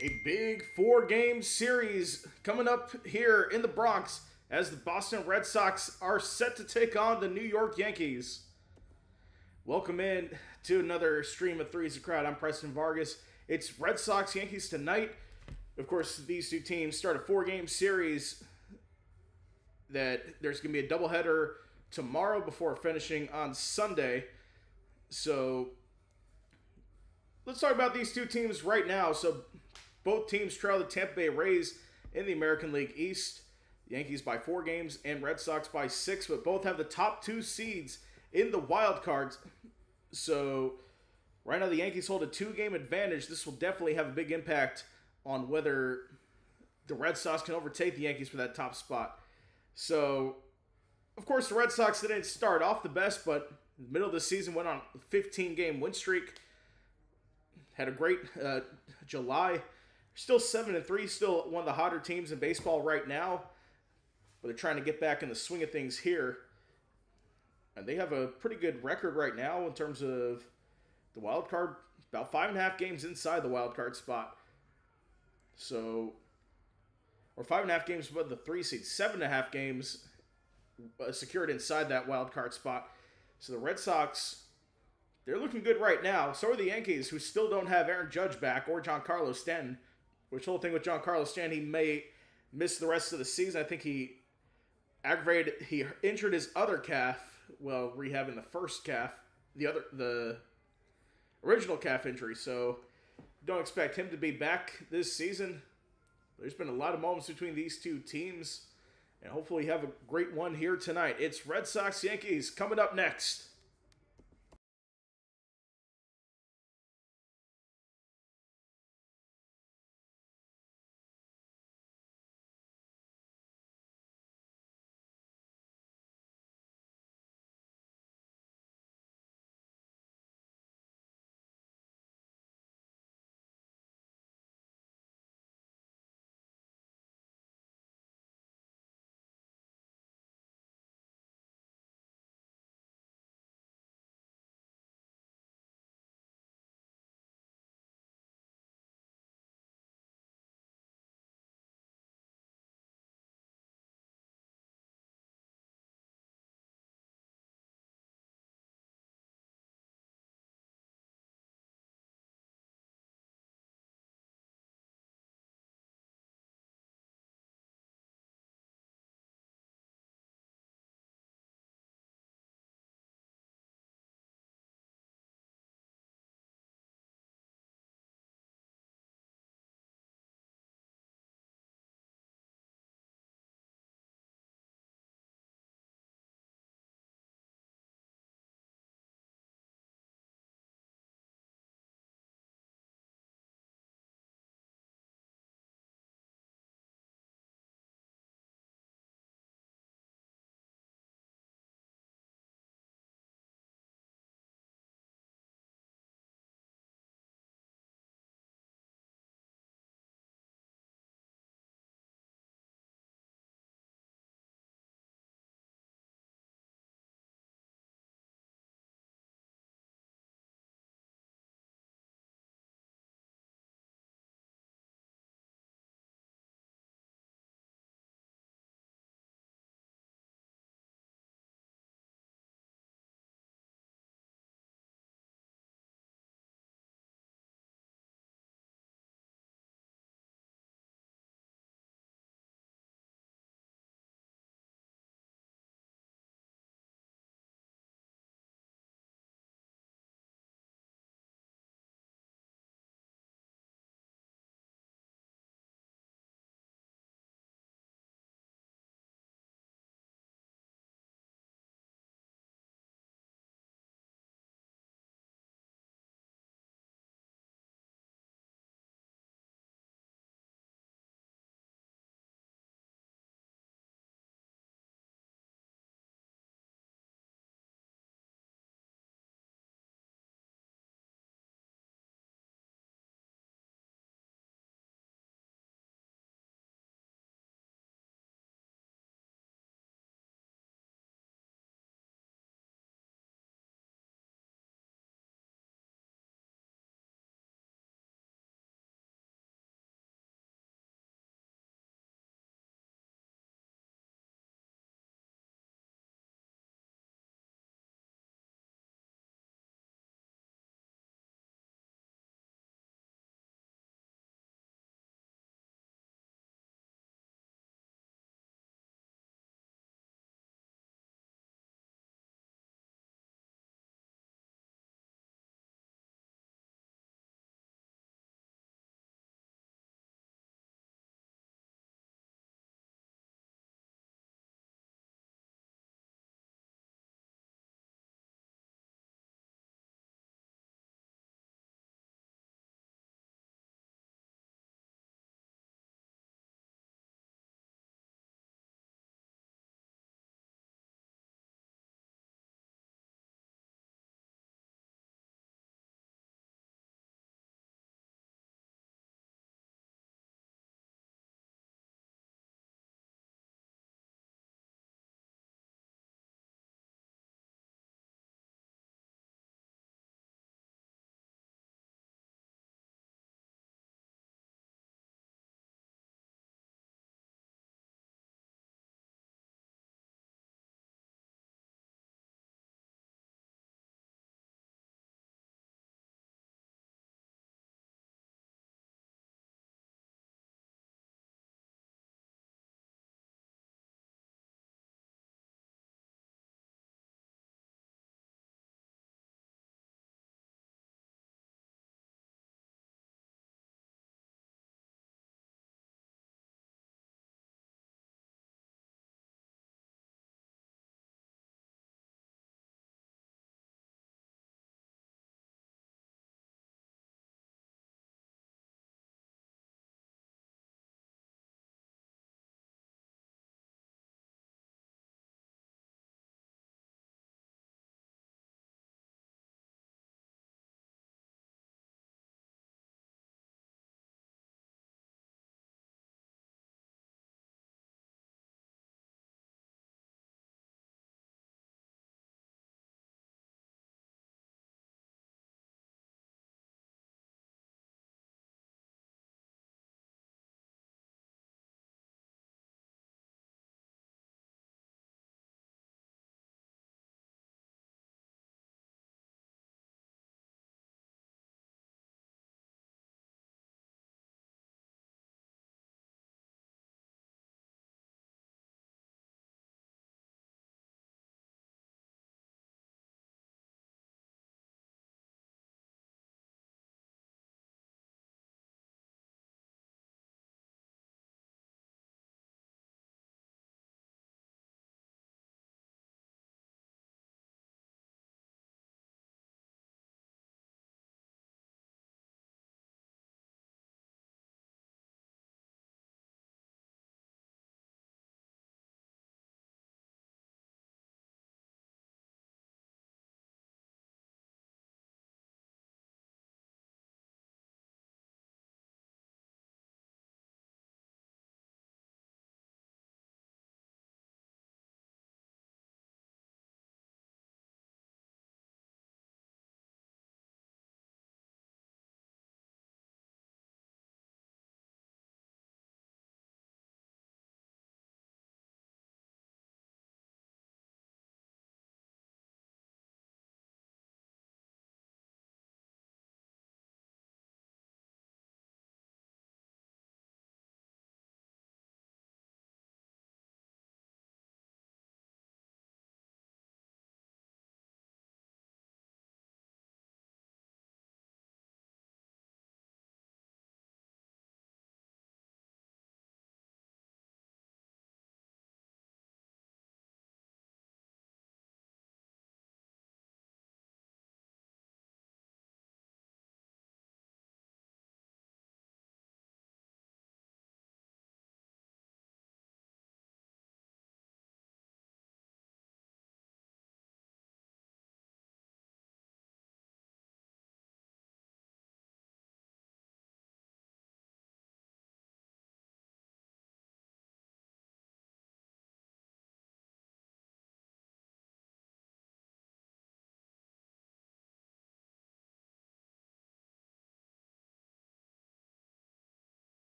A big four-game series coming up here in the Bronx as the Boston Red Sox are set to take on the New York Yankees. Welcome in to another stream of Threes a Crowd. I'm Preston Vargas. It's Red Sox Yankees tonight. Of course, these two teams start a four-game series that there's going to be a doubleheader tomorrow before finishing on Sunday. So let's talk about these two teams right now. So both teams trail the Tampa Bay Rays in the American League East. Yankees by 4 games and Red Sox by 6, but both have the top 2 seeds in the wild cards. So right now the Yankees hold a 2-game advantage. This will definitely have a big impact on whether the Red Sox can overtake the Yankees for that top spot. So, of course, the Red Sox didn't start off the best, but in the middle of the season went on a 15-game win streak. Had a great July. Still 7-3, still one of the hotter teams in baseball right now. But they're trying to get back in the swing of things here. And they have a pretty good record right now in terms of the wild card. About 5.5 games inside the wild card spot. So, or 5.5 games above the 3 seed. 7.5 games secured inside that wild card spot. So the Red Sox, they're looking good right now. So are the Yankees, who still don't have Aaron Judge back or Giancarlo Stanton. Which whole thing with Giancarlo Stanton, he may miss the rest of the season. I think he injured his other calf while rehabbing the first calf, the original calf injury. So don't expect him to be back this season. There's been a lot of moments between these two teams, and hopefully have a great one here tonight. It's Red Sox Yankees coming up next.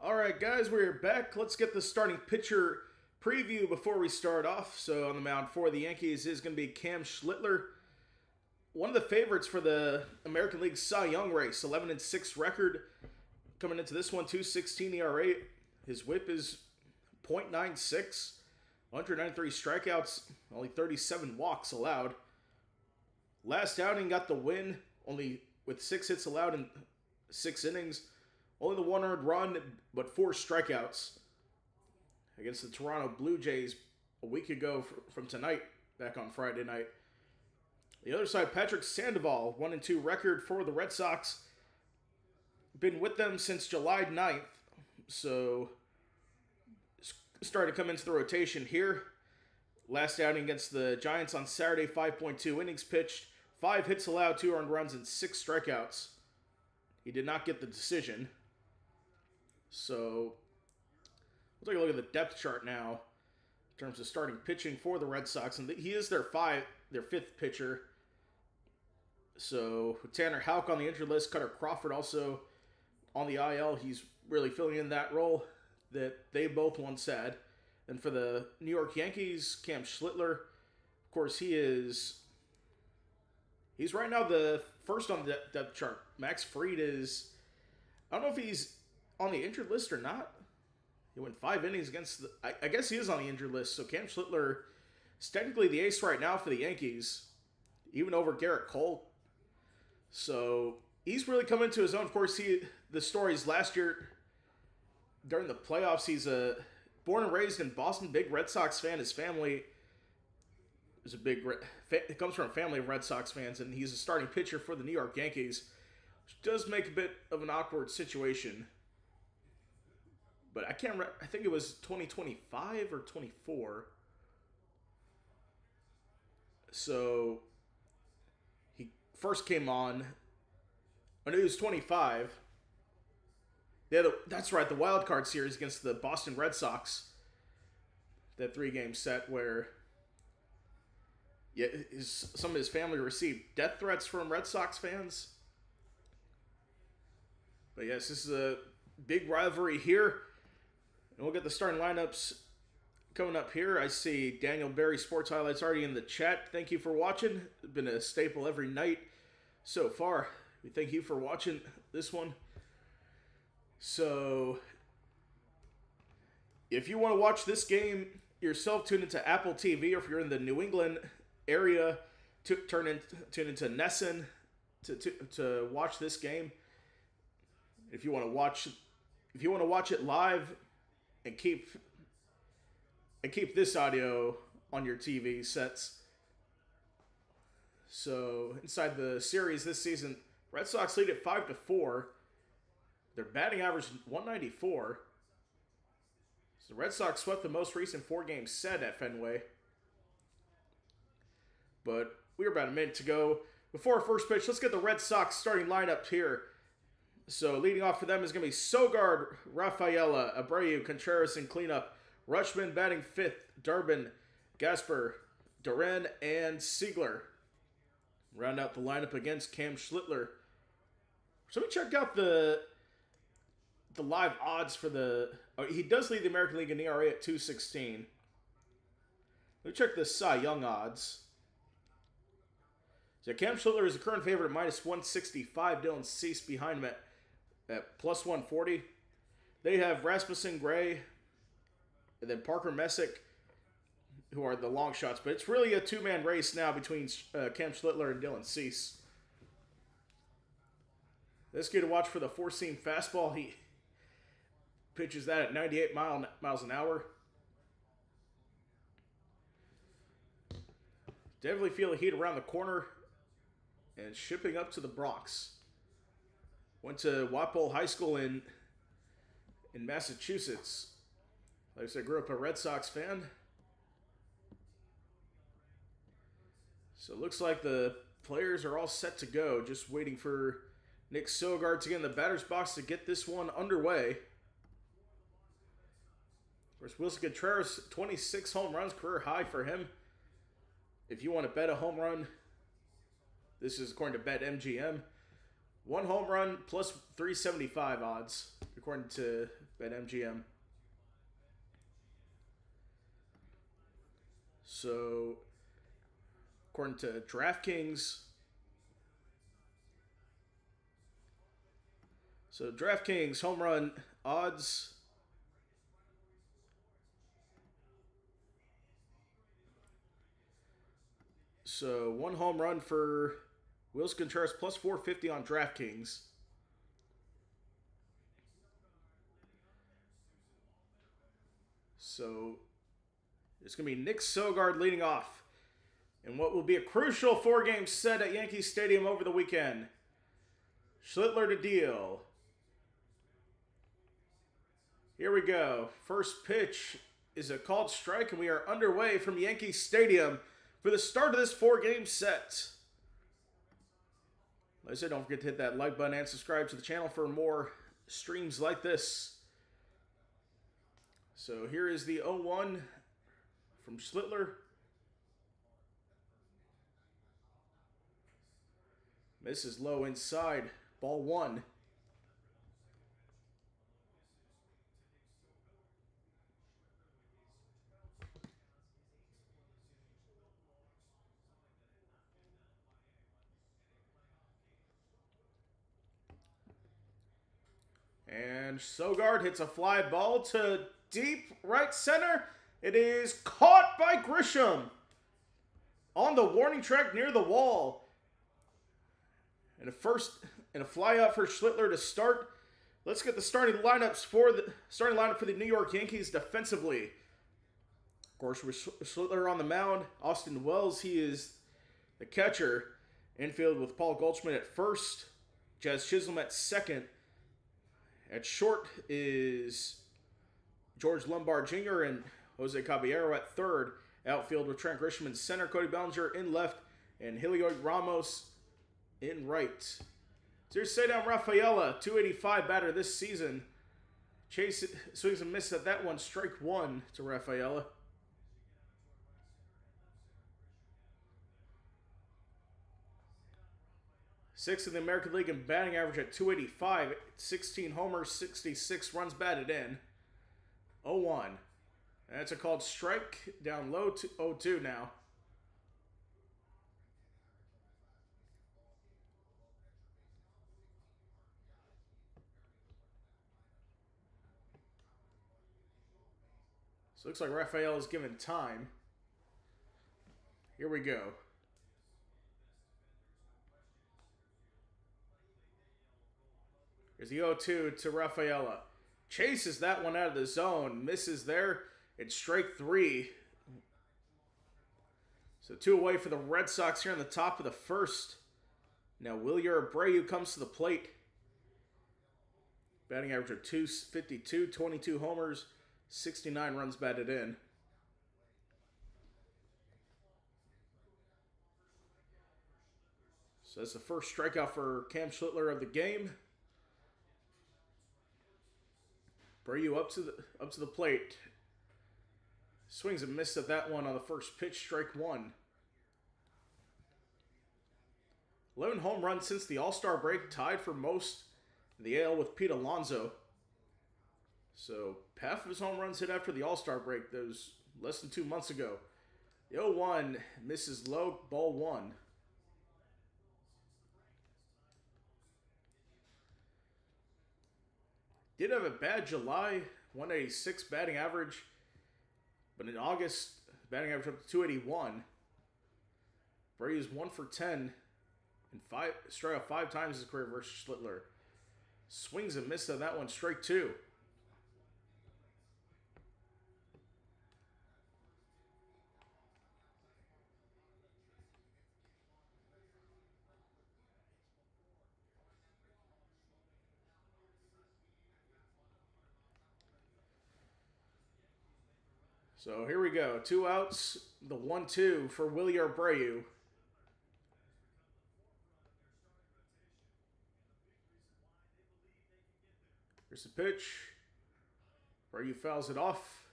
All right, guys, we're back. Let's get the starting pitcher preview before we start off. So on the mound for the Yankees is going to be Cam Schlittler, one of the favorites for the American League Cy Young race. 11-6 record coming into this one. 2.16 ERA. His WHIP is .96. 193 strikeouts. Only 37 walks allowed. Last outing got the win, only with 6 hits allowed in 6 innings. Only the 1 earned run, but 4 strikeouts against the Toronto Blue Jays a week ago from tonight, back on Friday night. The other side, Patrick Sandoval, 1-2 record for the Red Sox. Been with them since July 9th, so started to come into the rotation here. Last outing against the Giants on Saturday, 5.2 innings pitched, 5 hits allowed, 2 earned runs, and 6 strikeouts. He did not get the decision. So, we'll take a look at the depth chart now in terms of starting pitching for the Red Sox. And he is their 5th pitcher. So, with Tanner Houck on the injured list, Cutter Crawford also on the IL. He's really filling in that role that they both once had. And for the New York Yankees, Cam Schlittler, of course, he's right now the first on the depth chart. Max Fried is, I don't know if he's on the injured list or not. He went 5 innings against I guess he is on the injured list. So Cam Schlittler is technically the ace right now for the Yankees, even over Garrett Cole. So he's really come into his own. Of course, the stories last year during the playoffs, he's born and raised in Boston, big Red Sox fan. His family is it comes from a family of Red Sox fans, and he's a starting pitcher for the New York Yankees, which does make a bit of an awkward situation. But I think it was 2025 or 24. So he first came on, I knew he was 25. That's right, the wild card series against the Boston Red Sox. That 3-game set where some of his family received death threats from Red Sox fans. But yes, this is a big rivalry here. And we'll get the starting lineups coming up here. I see Daniel Berry Sports Highlights already in the chat. Thank you for watching. It's been a staple every night so far. We thank you for watching this one. So, if you want to watch this game yourself, tune into Apple TV, or if you're in the New England area, tune into Nesson to watch this game. If you want to watch it live and keep this audio on your TV sets. So inside the series this season, Red Sox lead at 5-4. Their batting average 194. So the Red Sox swept the most recent 4-game set at Fenway. But we're about a minute to go before our first pitch. Let's get the Red Sox starting lineup here. So leading off for them is going to be Sogard, Rafaela, Abreu, Contreras in cleanup. Rutschman batting 5th. Durbin, Gasper, Duran, and Siegler. Round out the lineup against Cam Schlittler. So we check out the live odds for he does lead the American League in ERA at 2.16. Let me check the Cy Young odds. So Cam Schlittler is the current favorite at -165. Dylan Cease behind him at +140. They have Rasmussen, Gray, and then Parker Messick, who are the long shots. But it's really a two-man race now between Cam Schlittler and Dylan Cease. This kid to watch for the four-seam fastball. He pitches that at 98 miles an hour. Definitely feel the heat around the corner and shipping up to the Bronx. Went to Walpole High School in Massachusetts. Like I said, grew up a Red Sox fan. So it looks like the players are all set to go. Just waiting for Nick Sogard to get in the batter's box to get this one underway. Of course, Wilson Contreras, 26 home runs, career high for him. If you want to bet a home run, this is according to BetMGM. 1 home run plus 375 odds, according to BetMGM. So, according to DraftKings, home run odds. So, one home run for Willson Contreras plus 450 on DraftKings. So, it's going to be Nick Sogard leading off in what will be a crucial 4-game set at Yankee Stadium over the weekend. Schlittler to deal. Here we go. First pitch is a called strike, and we are underway from Yankee Stadium for the start of this 4-game set. Like I said, don't forget to hit that like button and subscribe to the channel for more streams like this. So here is the 0-1 from Schlittler. Misses low inside. Ball 1. And Sogard hits a fly ball to deep right center. It is caught by Grisham on the warning track near the wall. And a fly out for Schlittler to start. Let's get the starting lineup for the New York Yankees defensively. Of course, with Schlittler on the mound, Austin Wells, he is the catcher. Infield with Paul Goldschmidt at first, Jazz Chisholm at second. At short is George Lombard Jr. and Jose Caballero at third. Outfield with Trent Grisham in center, Cody Bellinger in left, and Heliot Ramos in right. So here's Cedar Rafaela, 285 batter this season. Chase swings and misses at that one, strike 1 to Rafaela. Sixth in the American League in batting average at 285, 16 homers, 66 runs batted in. 0-1. That's a called strike, down low to 0-2 now. So looks like Rafael is given time. Here we go. Here's the 0-2 to Rafaela. Chases that one out of the zone. Misses there. It's strike 3. So 2 away for the Red Sox here on the top of the first. Now Wilyer Abreu comes to the plate. Batting average of 252, 22 homers, 69 runs batted in. So that's the first strikeout for Cam Schlittler of the game. Abreu up to the plate. Swings and misses at that one on the first pitch, strike 1. 11 home runs since the All-Star break, tied for most in the AL with Pete Alonso. So half of his home runs hit after the All-Star break. That was less than 2 months ago. The 0-1 misses low, ball 1. Did have a bad July, 186 batting average, but in August, batting average up to 281. Brady's 1 for 10 and struck out 5 times his career versus Schlittler. Swings and misses on that one, strike 2. So here we go. 2 outs. The 1-2 for Wilyer Abreu. Here's the pitch. Abreu fouls it off.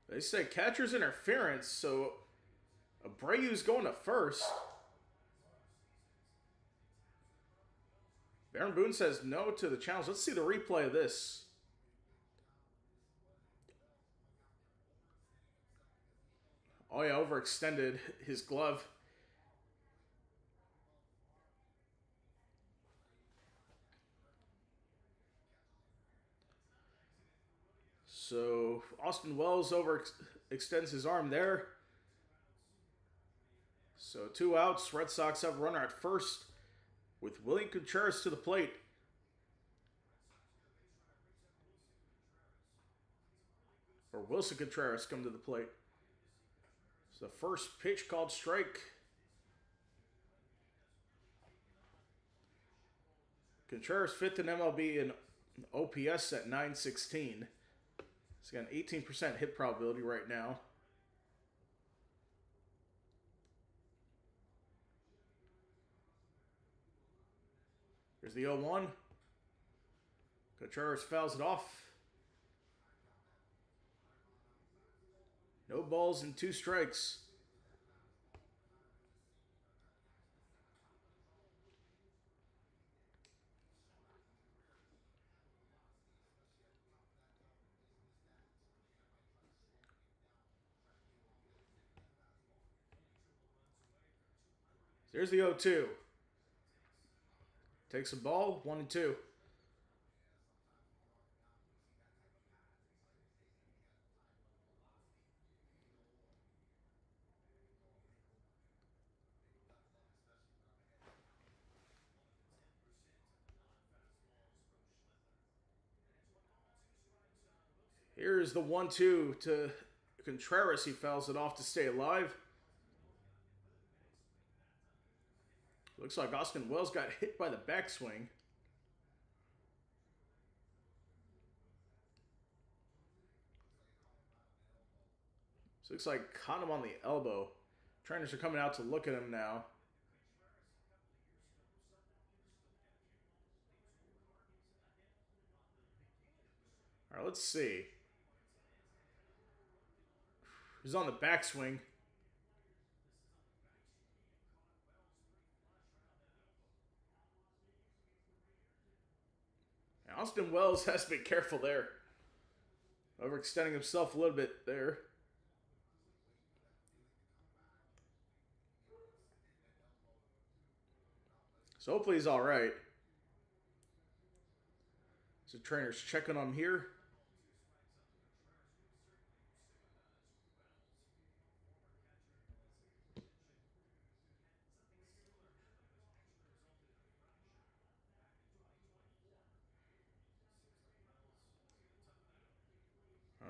They say catcher's interference, so Abreu's going to first. Baron Boone says no to the challenge. Let's see the replay of this. Oh yeah, overextended his glove. So Austin Wells overextends his arm there. So 2 outs. Red Sox have a runner at first with William Contreras to the plate. Or Wilson Contreras come to the plate. So the first pitch called strike. Contreras 5th in MLB in OPS at 916. He's got an 18% hit probability right now. Here's the 0-1. Contreras fouls it off. No balls and 2 strikes. There's the 0-2. Takes a ball, 1-2. Here's the 1-2 to Contreras. He fouls it off to stay alive. Looks like Austin Wells got hit by the backswing. So looks like caught him on the elbow. Trainers are coming out to look at him now. All right, let's see. He's on the backswing. Austin Wells has to be careful there. Overextending himself a little bit there. So hopefully he's all right. So trainer's checking on him here.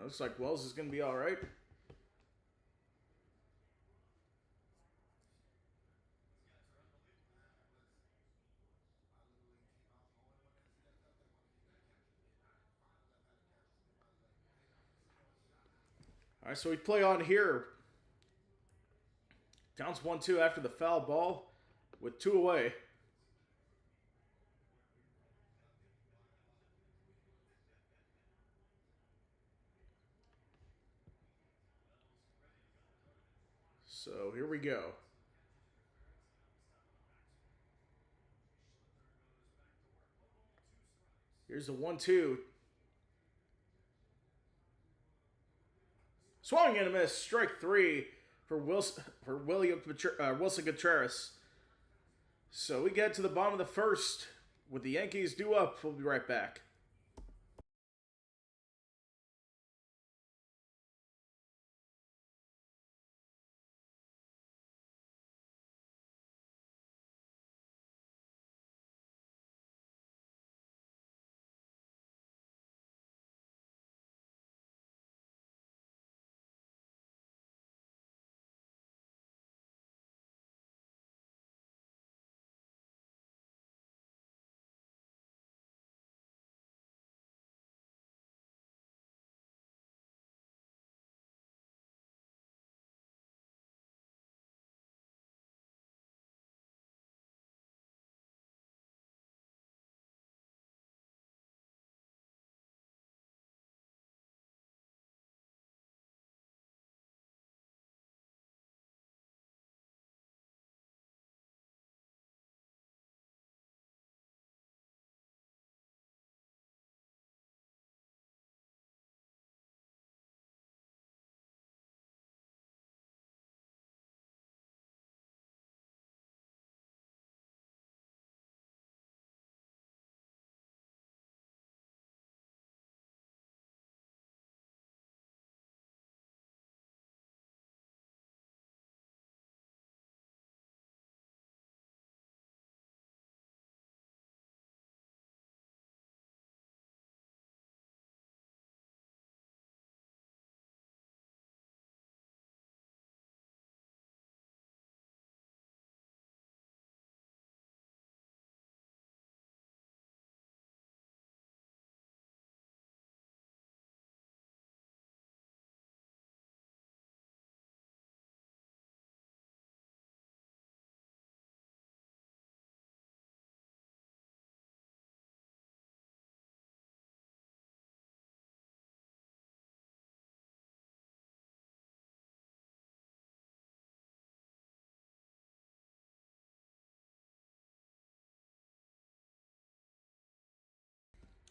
Looks like Wells is going to be all right. All right, so we play on here. Downs 1-2 after the foul ball with 2 away. So here we go. Here's the 1-2. Swung and a miss. Strike 3 for Wilson Contreras. So we get to the bottom of the first with the Yankees due up. We'll be right back.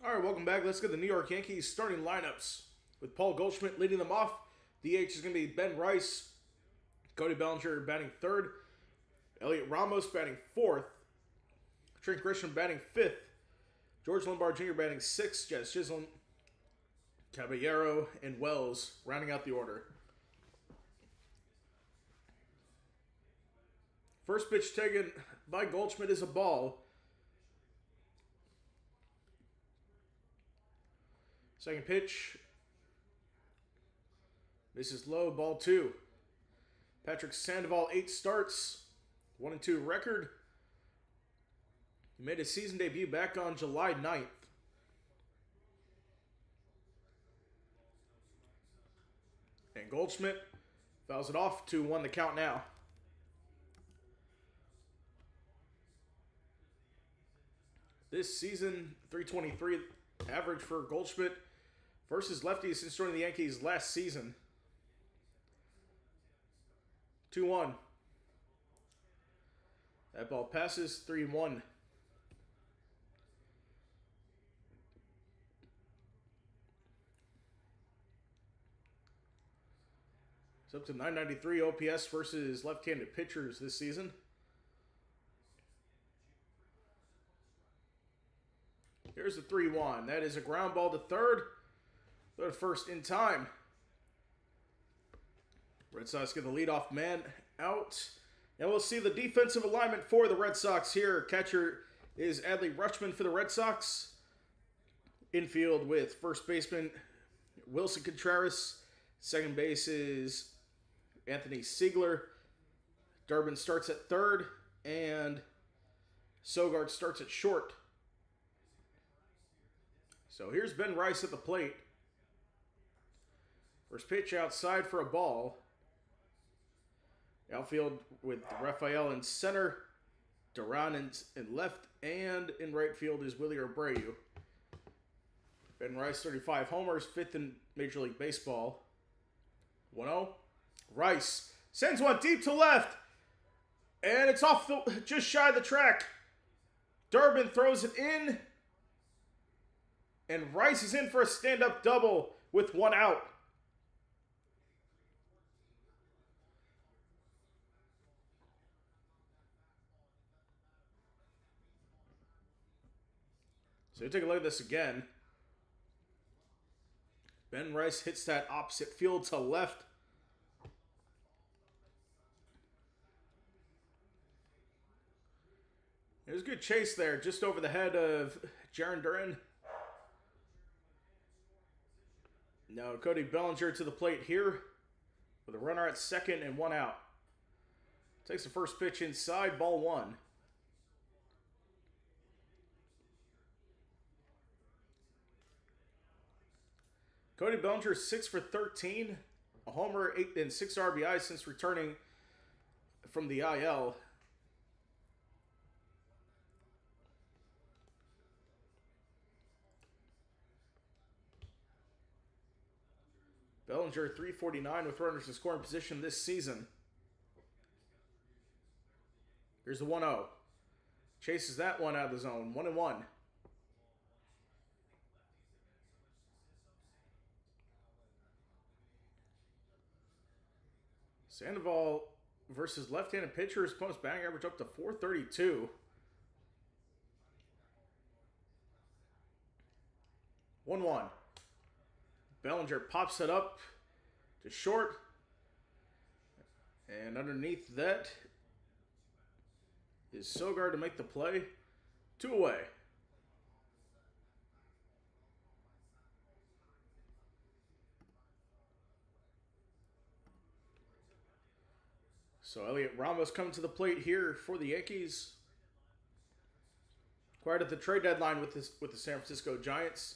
All right, welcome back. Let's get the New York Yankees starting lineups. With Paul Goldschmidt leading them off, DH is going to be Ben Rice, Cody Bellinger batting third, Elliot Ramos batting fourth, Trent Grisham batting fifth, George Lombard Jr. batting sixth, Jazz Chisholm, Caballero, and Wells rounding out the order. First pitch taken by Goldschmidt is a ball. Second pitch. This is low, ball two. Patrick Sandoval, 8 starts, 1-2 record. He made his season debut back on July 9th. And Goldschmidt fouls it off to 1 the count now. This season, 323 average for Goldschmidt versus lefties since joining the Yankees last season. 2-1. That ball passes, 3-1. It's up to 993 OPS versus left-handed pitchers this season. Here's the 3-1. That is a ground ball to third. Third first in time. Red Sox get the leadoff man out. And we'll see the defensive alignment for the Red Sox here. Catcher is Adley Rutschman for the Red Sox. Infield with first baseman Wilson Contreras. Second base is Anthony Siegler. Durbin starts at third. And Sogard starts at short. So here's Ben Rice at the plate. First pitch outside for a ball. Outfield with Rafael in center, Duran in left, and in right field is Willie Abreu. Ben Rice, 35 homers, 5th in Major League Baseball. 1-0. Rice sends one deep to left, and it's off just shy of the track. Durbin throws it in, and Rice is in for a stand-up double with 1 out. So you take a look at this again. Ben Rice hits that opposite field to left. There's a good chase there, just over the head of Jarren Duran. Now Cody Bellinger to the plate here with a runner at second and 1 out. Takes the first pitch inside, ball 1. Cody Bellinger 6 for 13, a homer, 8 and 6 RBI since returning from the IL. Bellinger 349 with runners in scoring position this season. Here's the 1-0. Chases that one out of the zone. 1-1. Sandoval versus left-handed pitchers. Opponent's batting average up to 432. 1-1. Bellinger pops it up to short. And underneath that is Sogard to make the play. 2 away. So Elliot Ramos coming to the plate here for the Yankees. Acquired at the trade deadline with the San Francisco Giants.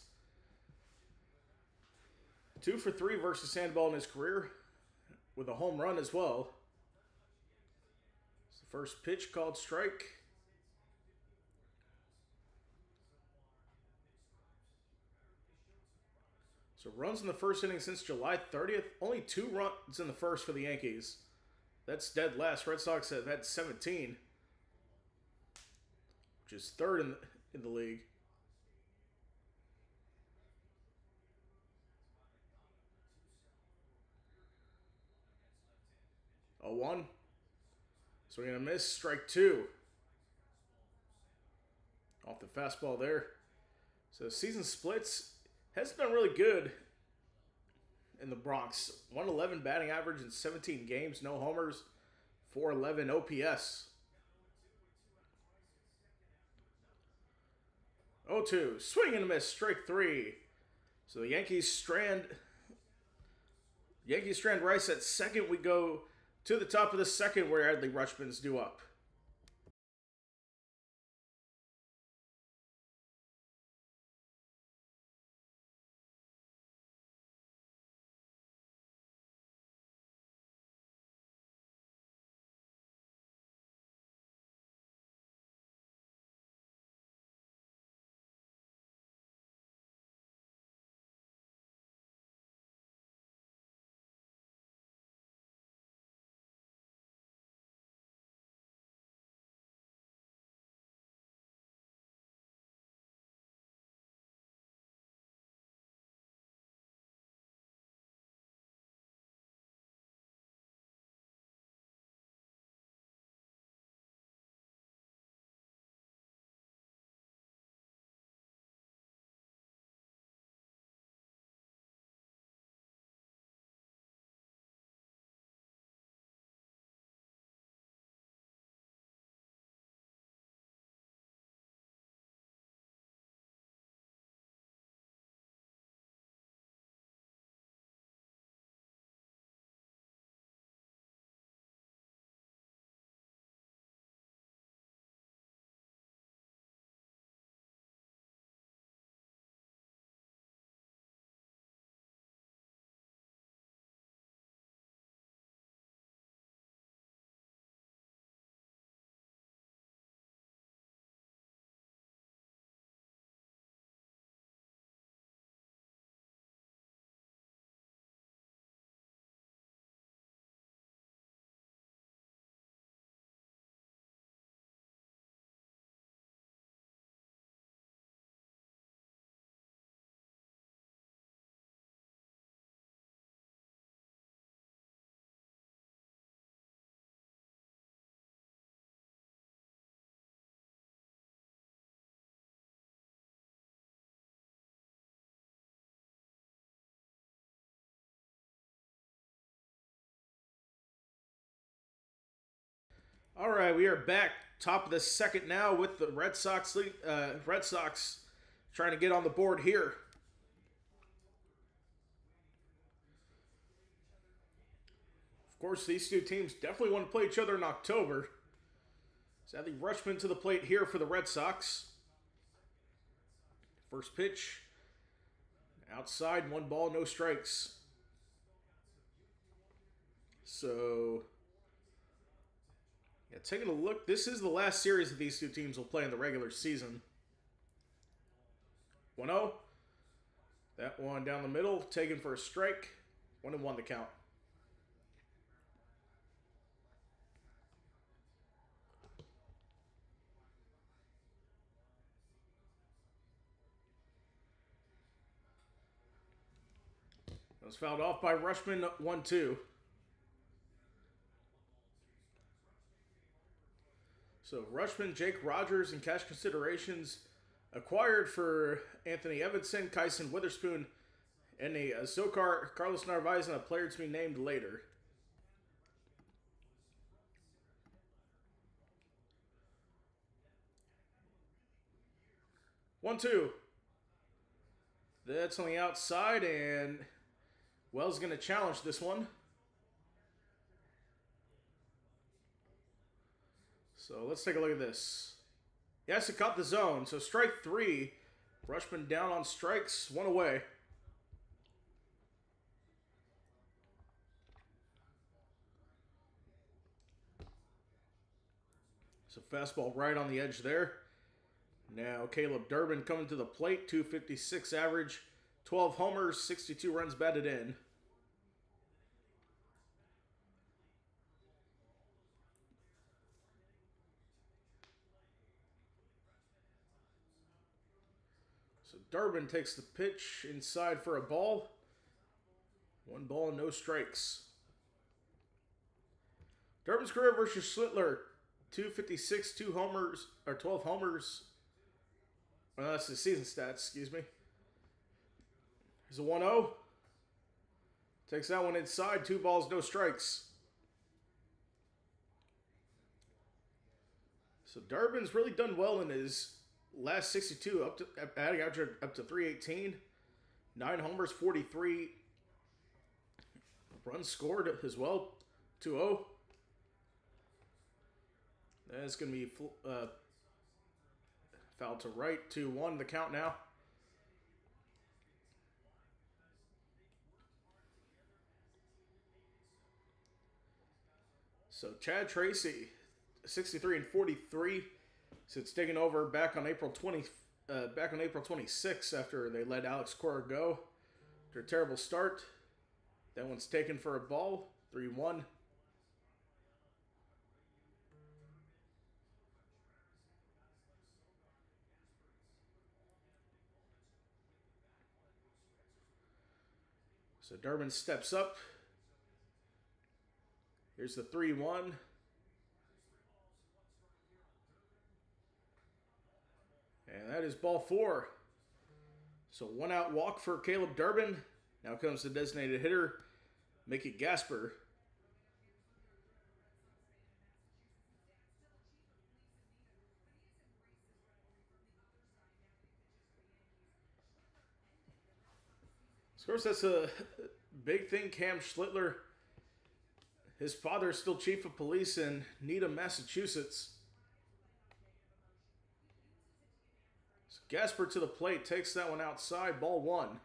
2 for 3 versus Sandoval in his career with a home run as well. It's the first pitch called strike. So runs in the first inning since July 30th. Only 2 runs in the first for the Yankees. That's dead last. Red Sox have had 17, which is third in the league. 0-1. Swing and a miss. Strike 2. Off the fastball there. So season splits hasn't been really good in the Bronx. 111 batting average in 17 games. No homers. 411 OPS. 0-2. Swing and a miss. Strike 3. So the Yankees strand Rice at second. We go to the top of the second where Adley Rutschman's due up. All right, we are back, top of the second now with the Red Sox trying to get on the board here. Of course, these two teams definitely want to play each other in October. Sadly, Rutschman to the plate here for the Red Sox. First pitch, outside, 1 ball, no strikes. So, yeah, taking a look, this is the last series that these two teams will play in the regular season. 1-0. That one down the middle, taken for a strike. 1-1 the count. That was fouled off by Rutschman, 1-2. So Rutschman, Jake Rogers, and cash considerations acquired for Anthony Evanson, Kyson Witherspoon, and a Zokar, Carlos Narvaez, and a player to be named later. One, two. That's on the outside, and Wells going to challenge this one. So let's take a look at this. Yes, it caught the zone. So strike 3. Rutschman down on strikes. 1 away. So fastball right on the edge there. Now Caleb Durbin coming to the plate. 256 average. 12 homers. 62 runs batted in. So Durbin takes the pitch inside for a ball. 1 ball, no strikes. Durbin's career versus Schlittler, 256, 2 homers, or 12 homers. Well, that's the season stats, excuse me. There's a 1-0. Takes that one inside, 2 balls, no strikes. So Durbin's really done well in his last 62, up to batting average up to 318. 9 homers, 43 runs scored as well, 2-0. That's going to be foul to right, 2-1 the count now. So Chad Tracy, 63 and 43, since taking over back on April 26th after they let Alex Cora go after a terrible start. That one's taken for a ball, 3-1. So Durbin steps up. Here's the 3-1. And that is ball 4. So 1 out walk for Caleb Durbin. Now comes the designated hitter, Mickey Gasper. Of course, that's a big thing. Cam Schlittler, his father is still chief of police in Needham, Massachusetts. So Gasper to the plate, takes that one outside, ball 1.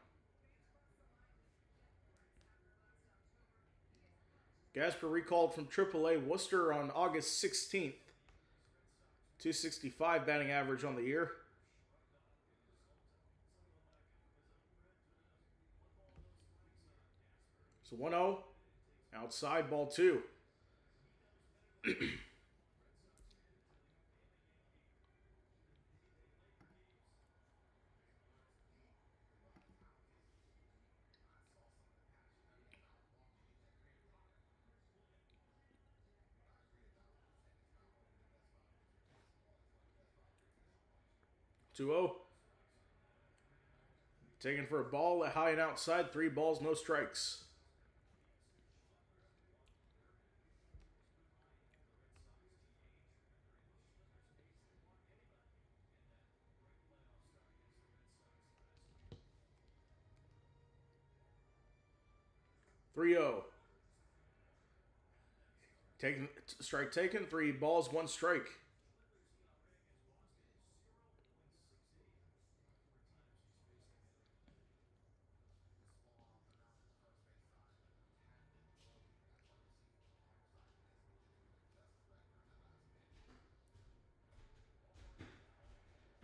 Gasper recalled from AAA Worcester on August 16th. 265 batting average on the year. So 1-0. Outside, ball 2. 2-0. Taken for a ball, high and outside, 3 balls, no strikes. Taken, strike taken, 3 balls, 1 strike.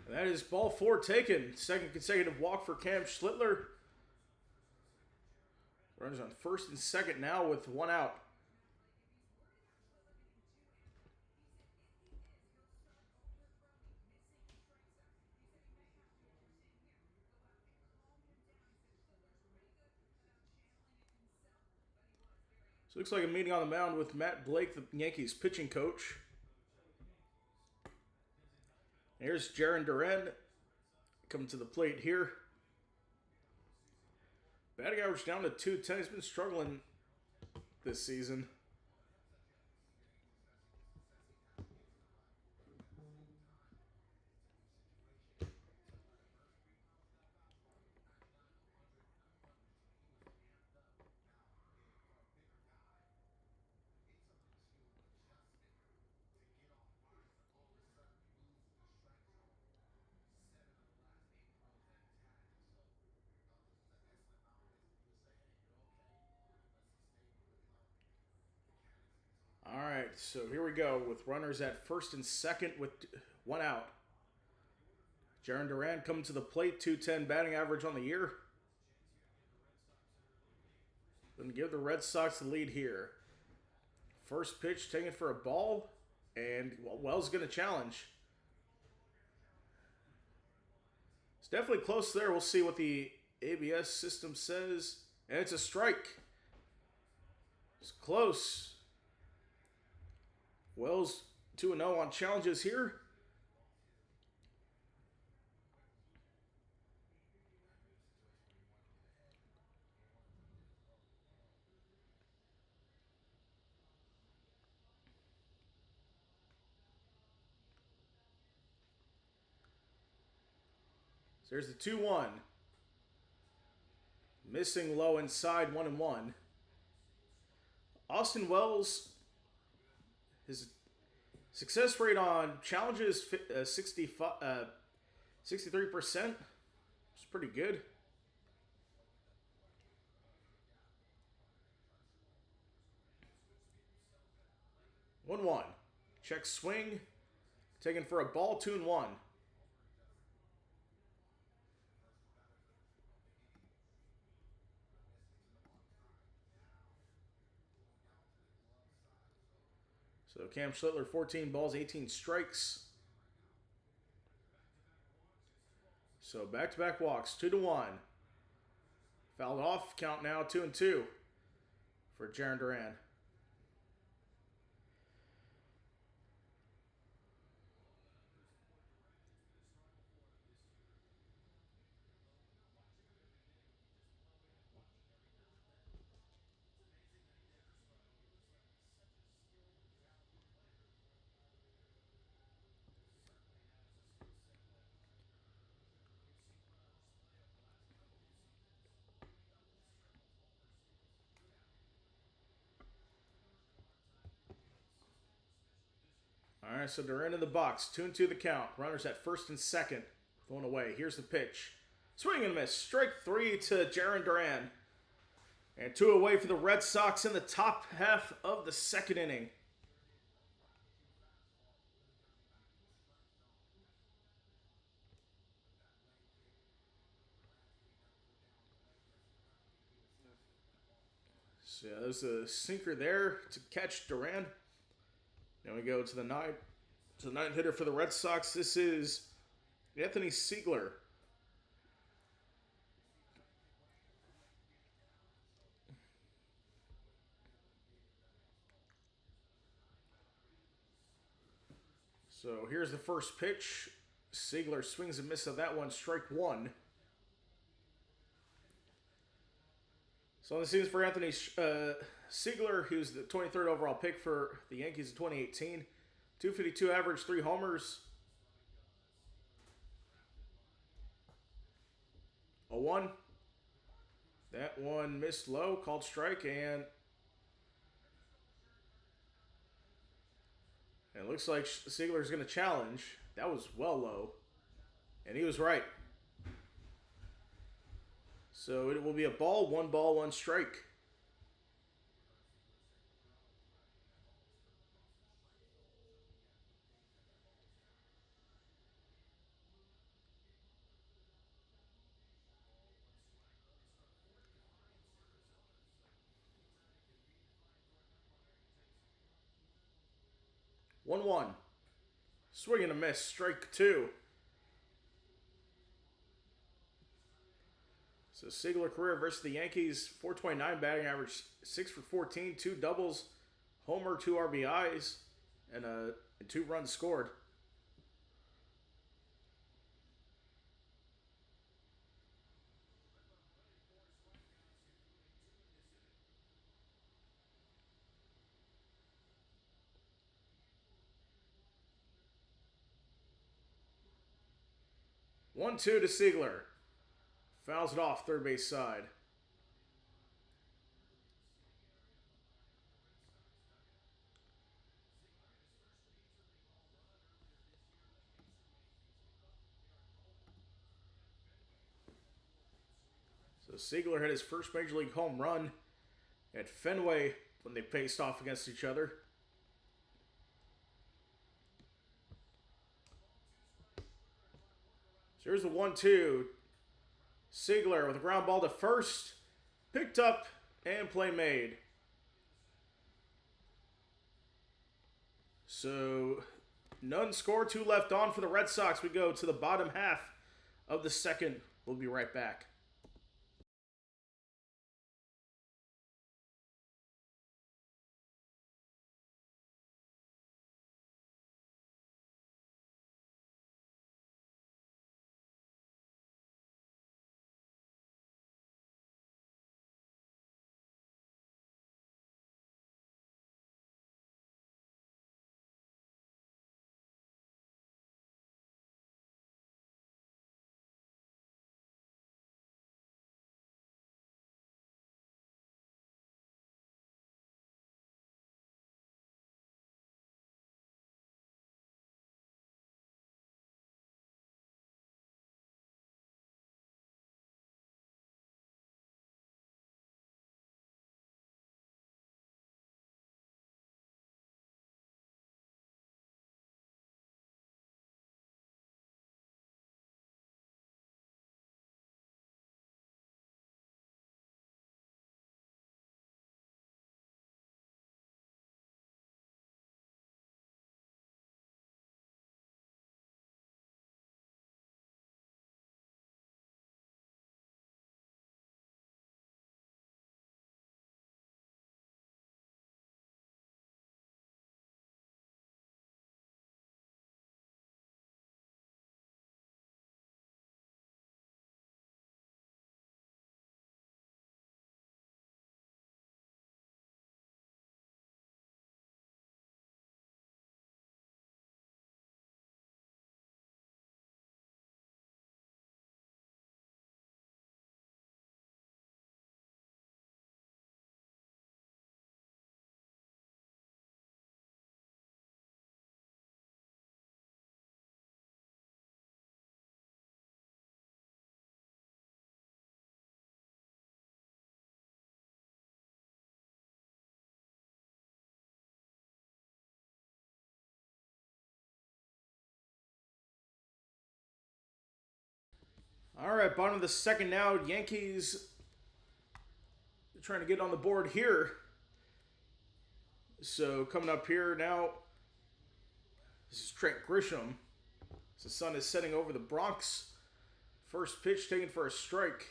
And that is ball 4 taken. Second consecutive walk for Cam Schlittler. Runners on first and second now with 1 out. So it looks like a meeting on the mound with Matt Blake, the Yankees pitching coach. Here's Jaron Duran coming to the plate here. Batting average down to 210. He's been struggling this season. All right, so here we go with runners at first and second with 1 out. Jaron Duran coming to the plate, 210 batting average on the year. Going to give the Red Sox the lead here. First pitch taken for a ball, and Wells going to challenge. It's definitely close there. We'll see what the ABS system says. And it's a strike. It's close. Wells 2-0 on challenges here. So there's the 2-1. Missing low inside, 1-1. Austin Wells, his success rate on challenges 63%. It's pretty good. One one. Check swing. Taken for a ball, 2-1. So Cam Schlittler, 14 balls, 18 strikes. So back-to-back walks, 2-1. Fouled off, count now 2-2 for Jarren Duran. All right, so Duran in the box, 2-2 the count. Runners at first and second, going away. Here's the pitch. Swing and miss. Strike 3 to Jarren Duran. And 2 away for the Red Sox in the top half of the second inning. So there's a sinker there to catch Duran. Then we go to the ninth hitter for the Red Sox. This is Anthony Siegler. So here's the first pitch. Siegler swings and misses that one, strike 1. So on the scenes for Anthony Siegler, who's the 23rd overall pick for the Yankees in 2018. 252 average, 3 homers. 0-1. That one missed low, called strike, and it looks like Siegler's going to challenge. That was well low, and he was right. So it will be a ball, 1 strike. One one. Swing and a miss. Strike 2. So Siegler career versus the Yankees. 429 batting average. 6 for 14. 2 doubles. Homer, 2 RBIs. And 2 runs scored. One two to Siegler. Fouls it off third base side. So Siegler had his first major league home run at Fenway when they faced off against each other. So here's the 1-2. Siegler with a ground ball to first. Picked up and play made. So none scored, 2 left on for the Red Sox. We go to the bottom half of the second. We'll be right back. All right, bottom of the second now. Yankees trying to get on the board here. So coming up here now, this is Trent Grisham. The sun is setting over the Bronx. First pitch taken for a strike.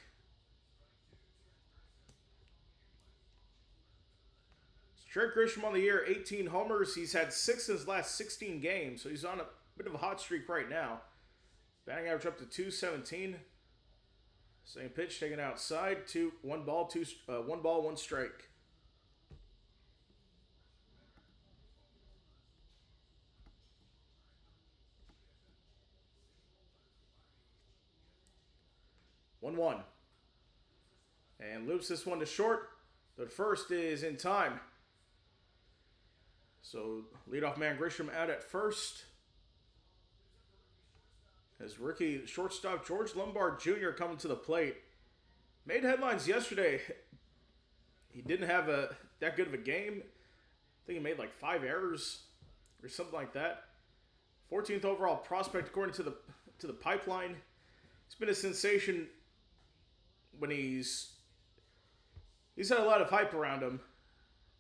Trent Grisham on the year, 18 homers. He's had 6 in his last 16 games, so he's on a bit of a hot streak right now. Batting average up to 217. Same pitch taken outside. 1 ball, 1 strike. One. And loops this one to short. The first is in time. So leadoff man Grisham out at first. As rookie shortstop George Lombard Jr. coming to the plate. Made headlines yesterday. He didn't have that good of a game. I think he made like 5 errors or something like that. 14th overall prospect according to the pipeline. He's been a sensation when he's had a lot of hype around him.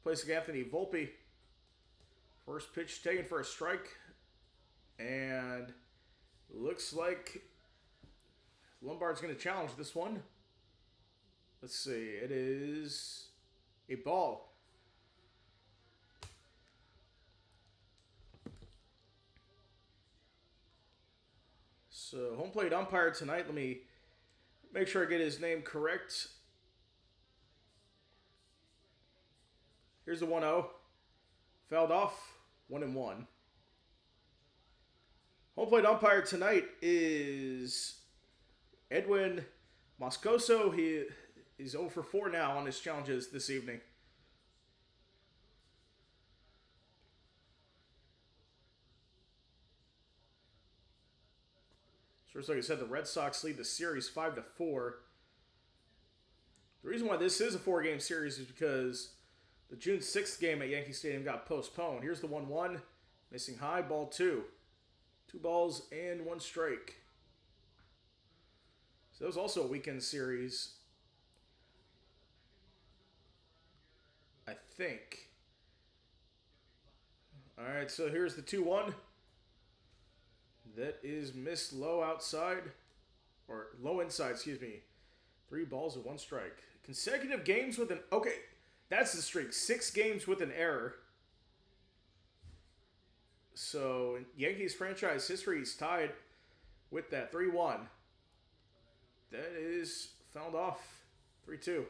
Placing Anthony Volpe. First pitch taken for a strike. And looks like Lombard's going to challenge this one. Let's see. It is a ball. So home plate umpire tonight. Let me make sure I get his name correct. Here's the 1-0. Fouled off. 1-1. Home plate umpire tonight is Edwin Moscoso. He is 0 for 4 now on his challenges this evening. So like I said, the Red Sox lead the series 5-4. The reason why this is a 4-game series is because the June 6th game at Yankee Stadium got postponed. Here's the 1-1. Missing high, ball 2. 2 balls and 1 strike. So that was also a weekend series. I think. Alright, so here's the 2-1. That is missed low outside. Or low inside, excuse me. 3 balls and 1 strike. Consecutive games with an... Okay, that's the streak. 6 games with an error. So, in Yankees franchise history, he's tied with that 3-1. That is fouled off. 3-2.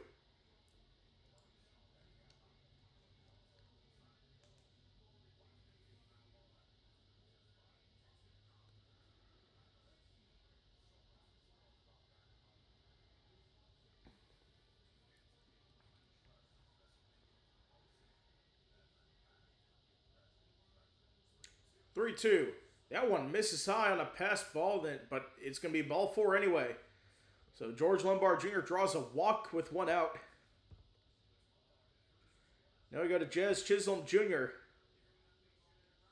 That one misses high on a pass ball, but it's going to be ball 4 anyway. So George Lombard Jr. draws a walk with 1 out. Now we go to Jazz Chisholm Jr.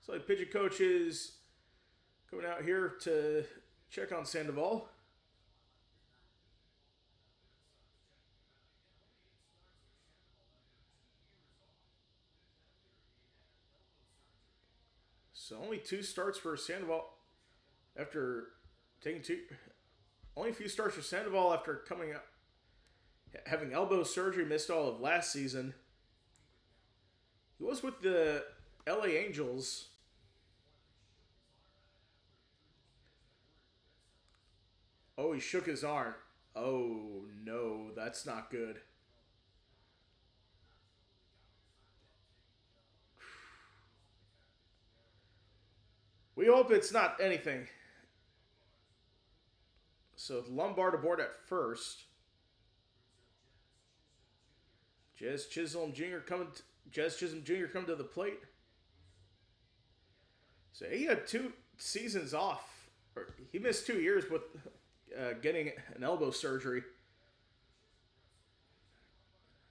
So the pitching coach is coming out here to check on Sandoval. So only 2 starts for Sandoval after taking 2. Only a few starts for Sandoval after coming up, having elbow surgery, missed all of last season. He was with the LA Angels. Oh, he shook his arm. Oh, no, that's not good. We hope it's not anything. So Lombard aboard at first. Jazz Chisholm Jr. coming to the plate. So he had 2 seasons off. Or he missed 2 years with getting an elbow surgery.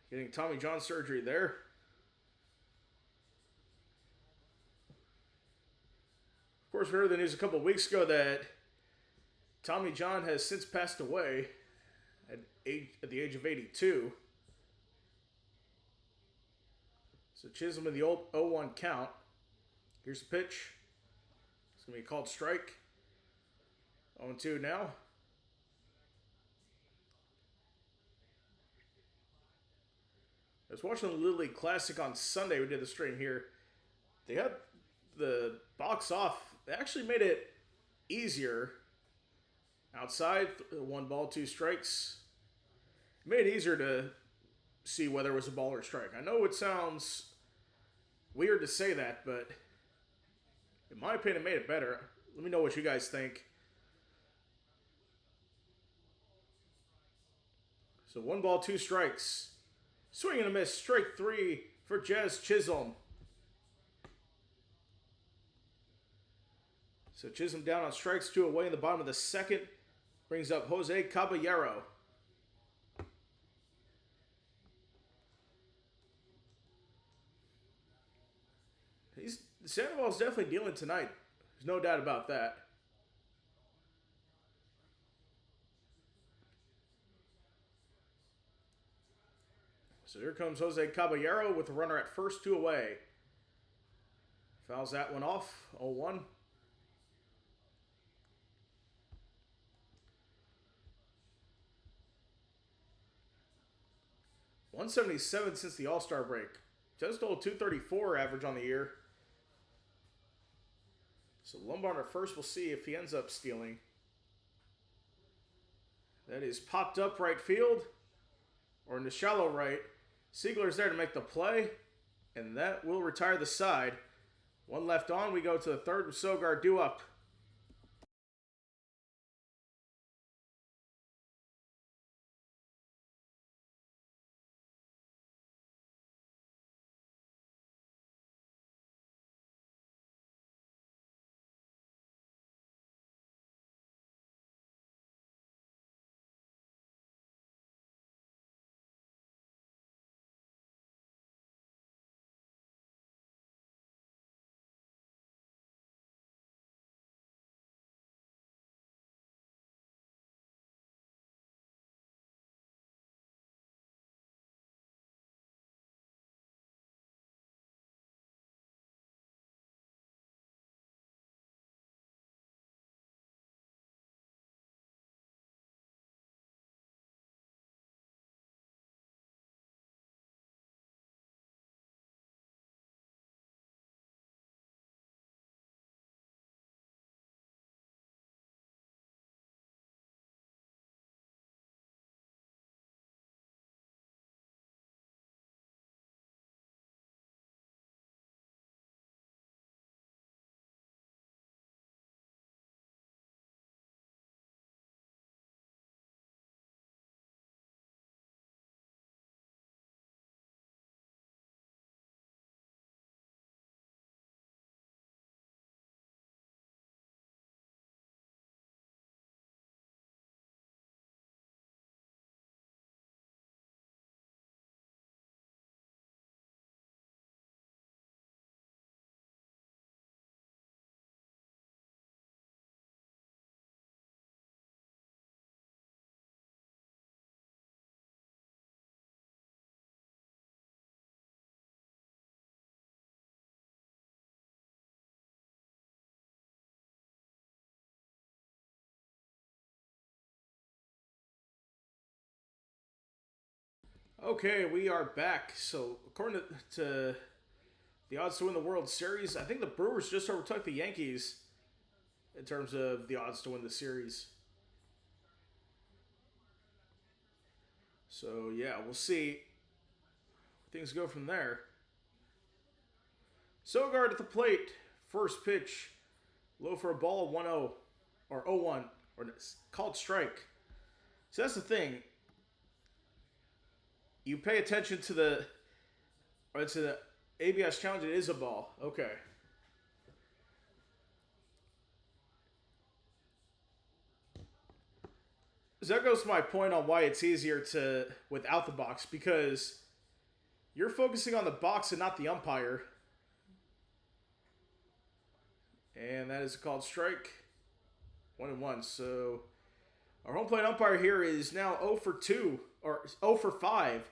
Getting Tommy John surgery there. Of course, we heard the news a couple of weeks ago that Tommy John has since passed away at the age of 82. So Chisholm in the old 0-1 count. Here's the pitch. It's going to be a called strike. 0-2 now. I was watching the Little League Classic on Sunday. We did the stream here. They had the box off. They actually made it easier. Outside, 1 ball, 2 strikes. It made it easier to see whether it was a ball or a strike. I know it sounds weird to say that, but in my opinion, it made it better. Let me know what you guys think. So 1 ball, 2 strikes. Swing and a miss. Strike 3 for Jazz Chisholm. So Chisholm down on strikes, 2 away in the bottom of the second. Brings up Jose Caballero. Sandoval's definitely dealing tonight. There's no doubt about that. So here comes Jose Caballero with a runner at first, 2 away. Fouls that one off, 0-1. .177 since the All-Star break. Just old .234 average on the year. So Lombard at first, we'll see if he ends up stealing. That is popped up right field, or in the shallow right. Siegler's there to make the play, and that will retire the side. 1 left on, we go to the third with Sogard due up. Okay, we are back. So, according to the odds to win the World Series, I think the Brewers just overtook the Yankees in terms of the odds to win the series. So, yeah, we'll see. Things go from there. Sogard at the plate. First pitch. Low for a ball, 1-0. Or 0-1. Or called strike. So that's the thing. You pay attention to the ABS challenge. It is a ball. Okay. So that goes to my point on why it's easier to without the box, because you're focusing on the box and not the umpire. And that is a called strike. 1-1. So Our home plate umpire here is now 0 for 2, or 0 for 5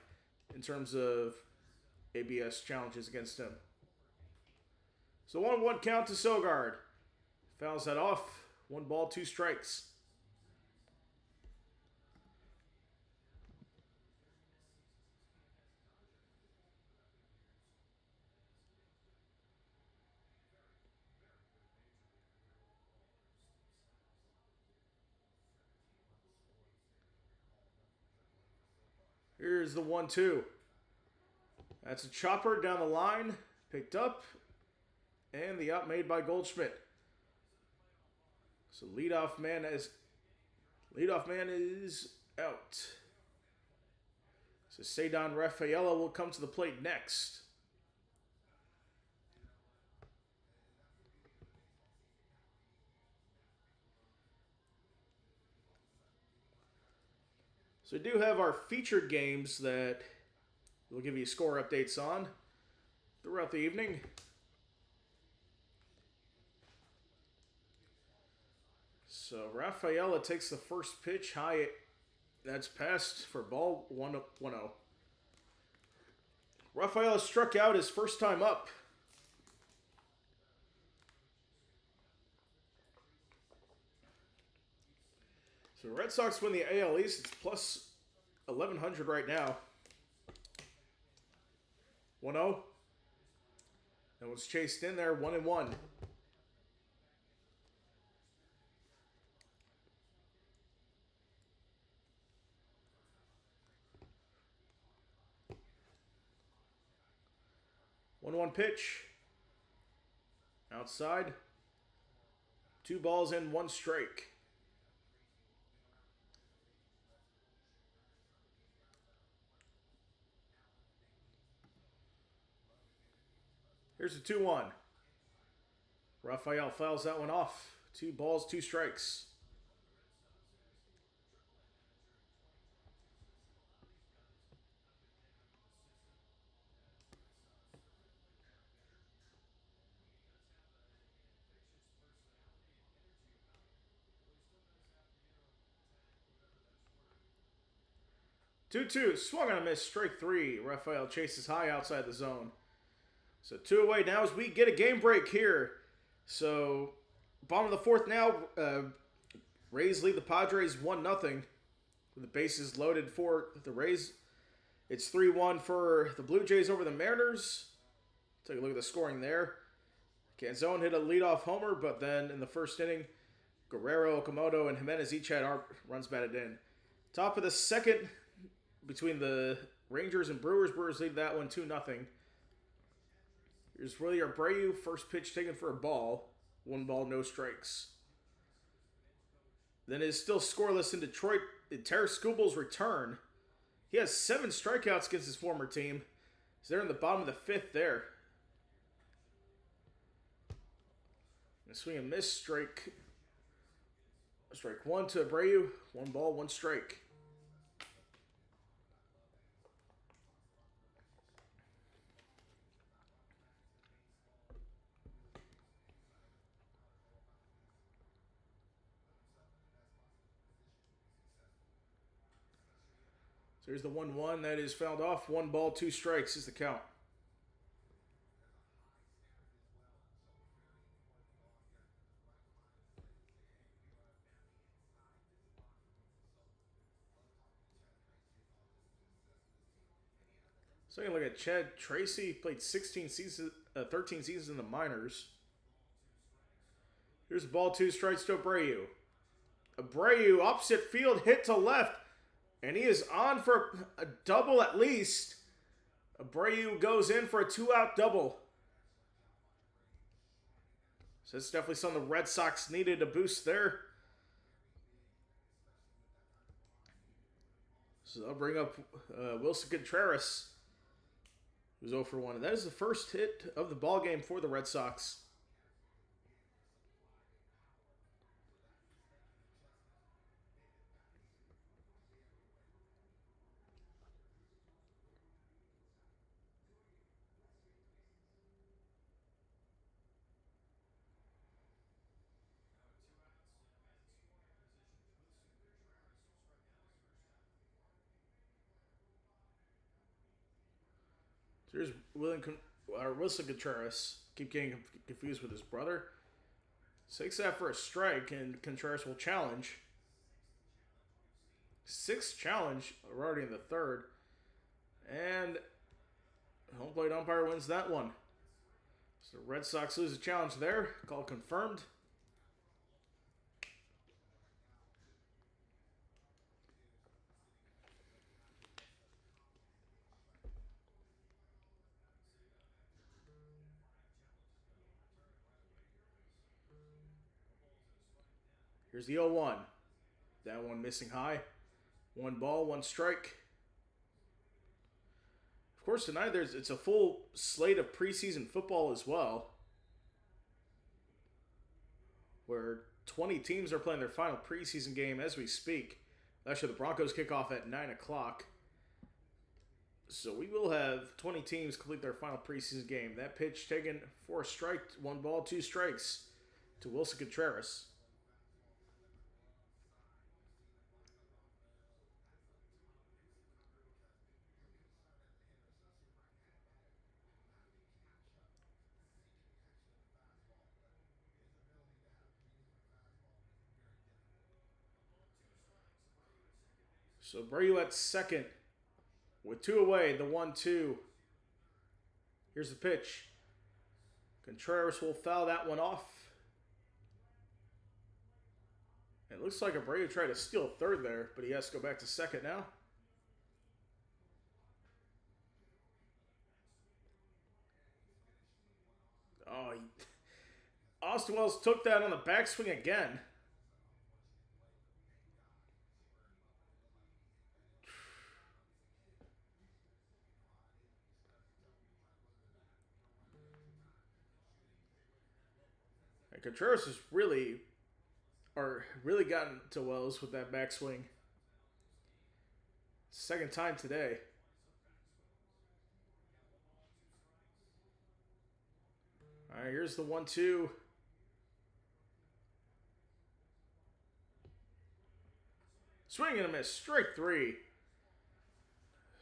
in terms of ABS challenges against him. So 1-1 count to Sogard. Fouls that off. 1 ball, 2 strikes. Here's the 1-2. That's a chopper down the line. Picked up. And the out made by Goldschmidt. So leadoff man is out. So Cedon Rafaela will come to the plate next. So we do have our featured games that we'll give you score updates on throughout the evening. So Rafaela takes the first pitch high. That's passed for ball 1-0. Rafaela struck out his first time up. So Red Sox win the AL East. It's plus 1,100 right now. 1-0. That was chased in there, 1-1. One pitch. Outside. 2 balls and 1 strike. Here's a 2-1. Rafael fouls that one off. 2 balls, 2 strikes. Two, swung on a miss, strike 3. Rafael chases high outside the zone. So 2 away now as we get a game break here. So bottom of the 4th now. Rays lead the Padres 1-0. With the bases loaded for the Rays. It's 3-1 for the Blue Jays over the Mariners. Take a look at the scoring there. Canzone hit a leadoff homer, but then in the first inning, Guerrero, Okamoto, and Jimenez each had runs batted in. Top of the 2nd between the Rangers and Brewers. Brewers lead that one 2-0. Here's Willie Abreu, first pitch taken for a ball. 1 ball, no strikes. Then it is still scoreless in Detroit. Terry Skubal's return. He has 7 strikeouts against his former team. He's there in the bottom of the 5th there. And swing and miss, strike 1 to Abreu. 1 ball, 1 strike. So here's the 1-1 that is fouled off. 1 ball, 2 strikes is the count. So you can look at Chad Tracy. Played 13 seasons in the minors. Here's a ball, 2 strikes to Abreu. Abreu, opposite field, hit to left. And he is on for a double at least. Abreu goes in for a 2-out double. So that's definitely something the Red Sox needed to boost there. So they'll bring up Wilson Contreras, who's 0 for 1. And that is the first hit of the ball game for the Red Sox. So here's Wilson Contreras. Keep getting confused with his brother. Takes that for a strike, and Contreras will challenge. Sixth challenge, already in the third. And home plate umpire wins that one. So Red Sox lose a challenge there. Call confirmed. Here's the 0-1. That one missing high. One ball, one strike. Of course, tonight it's a full slate of preseason football as well, where 20 teams are playing their final preseason game as we speak. Actually, the Broncos kick off at 9 o'clock. So we will have 20 teams complete their final preseason game. That pitch taken for a strike, one ball, two strikes to Wilson Contreras. So Abreu at second with two away, the 1-2. Here's the pitch. Contreras will foul that one off. It looks like Abreu tried to steal third there, but he has to go back to second now. Oh, Austin Wells took that on the backswing again. And Contreras has really gotten to Wells with that backswing. Second time today. All right, here's the 1-2. Swing and a miss. Strike three.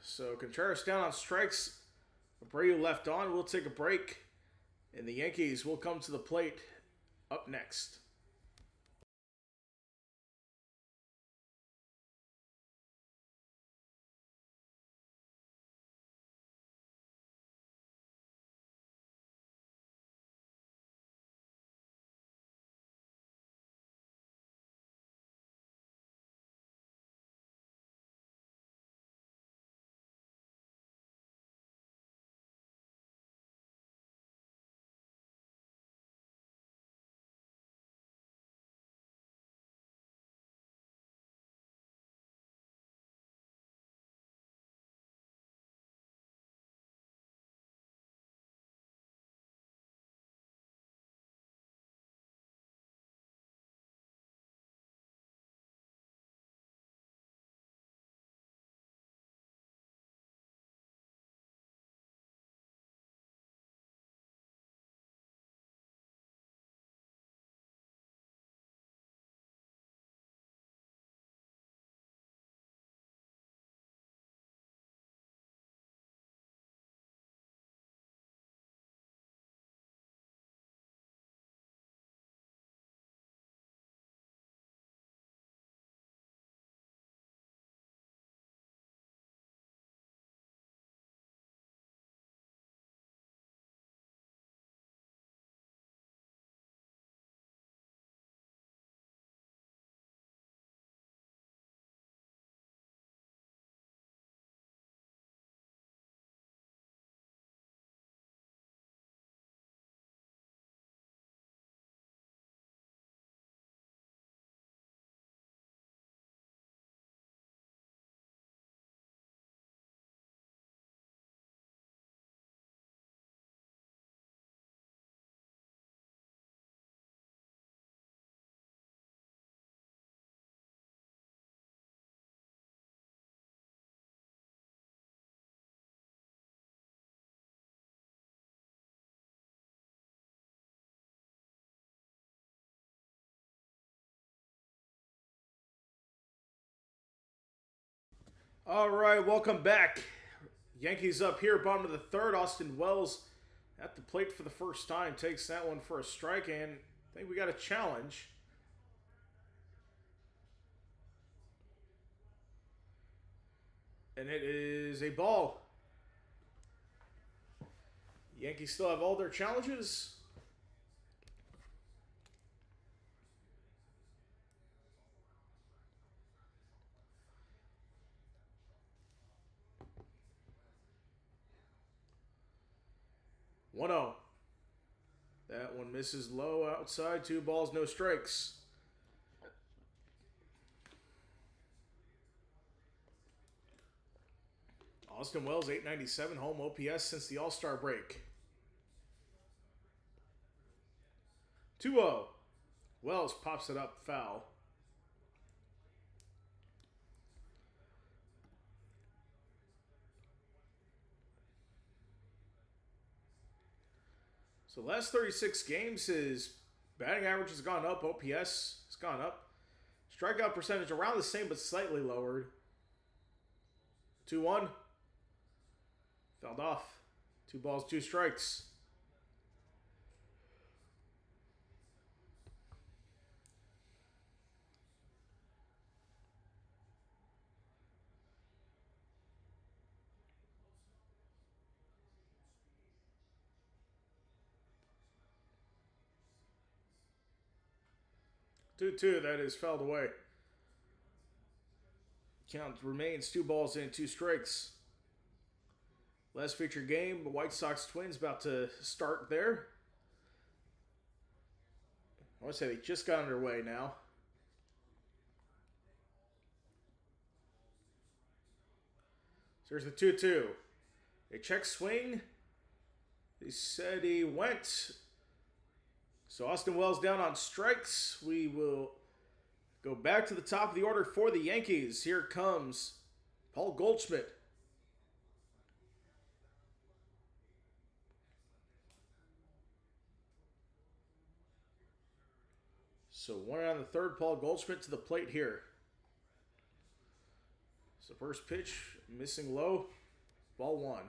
So Contreras down on strikes. Abreu left on. We'll take a break. And the Yankees will come to the plate up next. All right, welcome back. Yankees up here, bottom of the third. Austin Wells at the plate for the first time. Takes that one for a strike, and I think we got a challenge. And it is a ball. Yankees still have all their challenges. One 0. That one misses low outside. 2 balls, no strikes. Austin Wells, 897 home OPS since the All-Star break. 2-0. Wells pops it up, foul. So the last 36 games, his batting average has gone up. OPS has gone up. Strikeout percentage around the same, but slightly lowered. 2-1. Fouled off. 2 balls, 2 strikes. Two, that is fouled away. Count remains 2 balls and 2 strikes. Last featured game, the White Sox Twins about to start there. I want to say they just got underway now. So there's the 2-2. A check swing. They said he went. So Austin Wells down on strikes. We will go back to the top of the order for the Yankees. Here comes Paul Goldschmidt. So 1 out of the third, Paul Goldschmidt to the plate here. So first pitch, missing low, ball 1.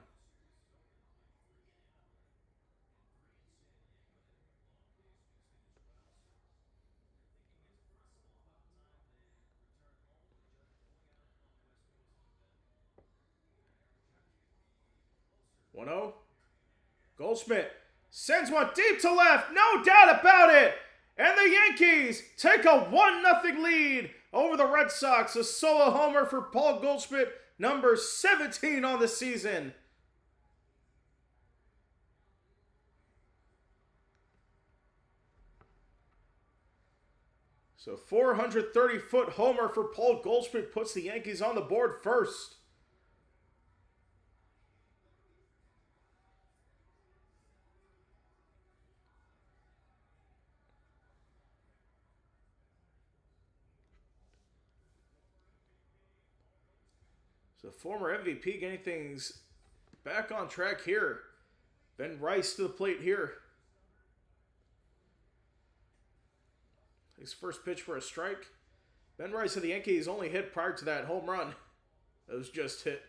One 0. Goldschmidt sends one deep to left, no doubt about it. And the Yankees take a 1-0 lead over the Red Sox. A solo homer for Paul Goldschmidt, number 17 on the season. So 430-foot homer for Paul Goldschmidt puts the Yankees on the board first. The former MVP getting things back on track here. Ben Rice to the plate here. His first pitch for a strike. Ben Rice of the Yankees only hit prior to that home run. That was just hit.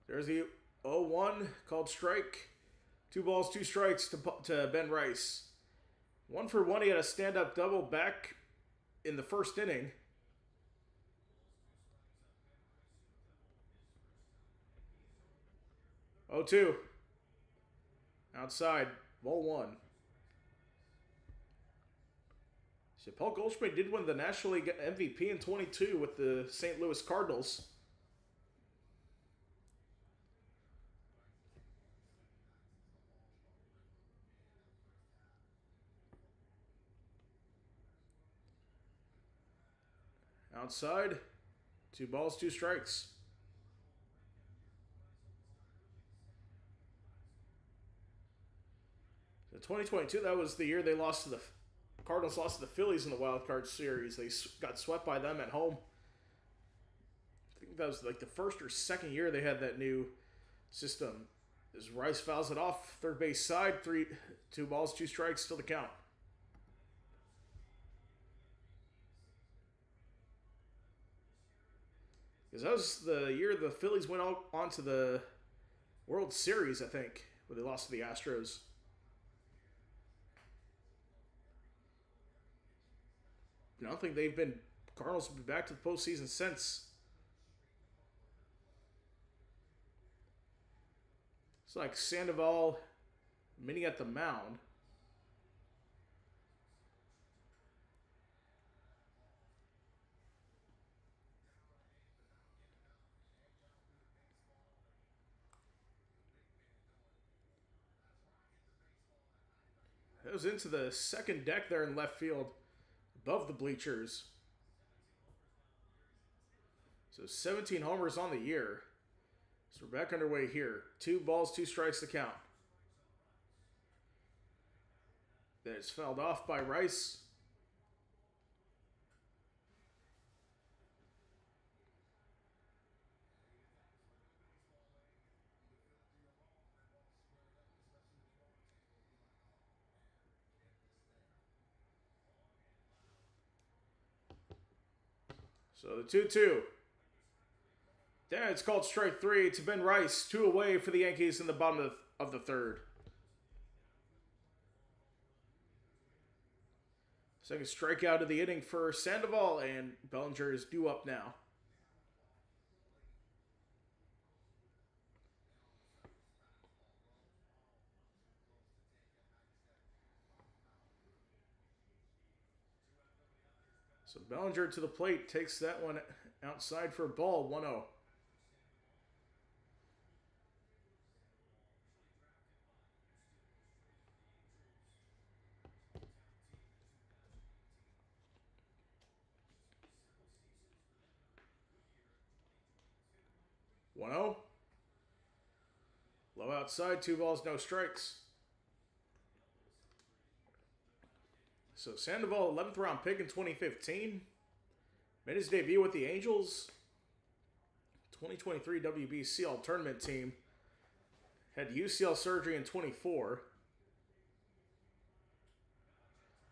There's the 0-1 called strike. 2 balls, 2 strikes to Ben Rice. 1 for 1, he had a stand-up double back in the first inning. Oh, 2. Outside, ball 1. So Paul Goldschmidt did win the National League MVP in 22 with the St. Louis Cardinals. Outside, 2 balls, 2 strikes. So 2022, that was the year they lost to the Cardinals lost to the Phillies in the wild card series. They got swept by them at home. I think that was like the first or second year they had that new system. As Rice fouls it off third base side, 2 balls, 2 strikes, still to count. Because that was the year the Phillies went on to the World Series, I think, where they lost to the Astros. I don't think Cardinals have been back to the postseason since. It's like Sandoval, Mini at the mound. It was into the second deck there in left field, above the bleachers. So 17 homers on the year. So we're back underway here. 2 balls, 2 strikes to count. Then it's fouled off by Rice. So the 2-2. Then it's called strike 3 to Ben Rice. 2 away for the Yankees in the bottom of the third. Second strikeout of the inning for Sandoval, and Bellinger is due up now. So Bellinger to the plate, takes that one outside for a ball, 1-0. Low outside, 2 balls, no strikes. So Sandoval, 11th round pick in 2015. Made his debut with the Angels. 2023 WBC All-Tournament team. Had UCL surgery in 24.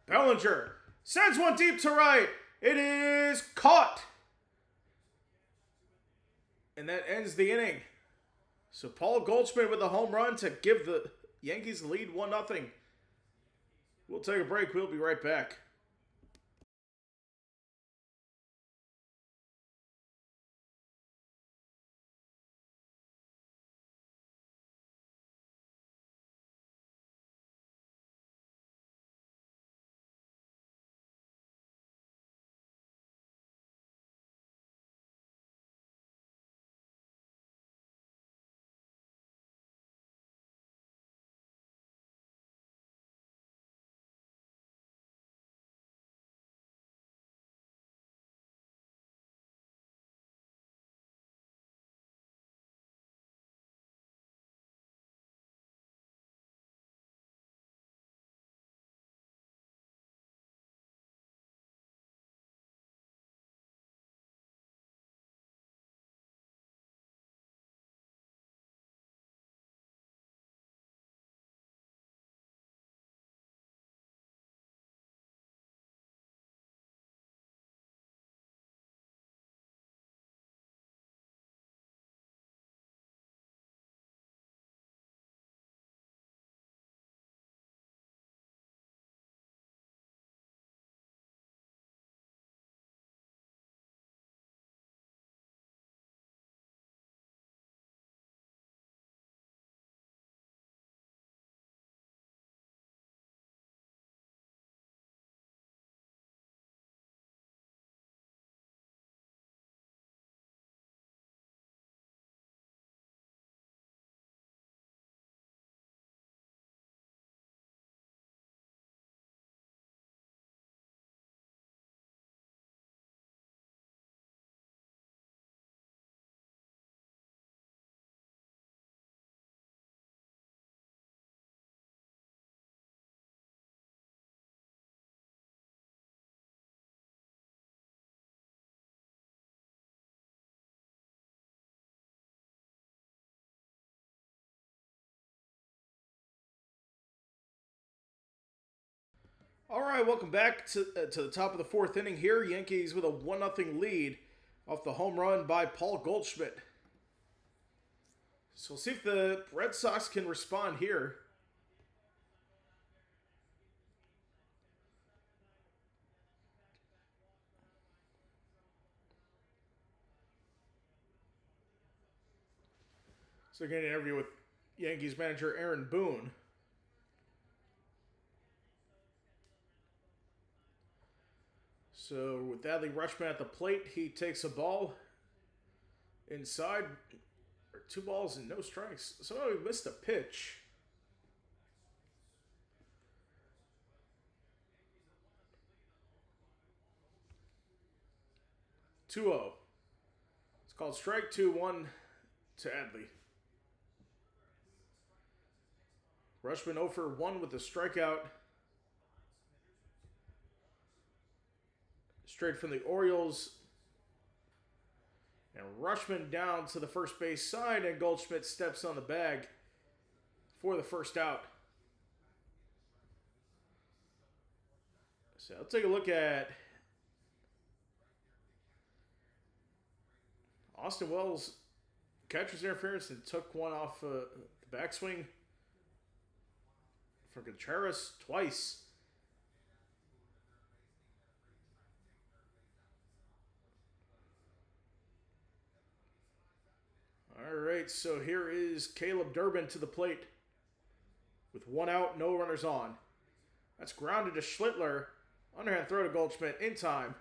Bellinger sends one deep to right. It is caught. And that ends the inning. So Paul Goldschmidt with a home run to give the Yankees the lead 1-0. We'll take a break. We'll be right back. All right, welcome back to the top of the 4th inning here. Yankees with a 1-0 lead. off the home run by Paul Goldschmidt. So we'll see if the Red Sox can respond here. So getting an interview with Yankees manager Aaron Boone. So with Adley Rutschman at the plate, he takes a ball inside. 2 balls and no strikes. Somehow he missed a pitch. (2-0). It's called strike 2-1 to Adley. Rutschman 0 for 1 with a strikeout. Straight from the Orioles. And Rutschman down to the first base side, and Goldschmidt steps on the bag for the first out. So I'll take a look at Austin Wells' catcher's interference and took one off the backswing for Contreras twice. All right, so here is Caleb Durbin to the plate with 1 out, no runners on. That's grounded to Schlittler. Underhand throw to Goldschmidt in time.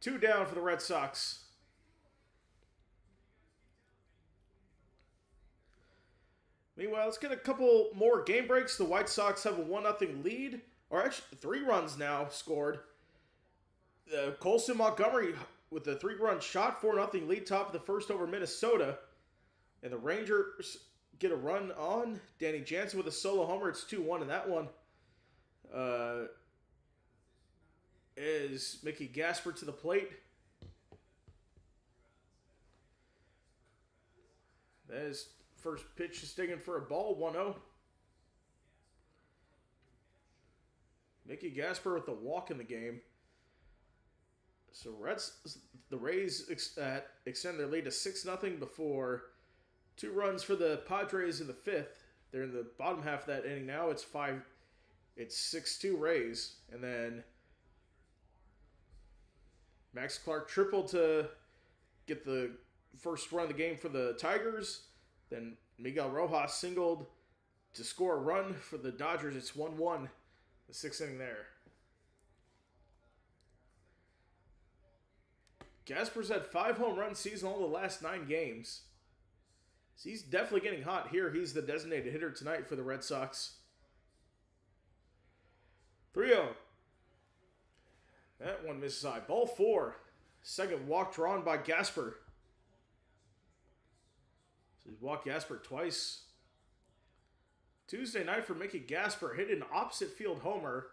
2 down for the Red Sox. Meanwhile, let's get a couple more game breaks. The White Sox have a 1-0 lead, or actually 3 runs now scored. Colson Montgomery with a 3-run shot, 4-0 lead, top of the first over Minnesota. And the Rangers get a run on. Danny Jansen with a solo homer. It's 2-1 in that one. Is Mickey Gasper to the plate. That is first pitch is digging for a ball, 1-0. Mickey Gasper with the walk in the game. So the Rays extend their lead to 6-0 before 2 runs for the Padres in the 5th. They're in the bottom half of that inning now. It's 6-2 Rays. And then Max Clark tripled to get the first run of the game for the Tigers. Then Miguel Rojas singled to score a run for the Dodgers. It's 1-1, the 6th inning there. Gasper's had 5 home run season all the last 9 games. So he's definitely getting hot here. He's the designated hitter tonight for the Red Sox. 3-0. That one misses high. Ball 4. Second walk drawn by Gasper. So he's walked Gasper twice. Tuesday night for Mickey Gasper. Hit an opposite field homer.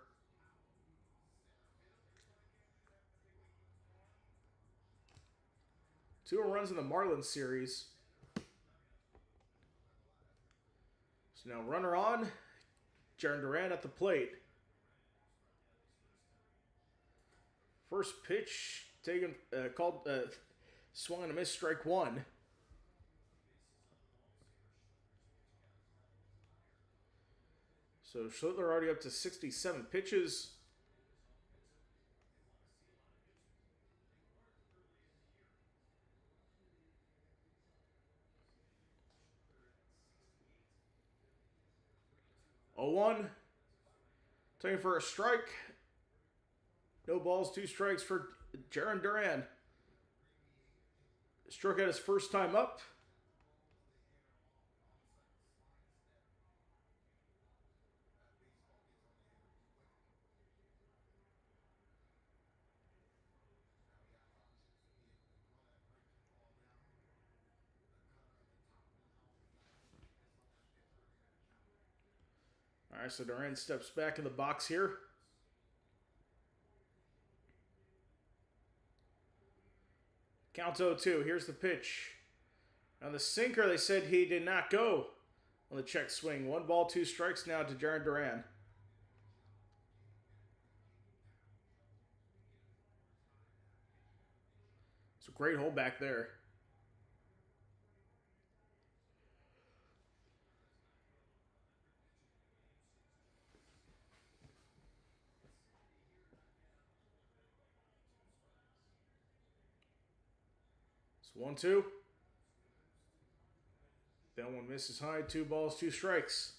Two runs in the Marlins series. So now runner on. Jarren Duran at the plate. First pitch taken, swung and a miss, strike 1. So Schlittler already up to 67 pitches. Oh, 1. Taking for a strike. No balls, 2 strikes for Jarren Duran. Struck out his first time up. All right, so Duran steps back in the box here. Count 0-2. Here's the pitch. On the sinker, they said he did not go on the check swing. 1 ball, 2 strikes now to Jarren Duran. So great hold back there. It's 1-2. That one misses high. 2 balls, 2 strikes.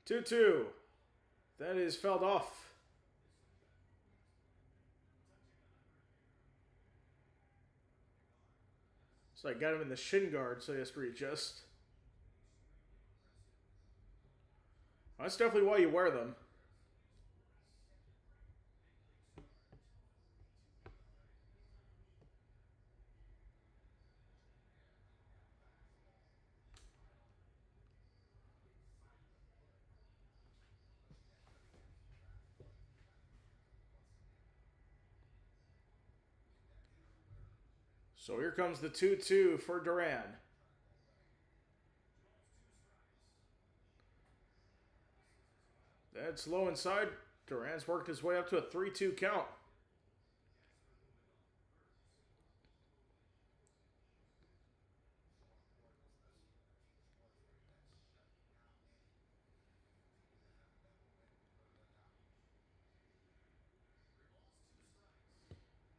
Two. That is fouled off. So I got him in the shin guard, so he has to readjust. That's definitely why you wear them. So here comes the 2-2 for Duran. That's low inside. Duran's worked his way up to a 3-2 count.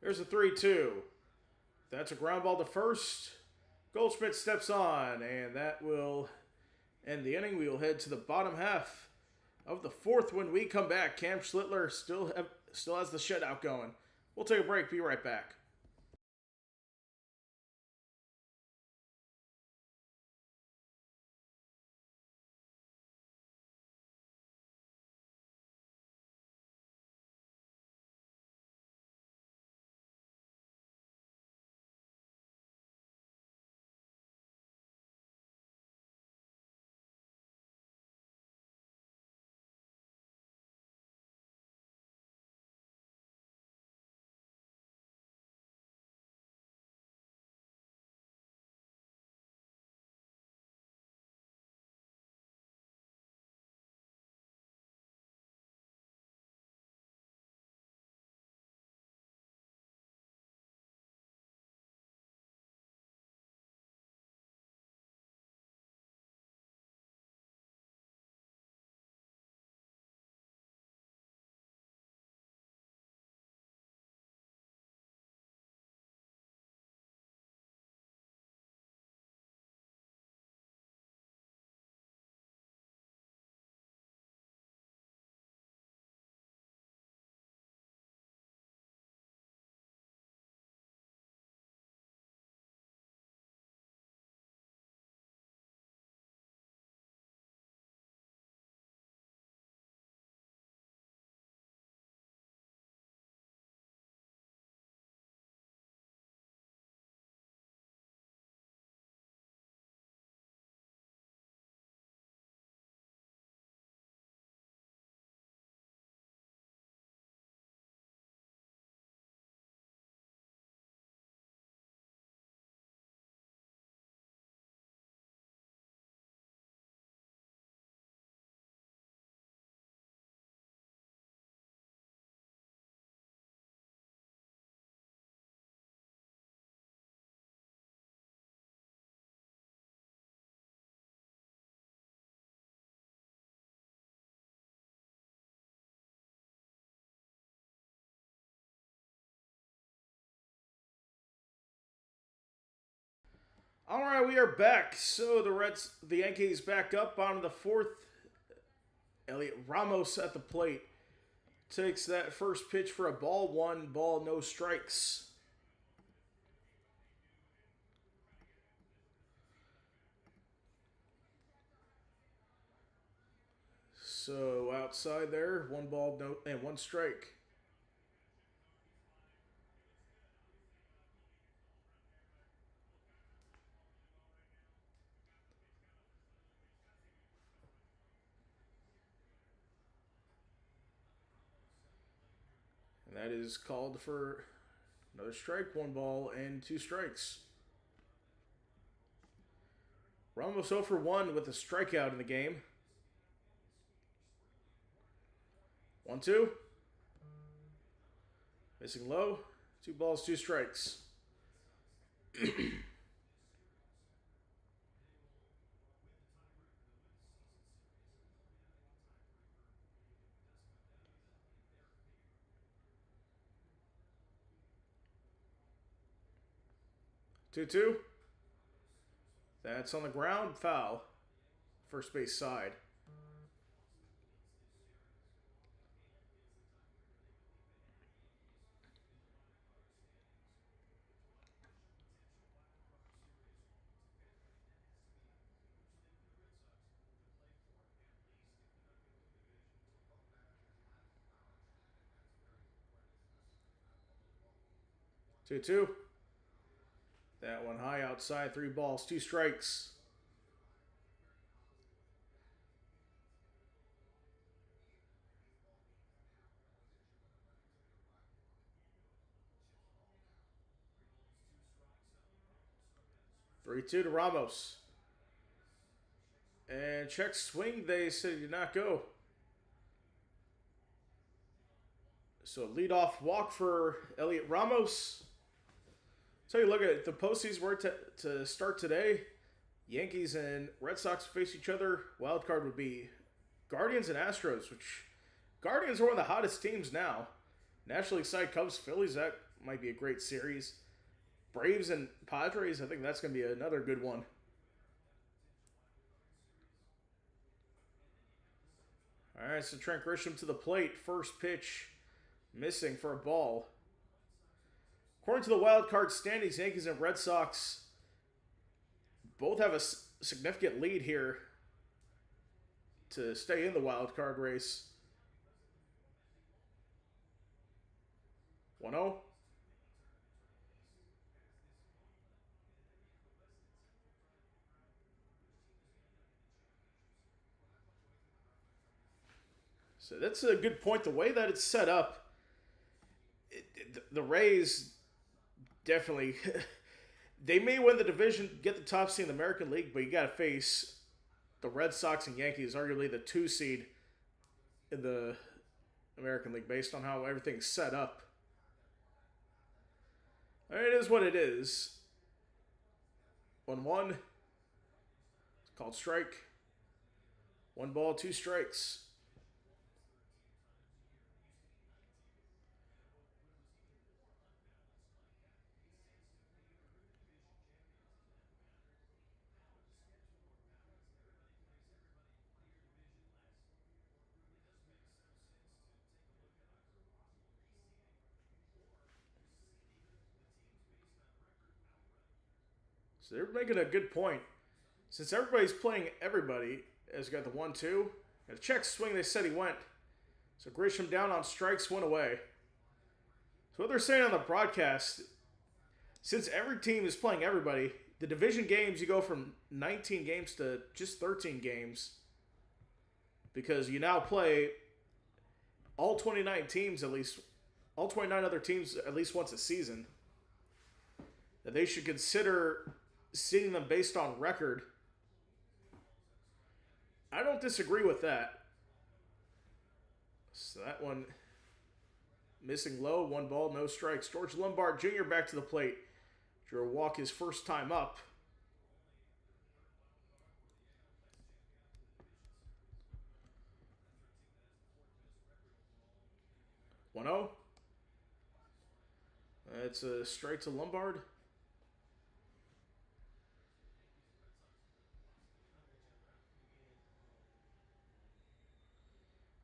There's a 3-2. That's a ground ball to first. Goldschmidt steps on, and that will end the inning. We will head to the bottom half of the fourth when we come back. Cam Schlittler still has the shutout going. We'll take a break. Be right back. All right, we are back. So the Yankees back up on the fourth. Elliot Ramos at the plate takes that first pitch for a ball. 1 ball, no strikes. So outside there, 1 ball, no, and 1 strike. And that is called for Another strike, 1 ball and 2 strikes. Ramos 0 for 1 with a strikeout in the game. 1-2. Missing low. 2 balls, 2 strikes. 2-2. That's on the ground. Foul. First base side. Two. That one high outside. 3 balls, 2 strikes. Three-two to Ramos. And check swing. They said did not go. So leadoff walk for Elliot Ramos. So you look at the postseason were to start today. Yankees and Red Sox face each other. Wild card would be Guardians and Astros, which Guardians are one of the hottest teams now. National League side Cubs, Phillies, that might be a great series. Braves and Padres, I think that's going to be another good one. All right, so Trent Grisham to the plate. First pitch missing for a ball. According to the wild card standings, Yankees and Red Sox both have a significant lead here to stay in the wild card race. 1-0. So that's a good point. The way that it's set up, the Rays definitely, they may win the division, get the top seed in the American League, but you got to face the Red Sox and Yankees, arguably the 2 seed in the American League, based on how everything's set up. I mean, it is what it is. 1-1. It's called strike. 1 ball, 2 strikes. So they're making a good point. Since everybody's playing everybody, has got the 1-2. Got a check swing, they said he went. So Grisham down on strikes, 1 away. So what they're saying on the broadcast, since every team is playing everybody, the division games, you go from 19 games to just 13 games. Because you now play all 29 teams at least, all 29 other teams at least once a season. That they should consider seeing them based on record. I don't disagree with that. So that one missing low, 1 ball, no strikes. George Lombard Jr. back to the plate. Drew a walk his first time up. One zero. It's a straight to Lombard.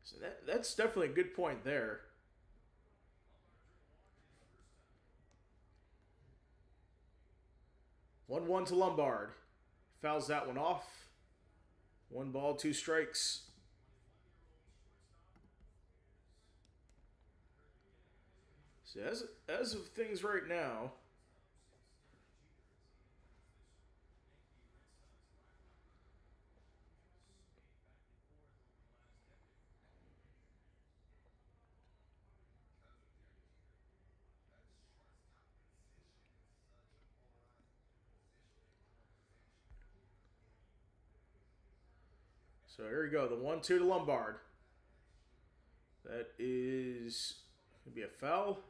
So that's definitely a good point there. 1-1 to Lombard. Fouls that one off. 1 ball, 2 strikes. So as of things right now, So here we go. The 1-2 to Lombard. That is going to be a foul.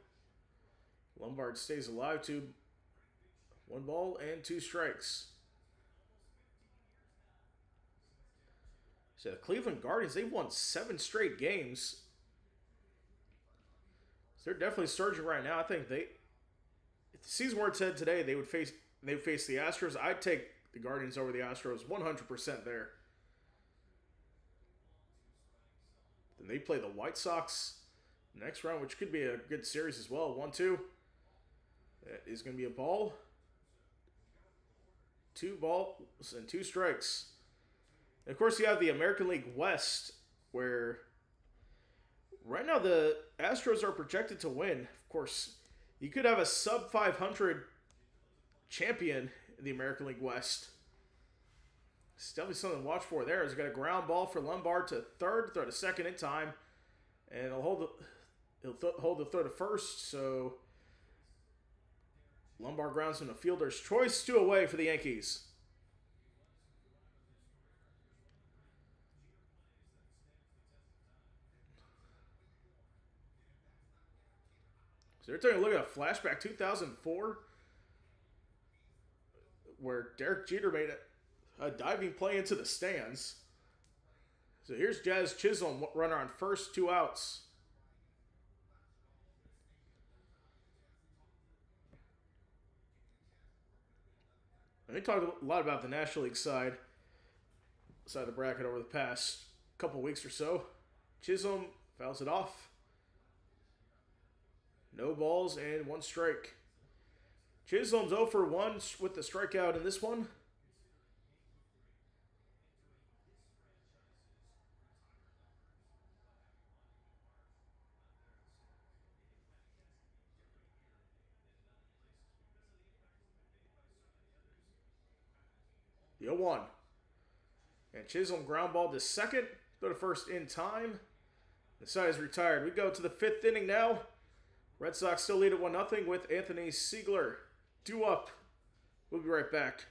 Lombard stays alive to 1 ball and 2 strikes. So the Cleveland Guardians, they've won 7 straight games. So they're definitely surging right now. I think if the season were said today, they would face the Astros. I'd take the Guardians over the Astros 100% there. Then they play the White Sox next round, which could be a good series as well. 1-2. That is going to be a ball. 2 balls and 2 strikes. And of course, you have the American League West, where right now the Astros are projected to win. Of course, you could have a sub 500 champion in the American League West. It's definitely something to watch for there. He's got a ground ball for Lombard to third, throw to second in time, and he'll hold the throw to first. So Lombard grounds from the fielder's choice, 2 away for the Yankees. So they're taking a look at a flashback 2004 where Derek Jeter made a diving play into the stands. So here's Jazz Chisholm, runner on first, 2 outs. And they talked a lot about the National League side of the bracket over the past couple weeks or so. Chisholm fouls it off. No balls and 1 strike. Chisholm's 0 for 1 with the strikeout in this one. The 0-1. And Chisholm ground ball to second. Go to first in time. The side is retired. We go to the 5th inning now. Red Sox still lead at 1-0 with Anthony Siegler due up. We'll be right back.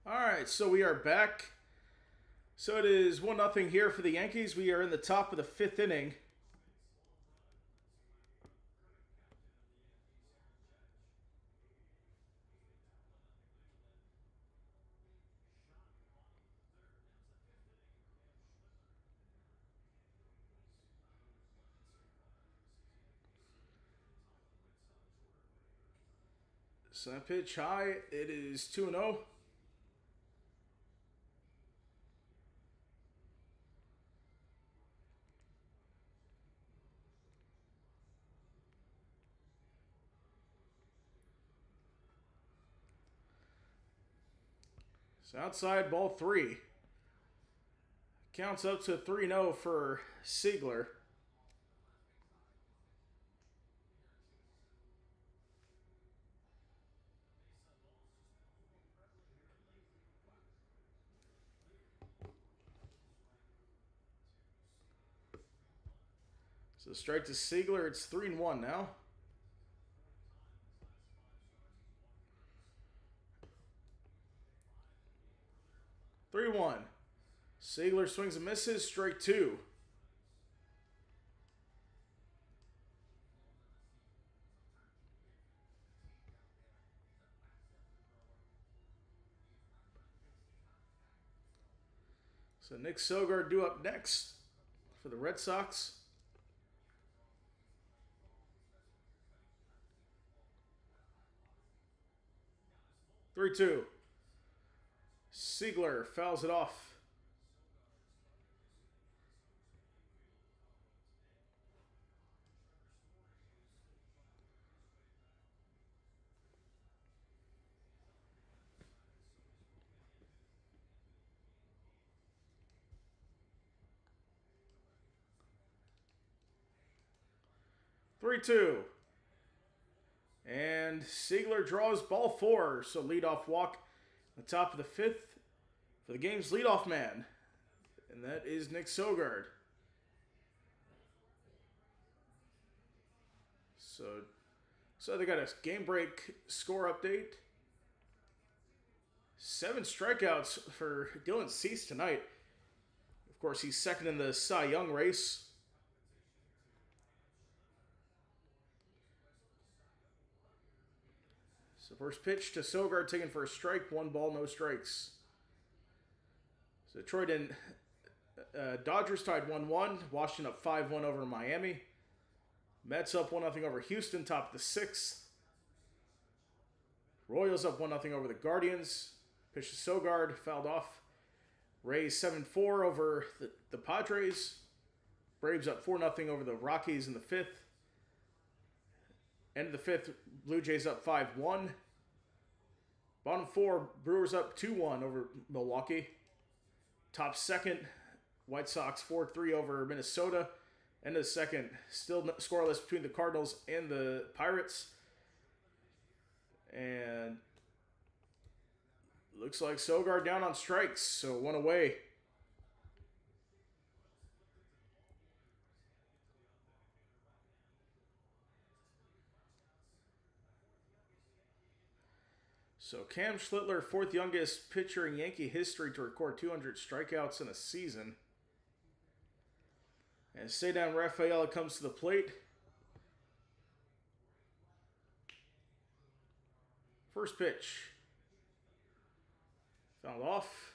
All right, so we are back. So it is 1-0 here for the Yankees. We are in the top of the 5th inning. So that pitch high. It is 2-0. So outside, ball 3. Counts up to 3-0 for Siegler. So strike to Siegler. It's 3-1 now. 3-1. Siegler swings and misses. Strike 2. So Nick Sogard due up next for the Red Sox. Three-two. Siegler fouls it off. Three-two. And Siegler draws ball 4. So leadoff walk on the top of the 5th for the game's leadoff man. And that is Nick Sogard. So they got a game break score update. 7 strikeouts for Dylan Cease tonight. Of course, he's second in the Cy Young race. So first pitch to Sogard, taken for a strike. 1 ball, no strikes. So Detroit and Dodgers tied 1-1. Washington up 5-1 over Miami. Mets up 1-0 over Houston, top of the 6th. Royals up 1-0 over the Guardians. Pitch to Sogard, fouled off. Rays 7-4 over the Padres. Braves up 4-0 over the Rockies in the 5th. End of the 5th, Blue Jays up 5-1. Bottom 4, Brewers up 2-1 over Milwaukee. Top 2nd, White Sox 4-3 over Minnesota. End of the 2nd, still scoreless between the Cardinals and the Pirates. And looks like Sogard down on strikes, so 1 away. So Cam Schlittler, 4th youngest pitcher in Yankee history to record 200 strikeouts in a season. And Cedar Rafaela comes to the plate. First pitch. Fouled off.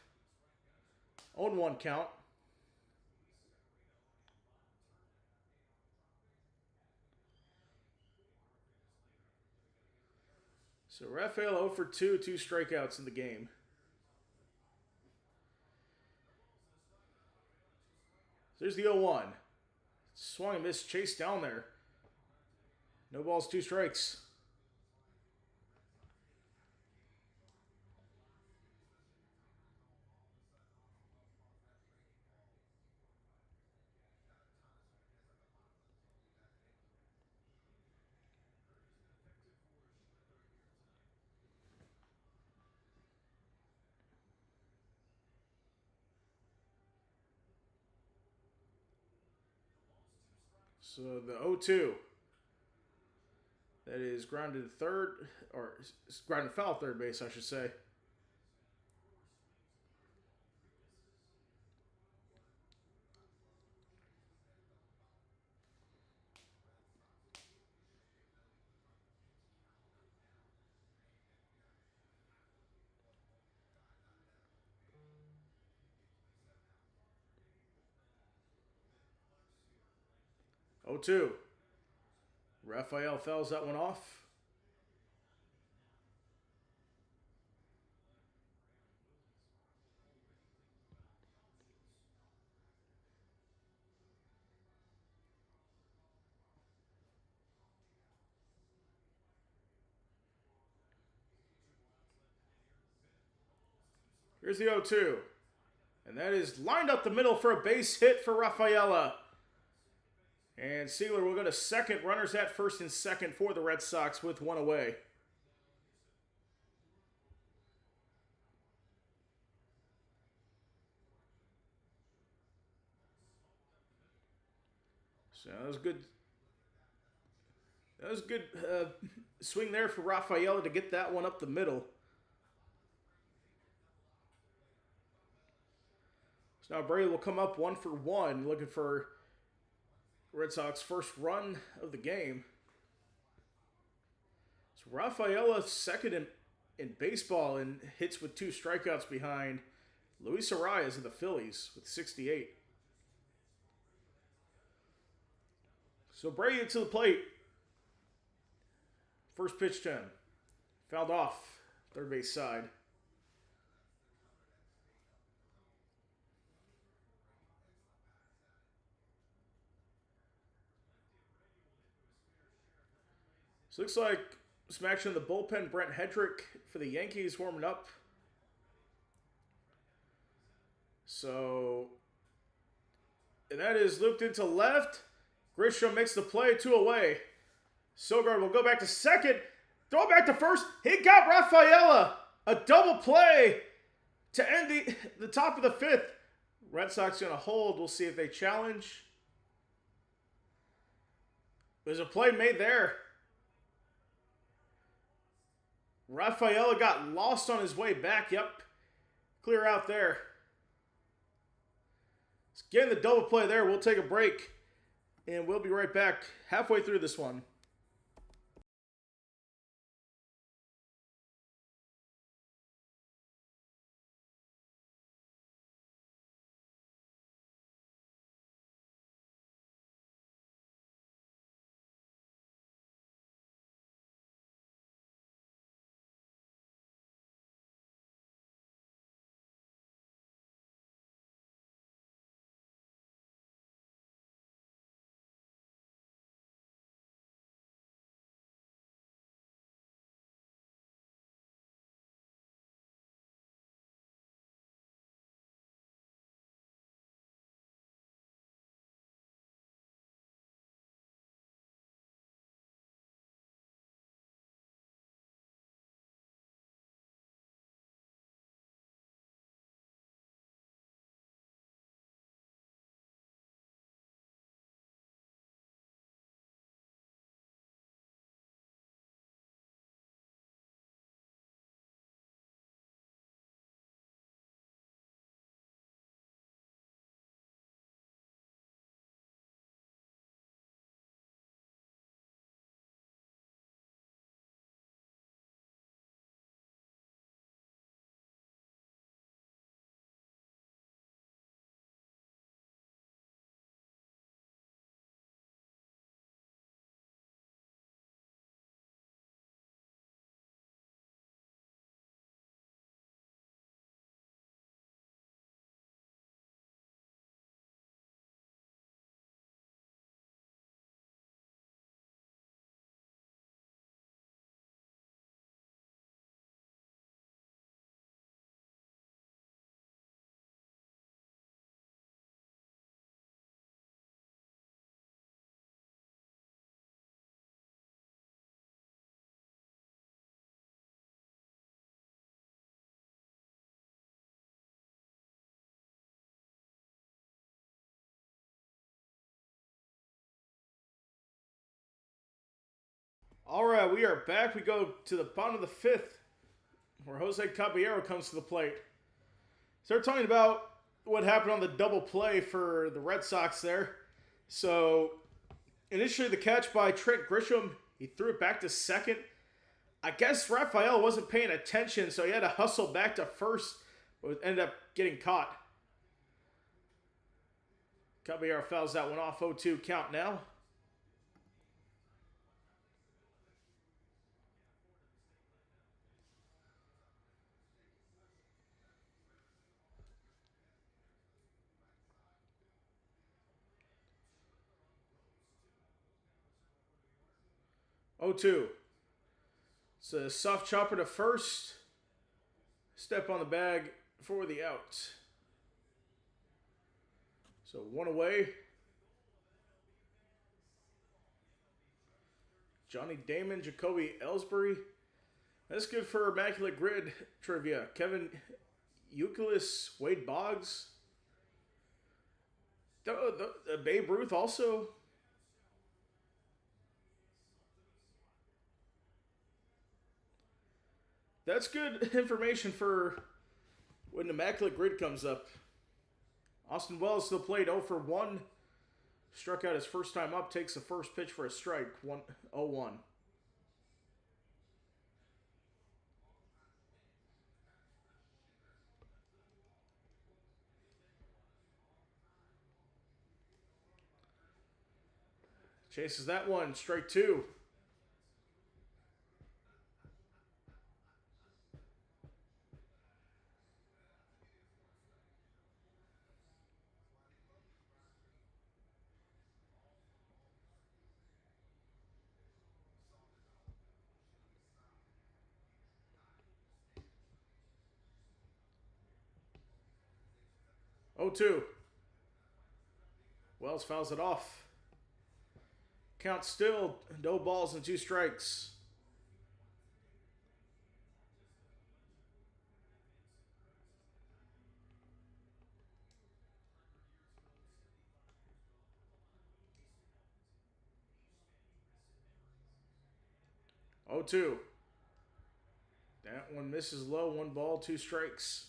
0-1 count. So Rafael 0 for 2, 2 strikeouts in the game. There's the 0-1. Swung and missed, chase down there. No balls, 2 strikes. So the 0-2. That is grounded third, or grounded foul third base, I should say. Oh, 2. Rafael fouls that one off. Here's the 0-2. And that is lined up the middle for a base hit for Rafaela. And Sealer will go to second. Runners at first and second for the Red Sox with one away. So that was good. That was a good swing there for Rafaela to get that one up the middle. So now Brady will come up 1-for-1, looking for Red Sox first run of the game. So Rafaela second in baseball and hits with 2 strikeouts behind Luis Arias of the Phillies with 68. So Brady to the plate. First pitch to him. Fouled off third base side. So looks like some action in the bullpen. Brent Hedrick for the Yankees warming up. So, and that is looped into left. Grisham makes the play, 2 away. Sogard will go back to second. Throw it back to first. He got Rafaela. A double play to end the top of the 5th. Red Sox going to hold. We'll see if they challenge. There's a play made there. Rafaela got lost on his way back. Yep. Clear out there. Getting the double play there. We'll take a break. And we'll be right back halfway through this one. All right, we are back. We go to the bottom of the 5th, where Jose Caballero comes to the plate. So they're talking about what happened on the double play for the Red Sox there. So initially the catch by Trent Grisham, he threw it back to second. I guess Rafael wasn't paying attention, so he had to hustle back to first, but ended up getting caught. Caballero fouls that one off. 0-2 count now. Oh, 2. It's a soft chopper to first. Step on the bag. for the out. So 1 away. Johnny Damon, Jacoby Ellsbury. That's good for Immaculate Grid trivia. Kevin Youkilis, Wade Boggs. The Babe Ruth also. That's good information for when Immaculate Grid comes up. Austin Wells still played 0 for 1. Struck out his first time up, takes the first pitch for a strike, 1-0-1. Chases that one, strike 2. Oh, 2. Wells fouls it off. Count still, no balls and 2 strikes. Oh, 2. That one misses low, 1 ball, 2 strikes.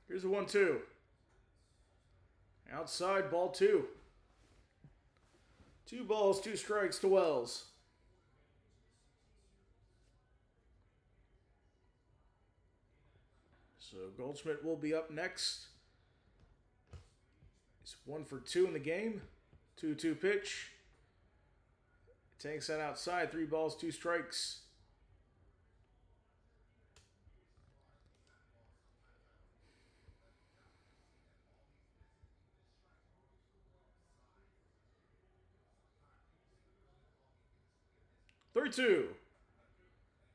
Here's a 1-2. Outside, ball 2. 2 balls, 2 strikes to Wells. So Goldschmidt will be up next. He's 1 for 2 in the game. 2-2 pitch. Takes that outside, 3 balls, 2 strikes. Three, 2.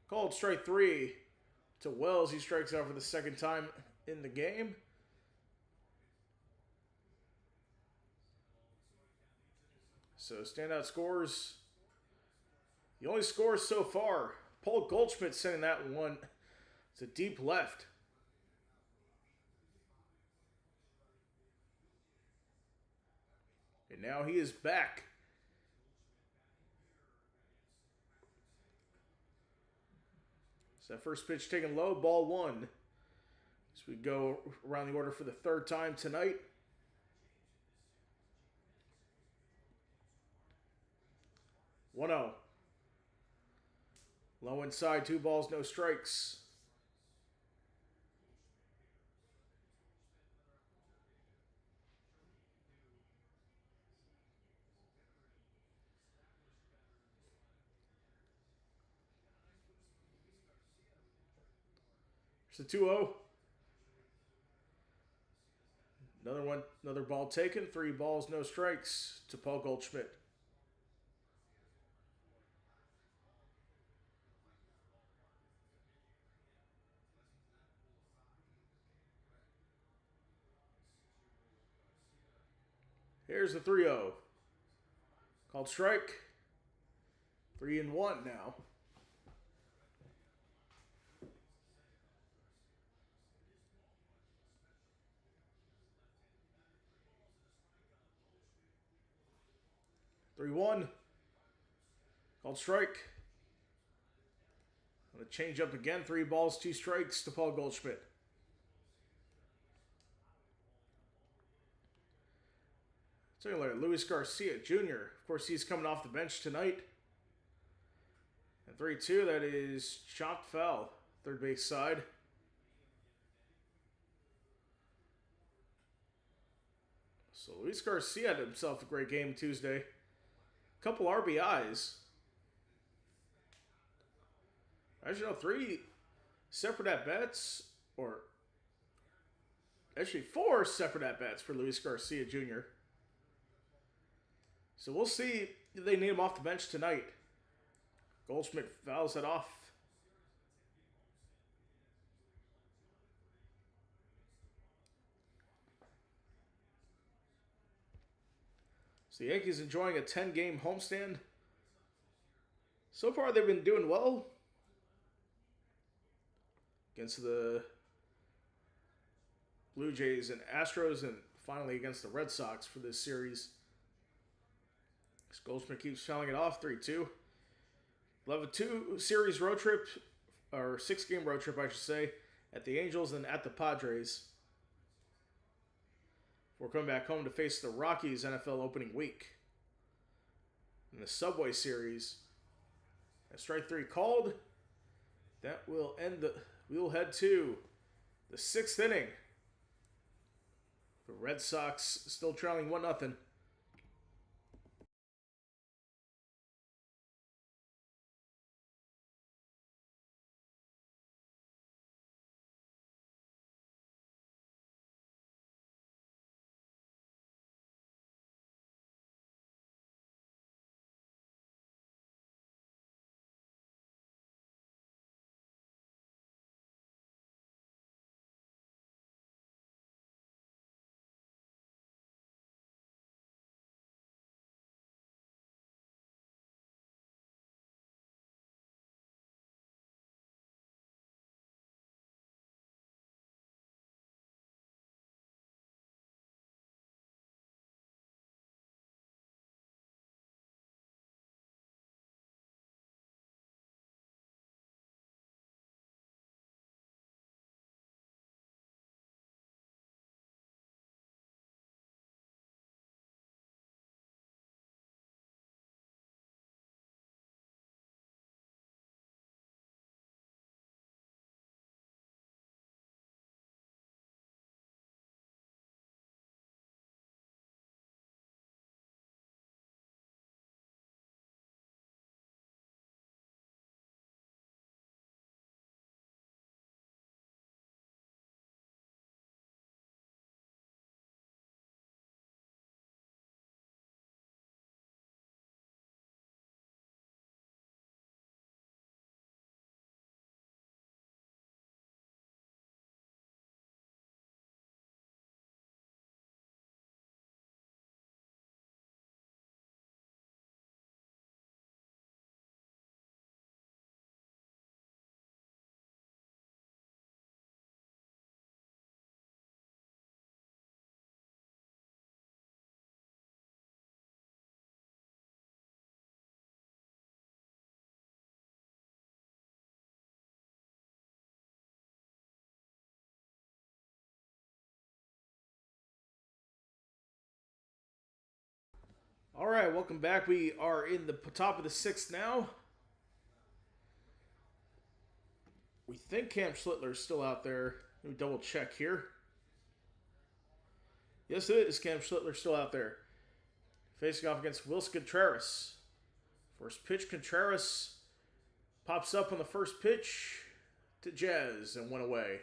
Called strike 3 to Wells. He strikes out for the second time in the game. So standout scores. The only scores so far. Paul Goldschmidt sending that one to deep left. And now he is back. So that first pitch taken low, ball 1. As we go around the order for the 3rd time tonight. One 0. Low inside, 2 balls, no strikes. It's a 2-0. Another ball taken. 3 balls, no strikes to Paul Goldschmidt. Here's the 3-0. Called strike. 3-1 now. One. Called strike. On the change up again. 3 balls, 2 strikes to Paul Goldschmidt. Second layer, Luis Garcia Jr. Of course, he's coming off the bench tonight. And 3-2, that is chopped foul. Third base side. So Luis Garcia had himself a great game Tuesday. Couple RBIs. Actually, no, 3 separate at-bats, or actually 4 separate at-bats for Luis Garcia Jr. So we'll see if they need him off the bench tonight. Goldschmidt fouls it off. So the Yankees enjoying a 10-game homestand. So far, they've been doing well against the Blue Jays and Astros, and finally against the Red Sox for this series. Goldschmidt keeps fouling it off, 3-2. We'll have a 2-series road trip, or 6-game road trip, I should say, at the Angels and at the Padres. We're coming back home to face the Rockies NFL opening week. In the Subway Series, a strike 3 called. That will end the. We will head to the 6th inning. The Red Sox still trailing 1-0. All right, welcome back. We are in the top of the 6th now. We think Cam Schlittler's still out there. Let me double check here. Yes, it is. Cam Schlittler still out there. Facing off against Wilson Contreras. First pitch, Contreras pops up on the first pitch to Jazz and went away.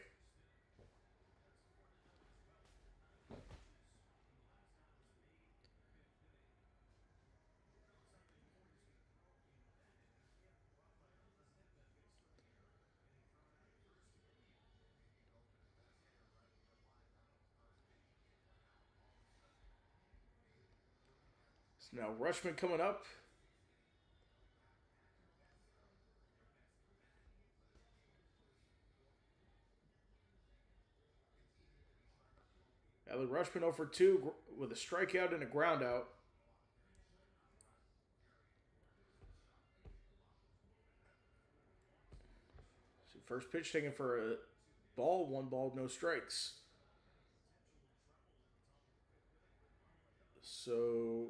So now Rutschman coming up. Adley Rutschman 0 for 2 with a strikeout and a groundout. So first pitch taken for a ball, 1 ball, no strikes. So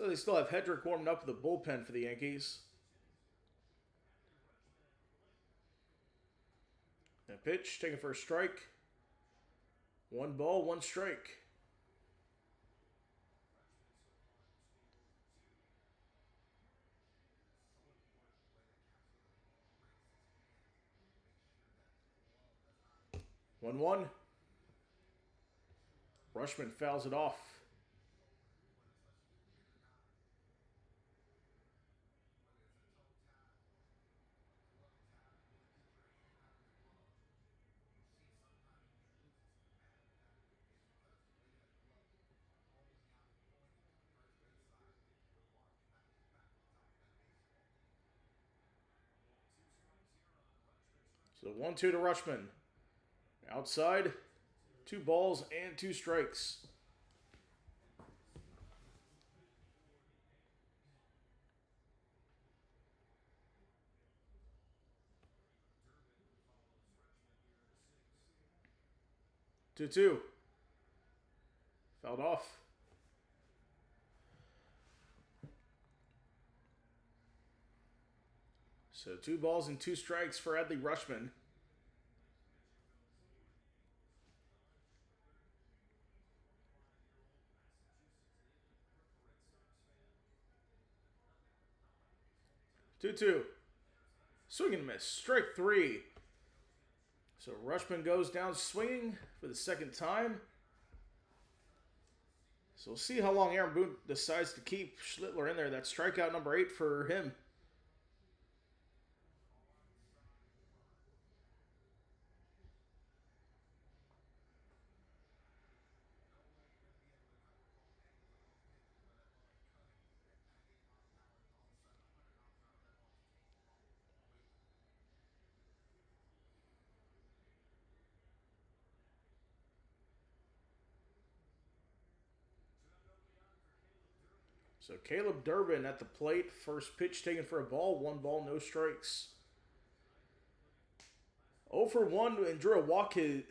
they still have Hedrick warming up the bullpen for the Yankees. And pitch taken for a strike. 1 ball, 1 strike. 1-1. Rushman fouls it off. So 1-2 to Rushman. Outside, 2 balls and 2 strikes. Two. Fouled off. So 2 balls and 2 strikes for Adley Rushman. Two. Swing and miss. Strike 3. So Rushman goes down swinging for the second time. So we'll see how long Aaron Boone decides to keep Schlittler in there. That's strikeout number 8 for him. So Caleb Durbin at the plate. First pitch taken for a ball. 1 ball, no strikes. 0 for 1 and drew a walk. He's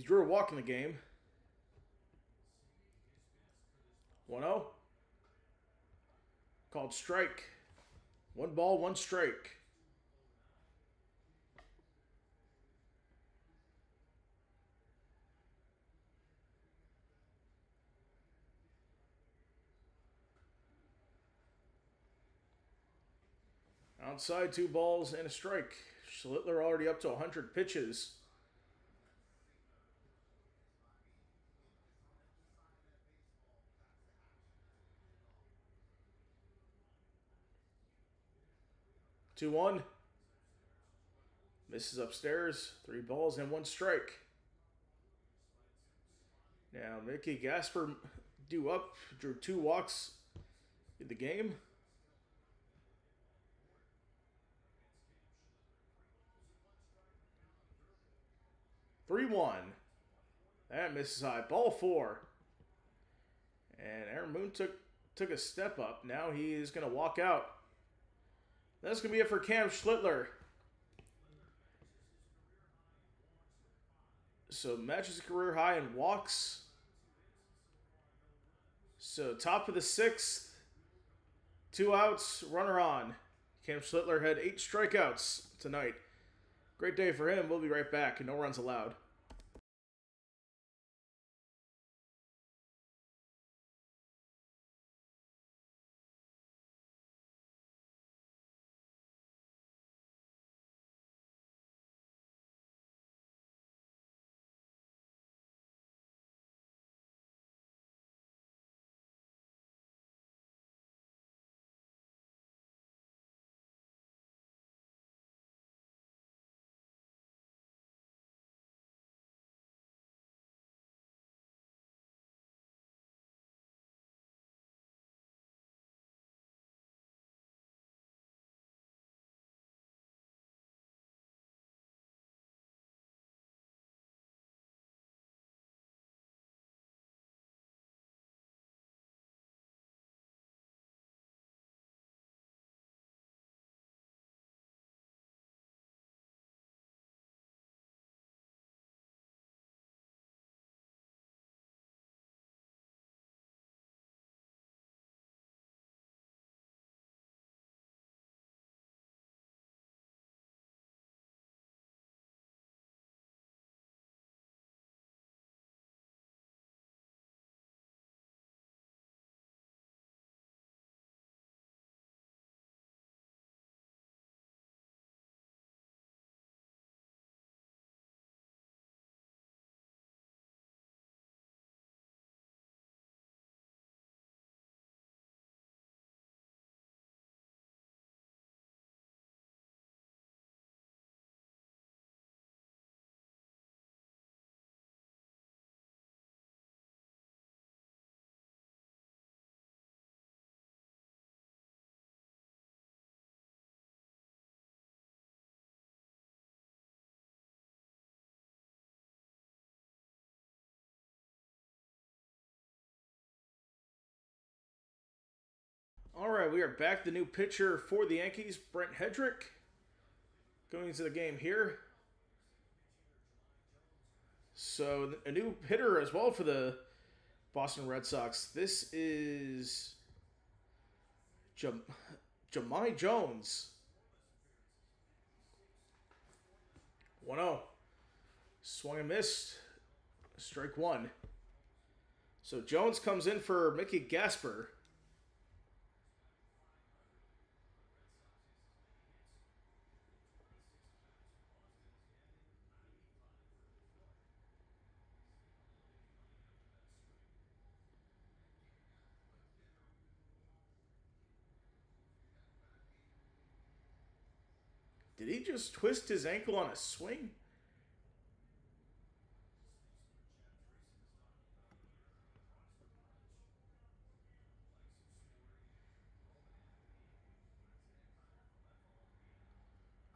drew a walk in the game. 1-0. Called strike. 1 ball, 1 strike. Outside, 2 balls and a strike. Schlittler already up to 100 pitches. Two one. Misses upstairs. 3 balls and 1 strike. Now Mickey Gasper due up. Drew 2 walks in the game. 3-1. That misses high. Ball 4. And Aaron Boone took a step up. Now he is going to walk out. That's going to be it for Cam Schlittler. So matches a career high in walks. So top of the 6th. 2 outs, runner on. Cam Schlittler had 8 strikeouts tonight. Great day for him. We'll be right back. No runs allowed. right, we are back. The new pitcher for the Yankees, Brent Hedrick, going into the game here. So a new hitter as well for the Boston Red Sox. This is Jahmai Jones. 1-0. Swung and missed. Strike one. So Jones comes in for Mickey Gasper. Did he just twist his ankle on a swing?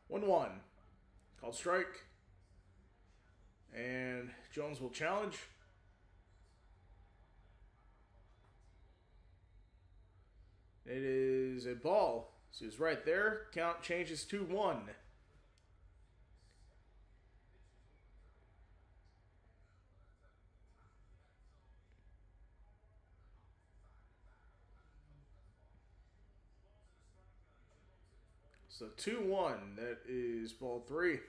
One. Called strike. And Jones will challenge. It is a ball. So he's right there. Count changes to 1. So 2-1. That is ball 3.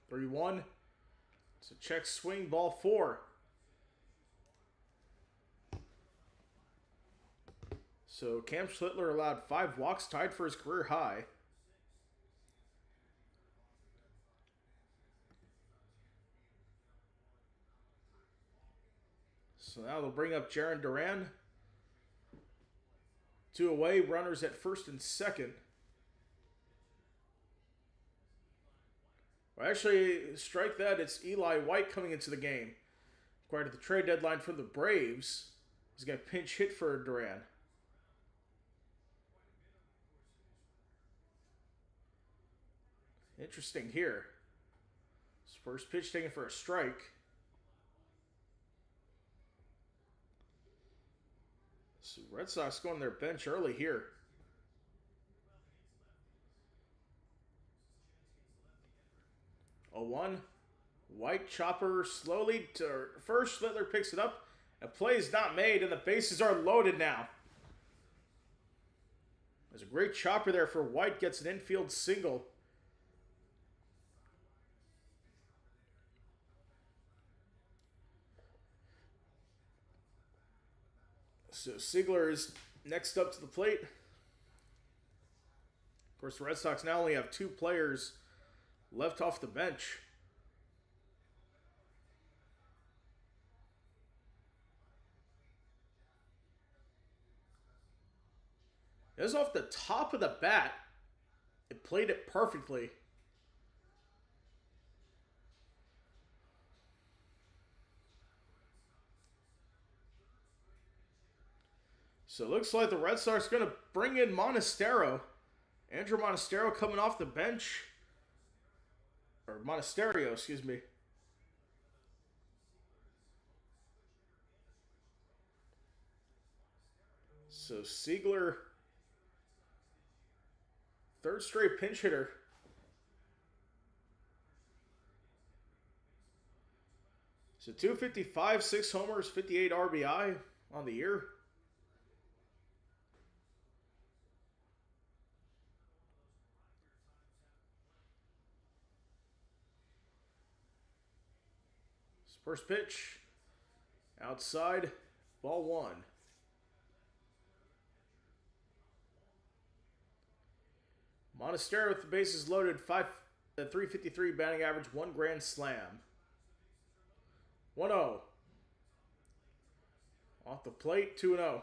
Three one. It's a check swing, ball 4. So Cam Schlittler allowed 5 walks, tied for his career high. So now they'll bring up Jarren Duran. 2 away, runners at first and second. Well, actually, strike that. It's Eli White coming into the game. Acquired at the trade deadline for the Braves. He's got a pinch hit for Duran. Interesting here. His first pitch taken for a strike. So Red Sox going their bench early here. A 1. White chopper slowly to first. Schlittler picks it up. A play is not made, and the bases are loaded now. There's a great chopper there for White. Gets an infield single. So Sigler is next up to the plate. Of course, the Red Sox now only have 2 players left off the bench. It was off the top of the bat. It played it perfectly. So it looks like the Red Sox are going to bring in Monasterio. Andrew Monasterio coming off the bench. Or Monasterio, excuse me. So Sigler, 3rd straight pinch hitter. So 255, 6 homers, 58 RBI on the year. First pitch, outside, ball 1. Monasterio with the bases loaded, 353 batting average, 1 grand slam. 1-0. Off the plate, 2-0.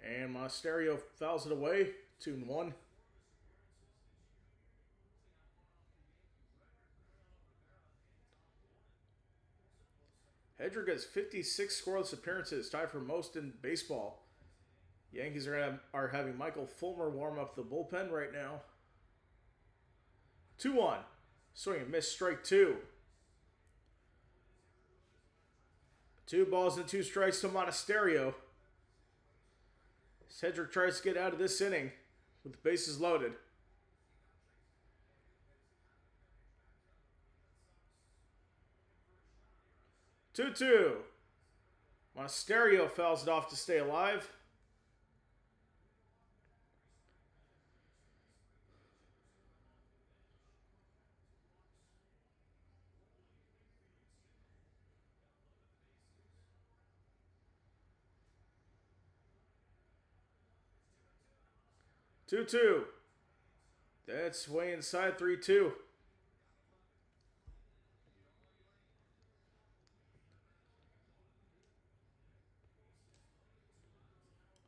And Monasterio fouls it away, 2-1. Hedrick has 56 scoreless appearances, tied for most in baseball. Yankees are having Michael Fulmer warm up the bullpen right now. 2-1. Swing and miss, strike 2. 2 balls and 2 strikes to Monasterio. Hedrick tries to get out of this inning with the bases loaded. 2-2. Monasterio fouls it off to stay alive. Two. That's way inside. 3-2.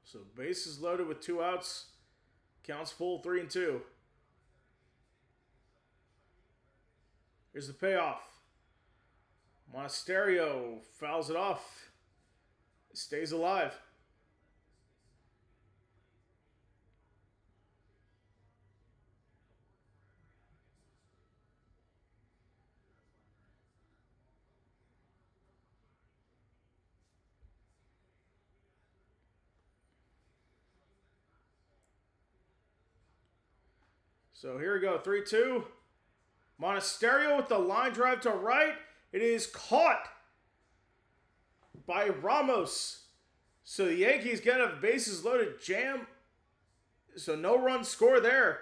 So bases loaded with 2 outs. Counts full, 3-2. Here's the payoff. Monasterio fouls it off. It stays alive. So here we go, 3-2. Monasterio with the line drive to right. It is caught by Ramos. So the Yankees get a bases loaded jam. So no run score there.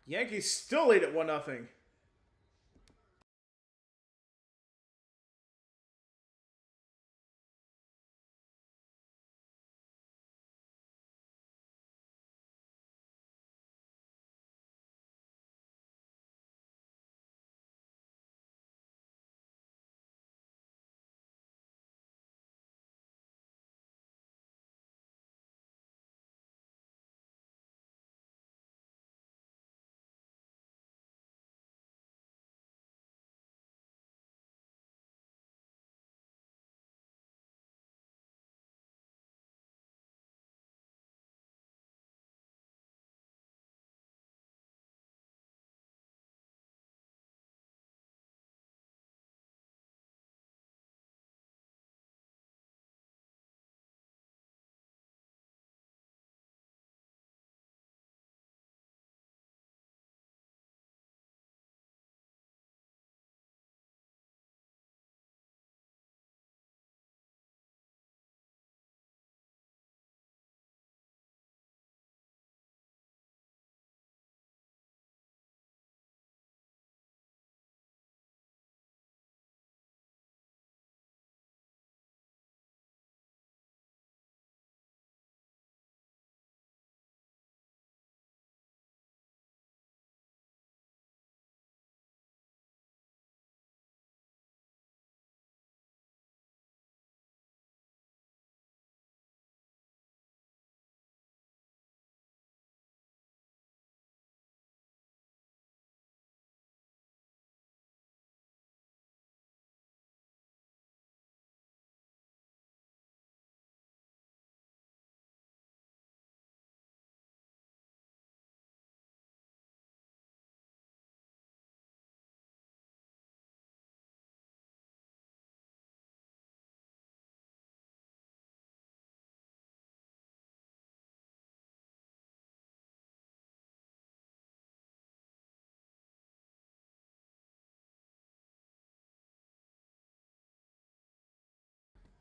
Yankees still lead at 1-0.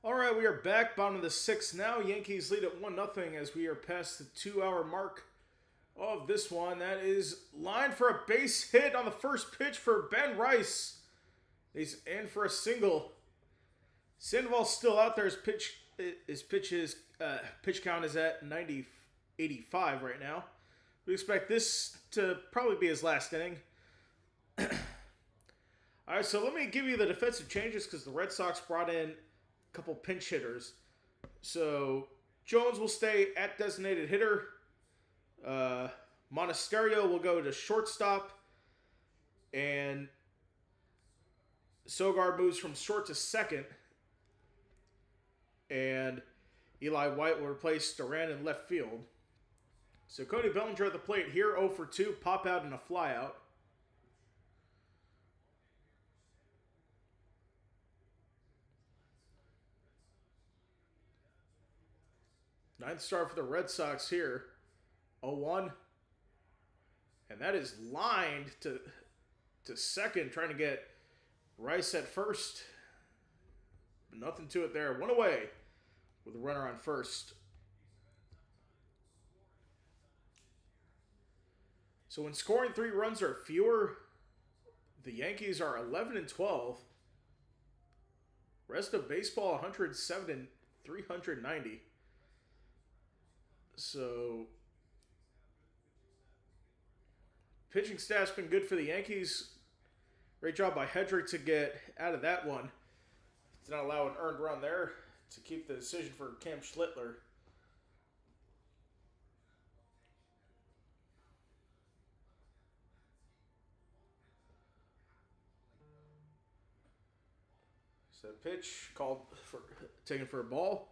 All right, we are back, bottom of the 6th now. Yankees lead at 1-0 as we are past the 2-hour mark of this one. That is lined for a base hit on the first pitch for Ben Rice. He's in for a single. Sandoval's still out there. His pitch count is at 85 right now. We expect this to probably be his last inning. All right, so let me give you the defensive changes because the Red Sox brought in couple pinch hitters. So Jones will stay at designated hitter. Monasterio will go to shortstop. And Sogard moves from short to second. and Eli White will replace Duran in left field. So Cody Bellinger at the plate here, 0 for 2, pop out and a fly out. Ninth start for the Red Sox here, 0-1. And that is lined to second, trying to get Rice at first. But nothing to it there. One away with a runner on first. So when scoring 3 runs or fewer, the Yankees are 11-12. Rest of baseball 107 and 390. So pitching staff's been good for the Yankees. Great job by Hedrick to get out of that one. Did not allow an earned run there to keep the decision for Cam Schlittler. So pitch called for taken for a ball.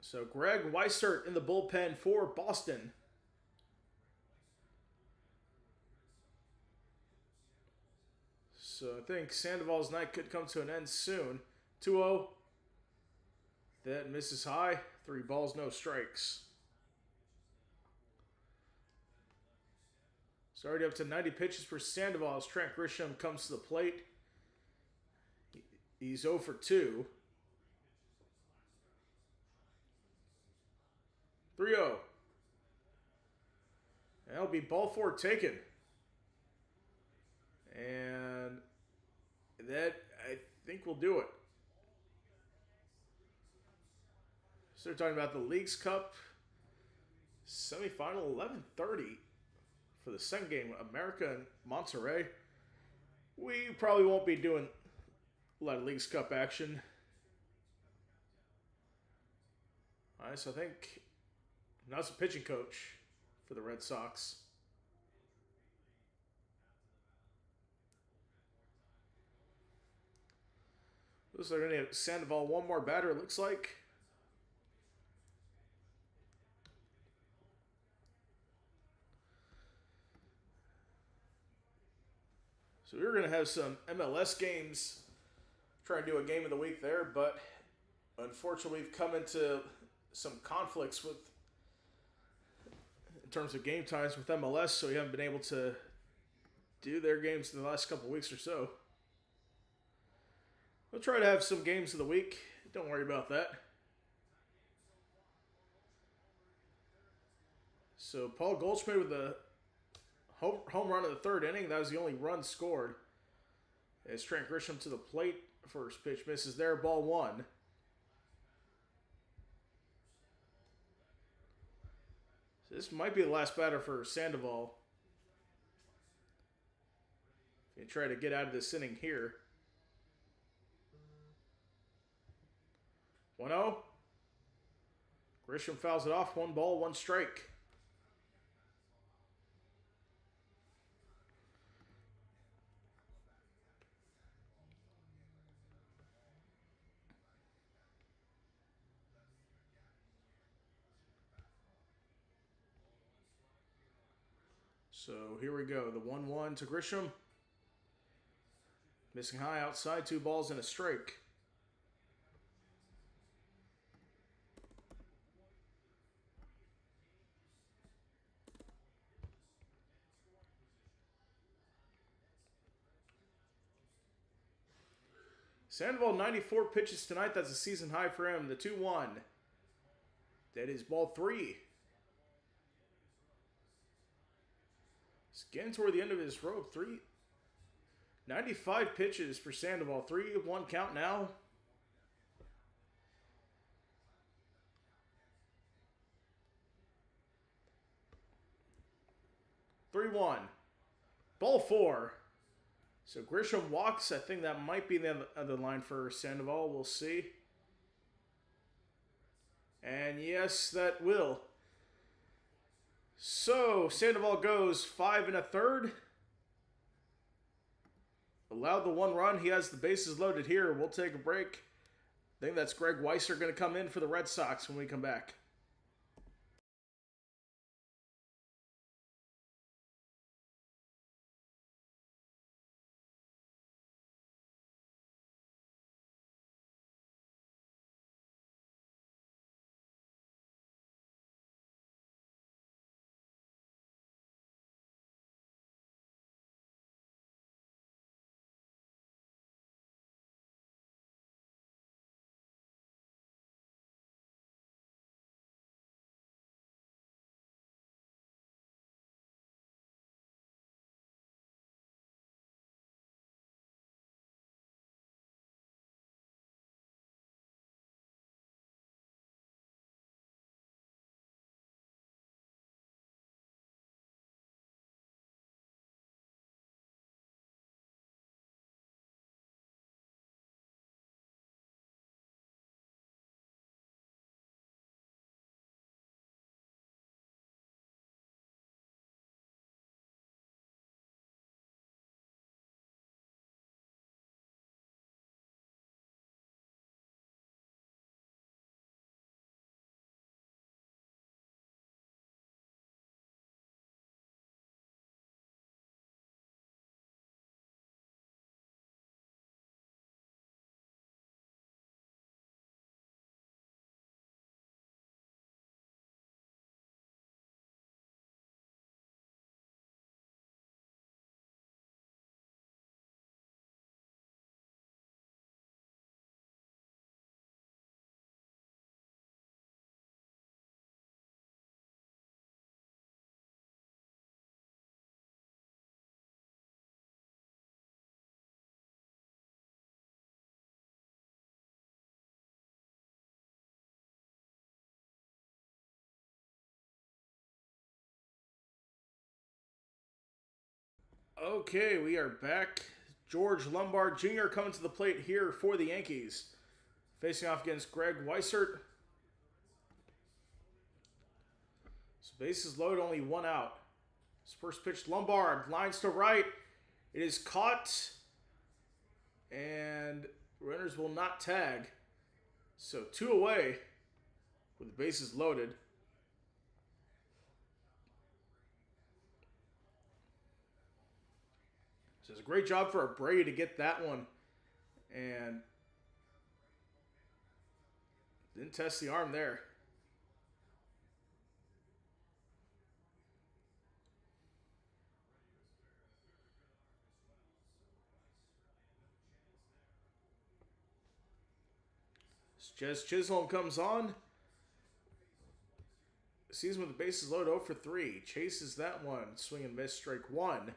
So Greg Weissert in the bullpen for Boston. So I think Sandoval's night could come to an end soon. 2-0. That misses high. 3 balls, no strikes. So already up to 90 pitches for Sandoval as Trent Grisham comes to the plate. He's 0 for 2. 3-0. That'll be ball 4 taken. And that, I think, will do it. So they're talking about the Leagues Cup semifinal, 11:30 for the second game, America and Monterey. We probably won't be doing a lot of Leagues Cup action. All right, so I think now it's a pitching coach for the Red Sox. Looks like they're going to have Sandoval one more batter, it looks like. So we were going to have some MLS games, try and do a game of the week there, but unfortunately we've come into some conflicts with, in terms of game times with MLS, so we haven't been able to do their games in the last couple weeks or so. We'll try to have some games of the week. Don't worry about that. So Paul Goldschmidt with the home run of the 3rd inning. That was the only run scored. As Trent Grisham to the plate. First pitch misses there. Ball 1. So this might be the last batter for Sandoval. You try to get out of this inning here. 1-0. Grisham fouls it off. 1 ball, 1 strike. So here we go. The 1-1 to Grisham. Missing high outside. 2 balls and a strike. Sandoval, 94 pitches tonight. That's a season high for him. The 2-1. That is ball 3. It's getting toward the end of his road. 95 pitches for Sandoval. 3-1 count now. Ball 4. So Grisham walks. I think that might be the other line for Sandoval. We'll see. And yes, that will. So Sandoval goes 5 1/3. allowed the 1 run. He has the bases loaded here. We'll take a break. I think that's Greg Weisser going to come in for the Red Sox when we come back. Okay, we are back. George Lombard Jr. coming to the plate here for the Yankees. Facing off against Greg Weissert. So bases loaded, only 1 out. His first pitch, Lombard, lines to right. It is caught. And runners will not tag. So 2 away with the bases loaded. So it's a great job for Brady to get that one. And didn't test the arm there. Jez Chisholm comes on. Sees him with the bases loaded 0 for 3. Chases that one. Swing and miss, strike 1.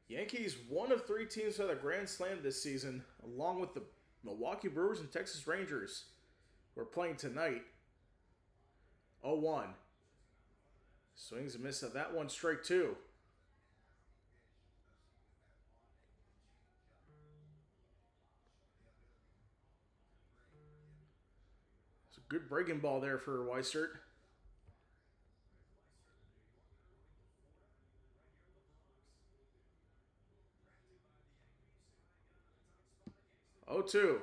Yankees, one of 3 teams with a grand slam this season, along with the Milwaukee Brewers and Texas Rangers, who are playing tonight. 0-1. Swings and miss at that one, strike 2. It's a good breaking ball there for Weissert. Oh, 2.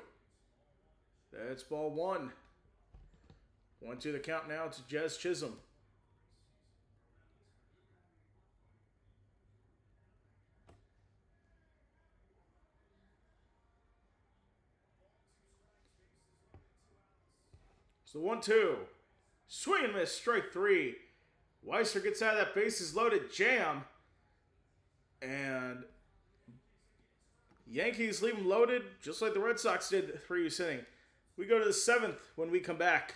That's ball 1. 1-2 the count now to Jez Chisholm. So 1-2. Swing and miss, strike 3. Weisser gets out of that bases loaded jam. And Yankees leave them loaded, just like the Red Sox did the previous inning. We go to the 7th when we come back.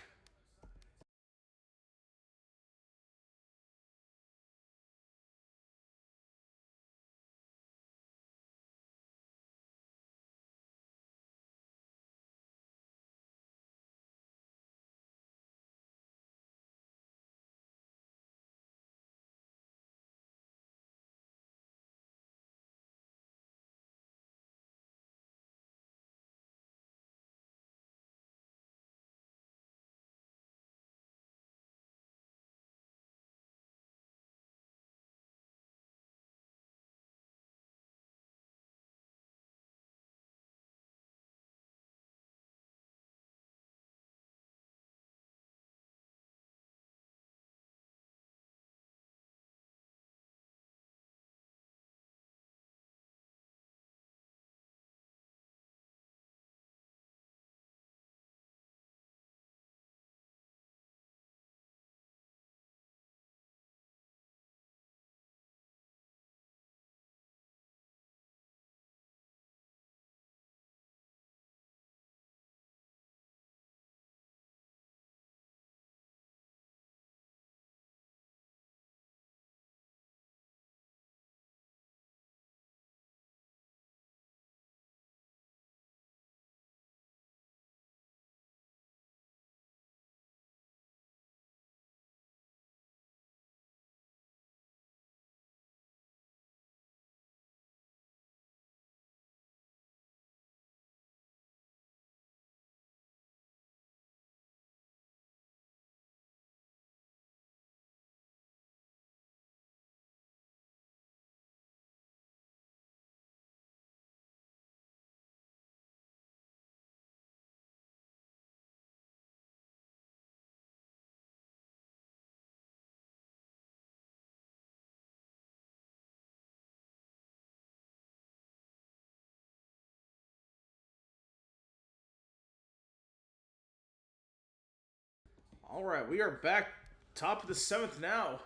All right, we are back. Top of the 7th now.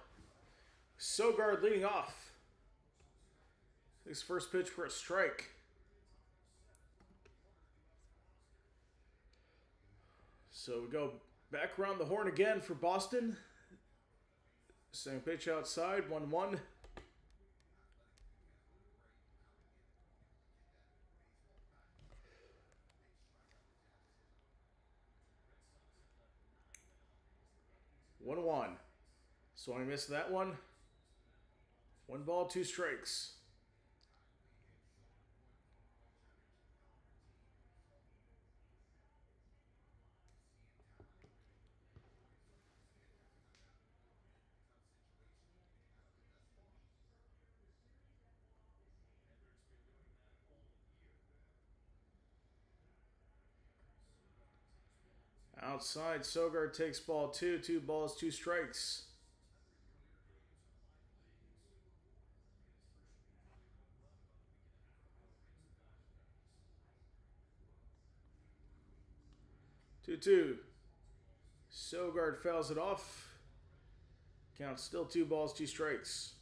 Sogard leading off. His first pitch for a strike. So we go back around the horn again for Boston. Same pitch outside, 1-1. So I missed that one. 1 ball, 2 strikes. Outside, Sogard takes ball 2. 2 balls, 2 strikes. Two. Sogard fouls it off. Count still 2 balls, 2 strikes.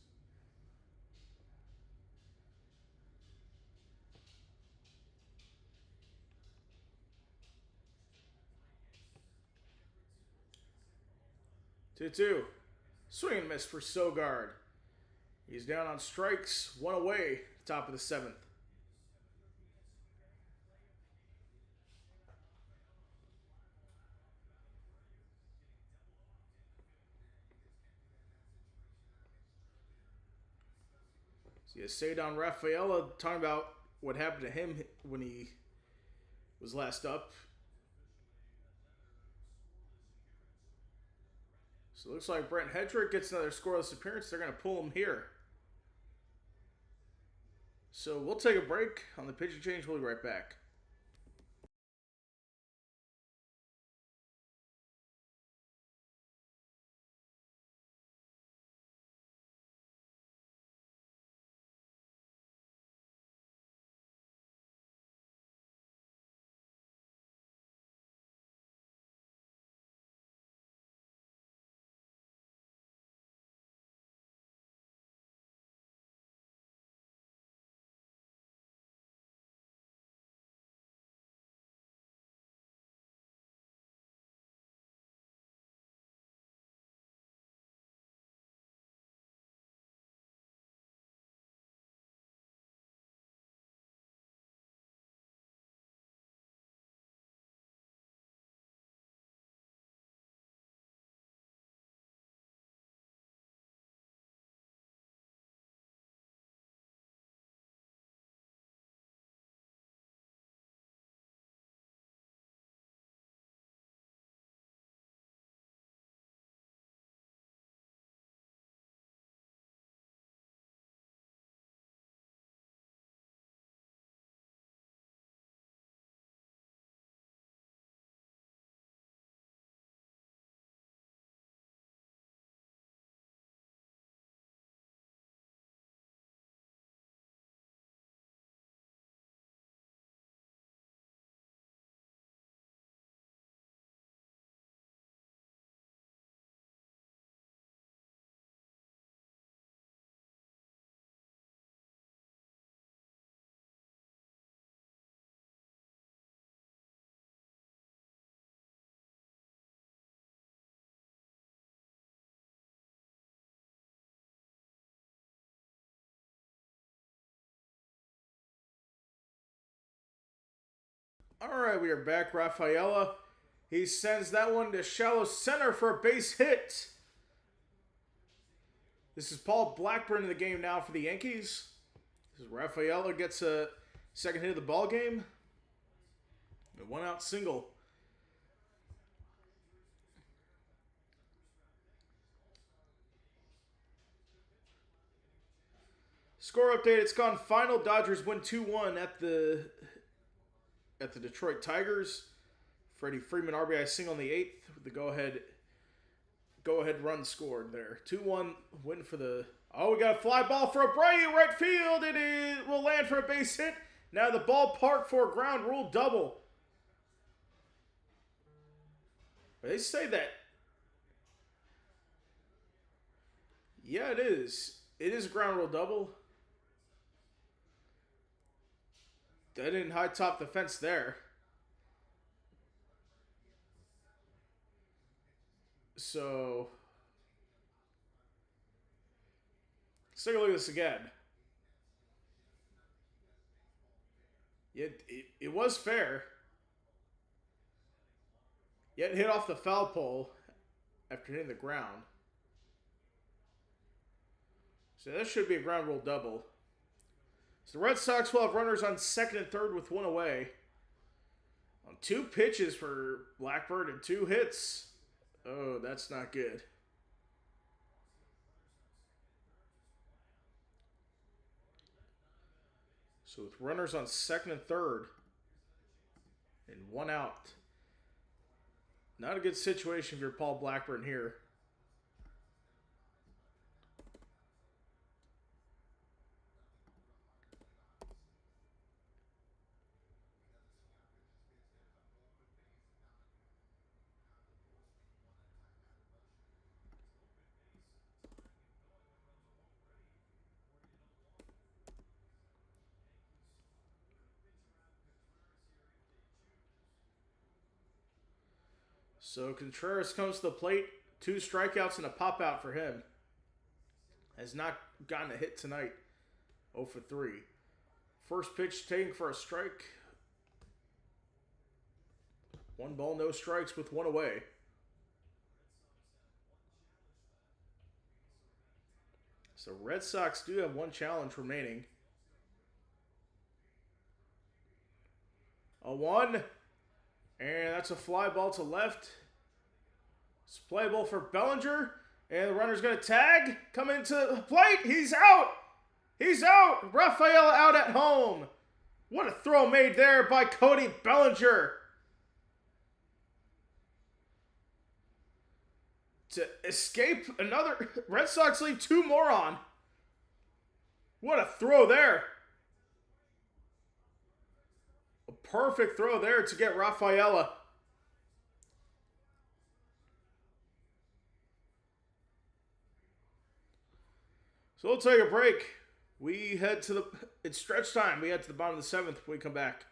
Two. Swing and miss for Sogard. He's down on strikes, 1 away, top of the 7th. See, Cedon Rafaela talking about what happened to him when he was last up. So it looks like Brent Hedrick gets another scoreless appearance. They're going to pull him here. So we'll take a break on the pitching change. We'll be right back. All right, we are back. Rafaela. He sends that one to shallow center for a base hit. This is Paul Blackburn in the game now for the Yankees. This is Rafaela gets a second hit of the ball game. A 1-out single. Score update, it's gone final. Dodgers win 2-1 at the Detroit Tigers. Freddie Freeman RBI single in the 8th with the go-ahead run scored there. 2-1 win for the... Oh, we got a fly ball for Abreu, right field. It will land for a base hit. Now the ballpark for a ground rule double. They say that Yeah, it is. It is a ground rule double. They didn't high top the fence there. So let's take a look at this again. It was fair. Yet hit off the foul pole after hitting the ground. So that should be a ground rule double. So the Red Sox will have runners on second and third with one away. On 2 pitches for Blackburn and 2 hits. Oh, that's not good. So with runners on second and third and 1 out. Not a good situation if you're Paul Blackburn here. So Contreras comes to the plate. 2 strikeouts and a pop out for him. Has not gotten a hit tonight. 0 for 3. First pitch taken for a strike. 1 ball, no strikes with 1 away. So Red Sox do have 1 challenge remaining. A 1. And that's a fly ball to left. It's playable for Bellinger. And the runner's going to tag. Come into the plate. He's out. He's out. Rafael out at home. What a throw made there by Cody Bellinger. To escape another. Red Sox leave 2 more on. What a throw there. A perfect throw there to get Rafaela. So we'll take a break. We head to it's stretch time. We head to the bottom of the 7th when we come back.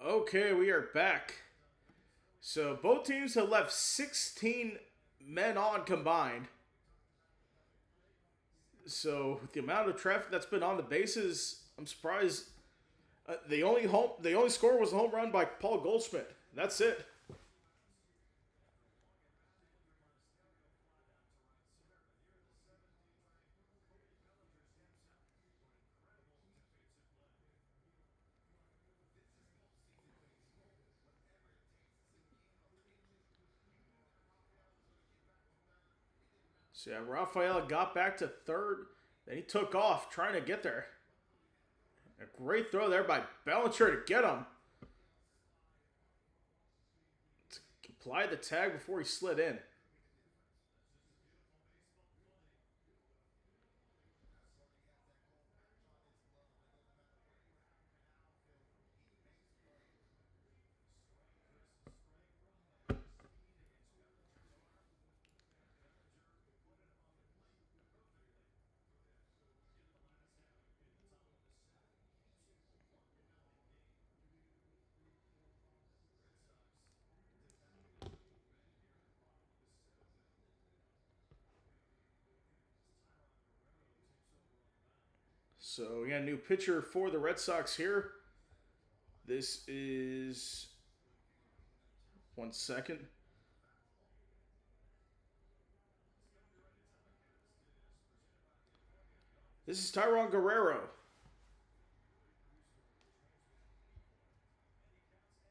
Okay, we are back. So both teams have left 16 men on combined. So with the amount of traffic that's been on the bases, I'm surprised The only score was a home run by Paul Goldschmidt. That's it. So yeah, Rafael got back to third. Then he took off trying to get there. A great throw there by Bellinger to get him. To apply the tag before he slid in. So we got a new pitcher for the Red Sox here. This is 1 second. This is Tyrone Guerrero.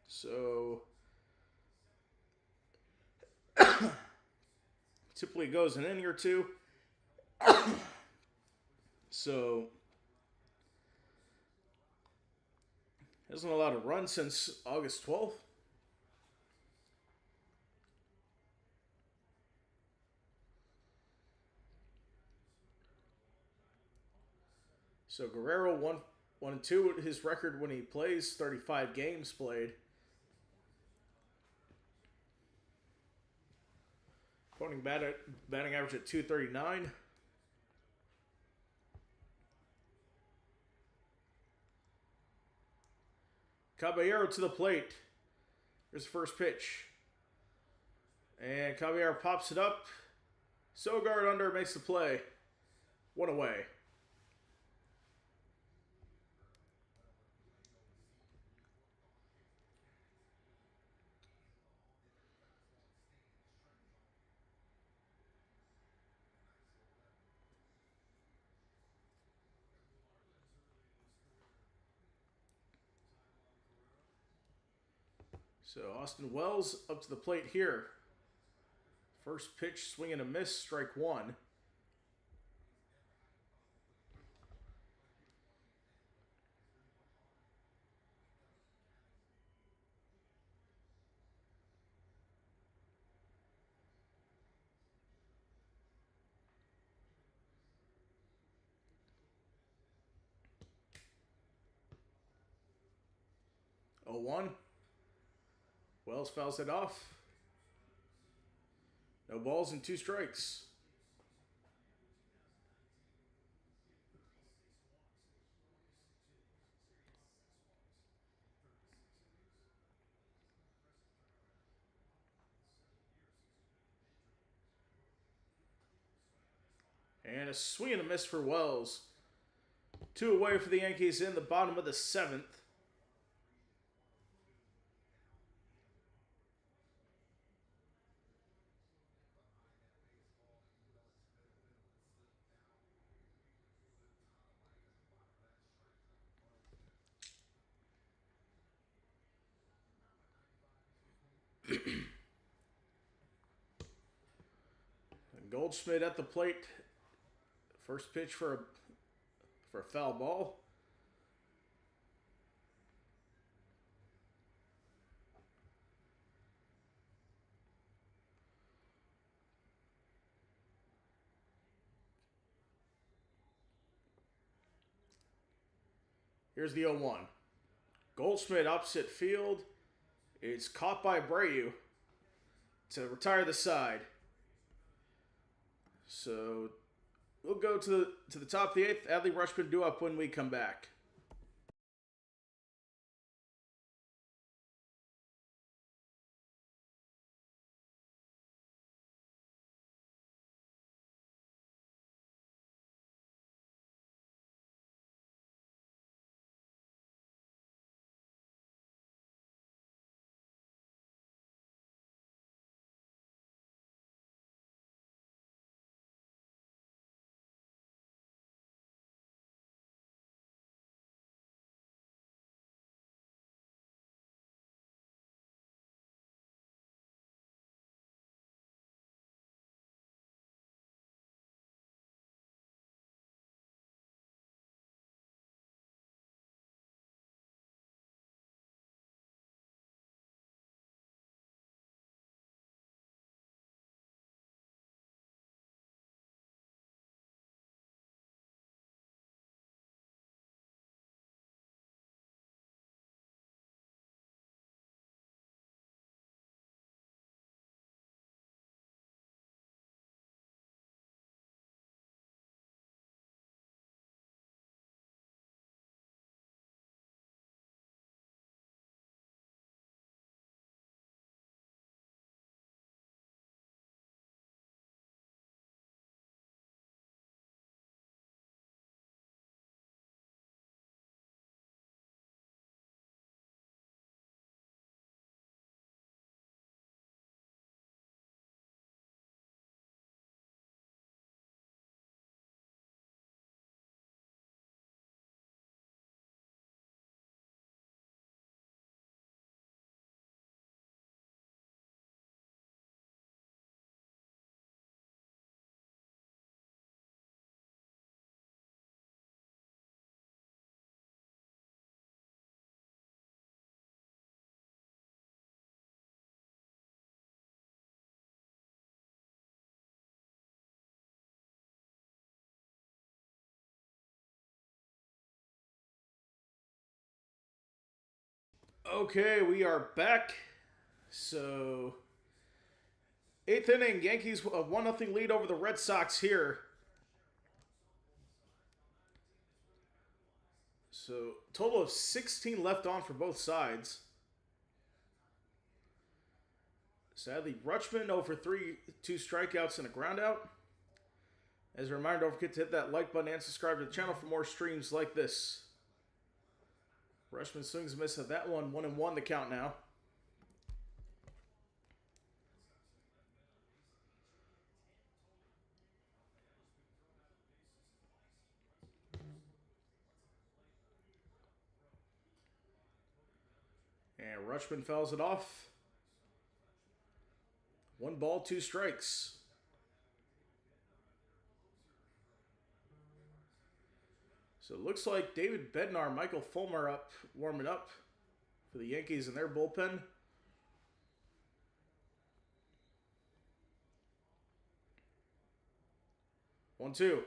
So typically goes an inning or two. So hasn't allowed a run since August 12th. So Guerrero 1-2 his record when he plays, 35 games played. Quoting batting average at 239. Caballero to the plate. Here's the first pitch. And Caballero pops it up. Sogard under makes the play. 1 away. So Austin Wells up to the plate here. First pitch, swing and a miss, strike 1. Oh, 1. Wells fouls it off. No balls and 2 strikes. And a swing and a miss for Wells. 2 away for the Yankees in the bottom of the 7th. Goldschmidt at the plate. First pitch for a foul ball. Here's the 0-1. Goldschmidt opposite field. It's caught by Abreu to retire the side. So we'll go to the top of the 8th. Adley Rutschman due up when we come back. Okay, we are back. So, eighth inning, Yankees a 1-0 lead over the Red Sox here. So, total of 16 left on for both sides. Sadly, Rutschman over 3, 2 strikeouts and a groundout. As a reminder, don't forget to hit that like button and subscribe to the channel for more streams like this. Rutschman swings and misses at that one. 1-1 the count now. And Rutschman fouls it off. 1 ball, 2 strikes. So it looks like David Bednar, Michael Fulmer up, warming up for the Yankees in their bullpen. One, two.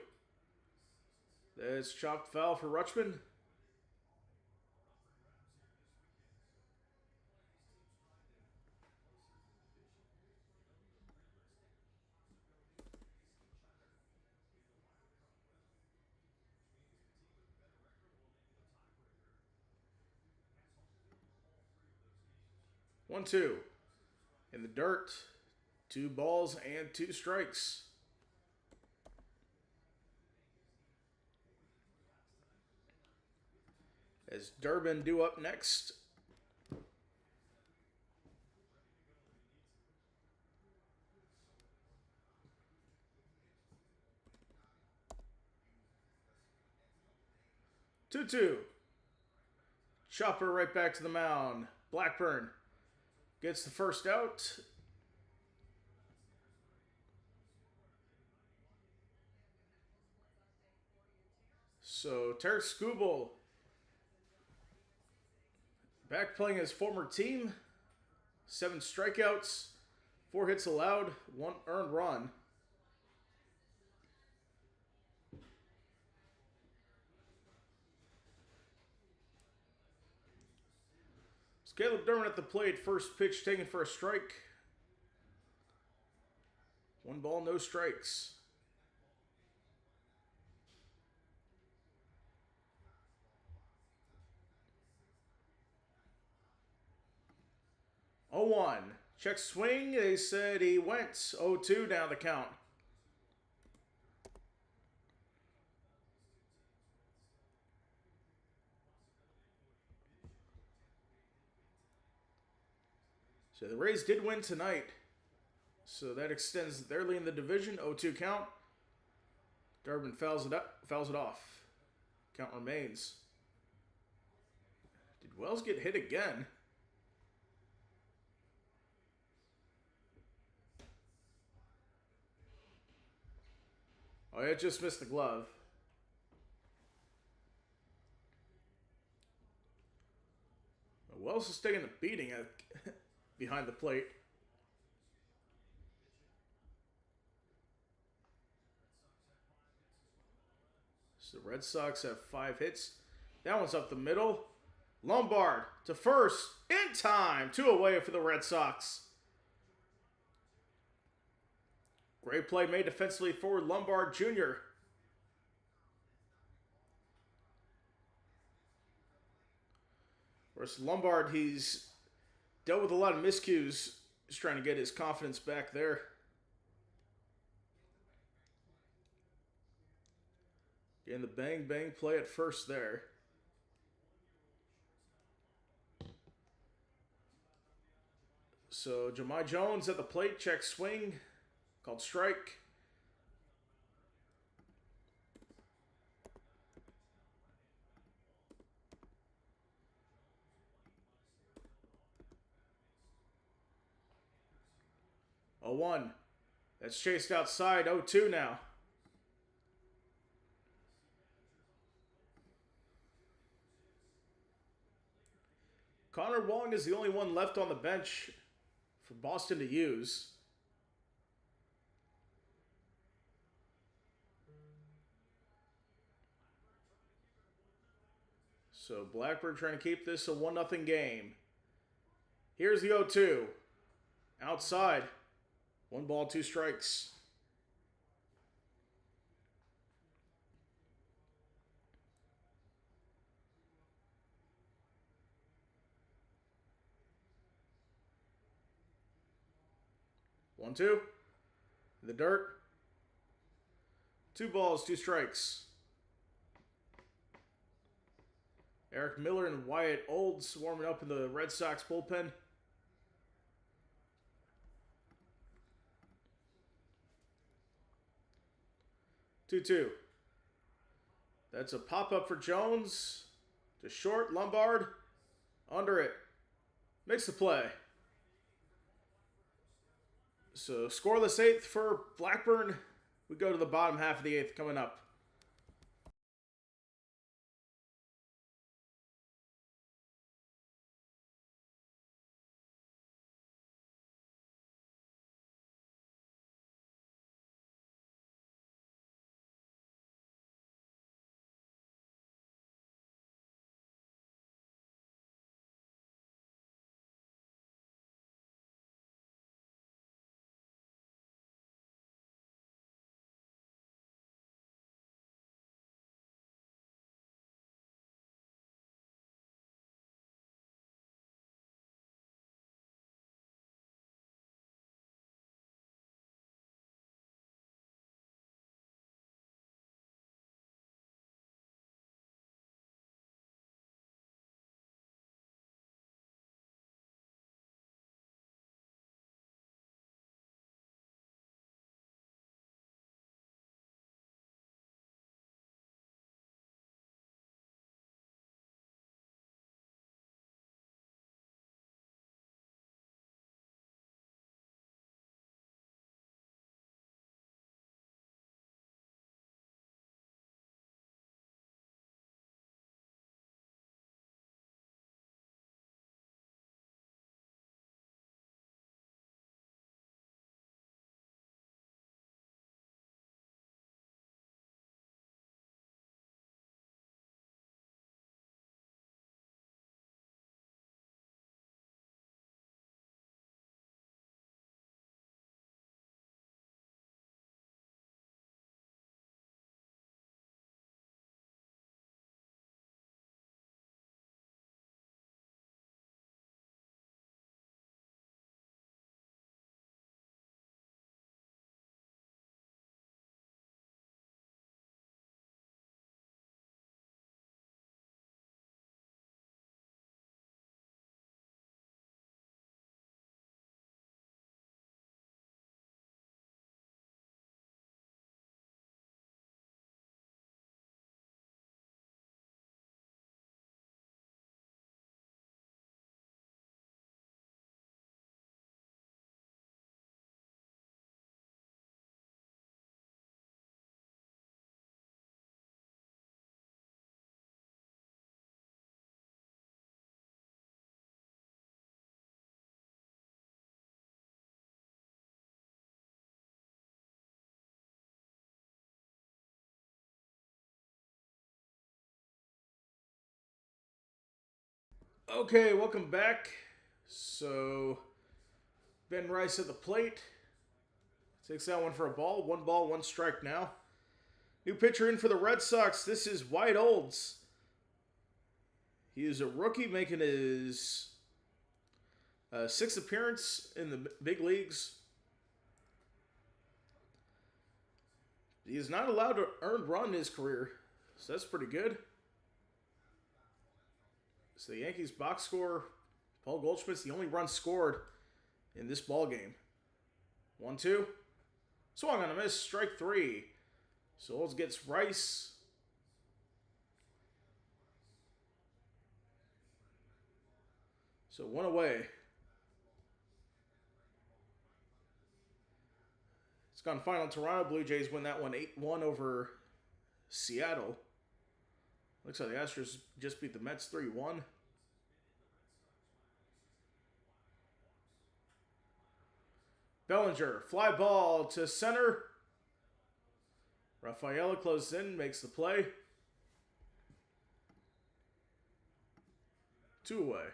That's chopped foul for Rutschman. One, two. In the dirt. 2 balls and 2 strikes. As Durbin due up next. Two. Chopper right back to the mound. Blackburn gets the first out. So Tarek Skubal back playing his former team. 7 strikeouts, 4 hits allowed, 1 earned run. It's Caleb Durbin at the plate. First pitch taken for a strike. 1 ball, no strikes. Oh, 1. Check swing. They said he went 0-2 down the count. So the Rays did win tonight. So that extends their lead in the division. 0-2 count. Durbin fouls it off. Count remains. Did Wells get hit again? Oh, it just missed the glove. Wells is taking the beating behind the plate. So the Red Sox have 5 hits. That one's up the middle. Lombard to first in time. 2 away for the Red Sox. Great play made defensively for Lombard Jr. Whereas Lombard, he's dealt with a lot of miscues. He's trying to get his confidence back there. Getting the bang play at first there. So Jahmai Jones at the plate, check swing, called strike. Oh, 1. That's chased outside. 0-2 now. Connor Wong is the only one left on the bench for Boston to use. So Blackburn trying to keep this a 1-0 game. Here's the 0-2. Outside. 1 ball, 2 strikes. One, 2. In the dirt. 2 balls, 2 strikes. Eric Miller and Wyatt Olds warming up in the Red Sox bullpen. Two. That's a pop-up for Jones. To short, Lombard. Under it. Makes the play. So scoreless 8th for Blackburn. We go to the bottom half of the 8th coming up. Okay, welcome back. So, Ben Rice at the plate. Takes that one for a ball. 1 ball, 1 strike now. New pitcher in for the Red Sox. This is Wyatt Olds. He is a rookie making his 6th appearance in the big leagues. He is not allowed to earn run in his career, so that's pretty good. So the Yankees box score, Paul Goldschmidt's the only run scored in this ball game. 1-2. Swung on a miss, strike 3. So Olds gets Rice. So 1 away. It's gone final. Toronto Blue Jays win that one 8-1 over Seattle. Looks like the Astros just beat the Mets 3-1. Bellinger, fly ball to center. Rafaela closes in, makes the play. 2 away.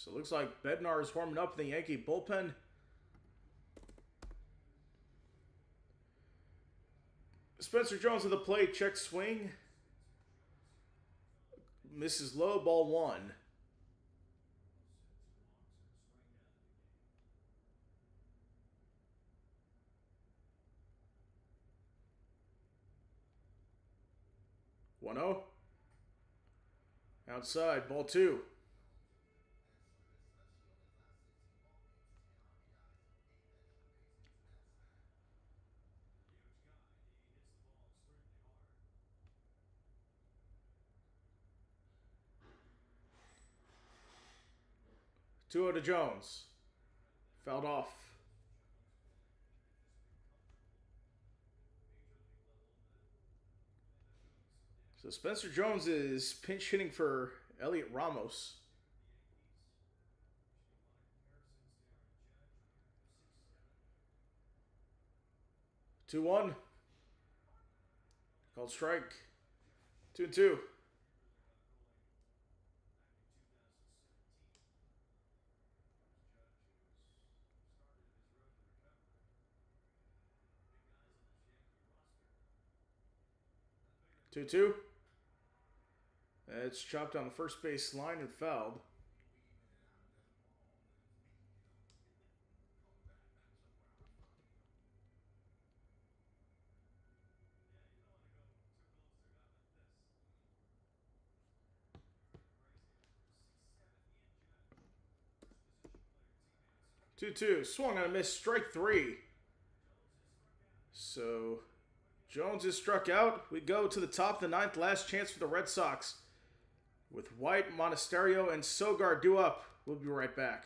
So it looks like Bednar is warming up in the Yankee bullpen. Spencer Jones at the plate, check swing. Misses low, ball one. One zero. Outside, ball two. Two to Jones. Fouled off. So Spencer Jones is pinch hitting for Elliot Ramos. 2-1. Called strike. 2-2. Two. It's chopped on the first base line and fouled. Two. Swung on a miss. Strike three. So Jones is struck out. We go to the top of the ninth. Last chance for the Red Sox. With White, Monasterio, and Sogar due up. We'll be right back.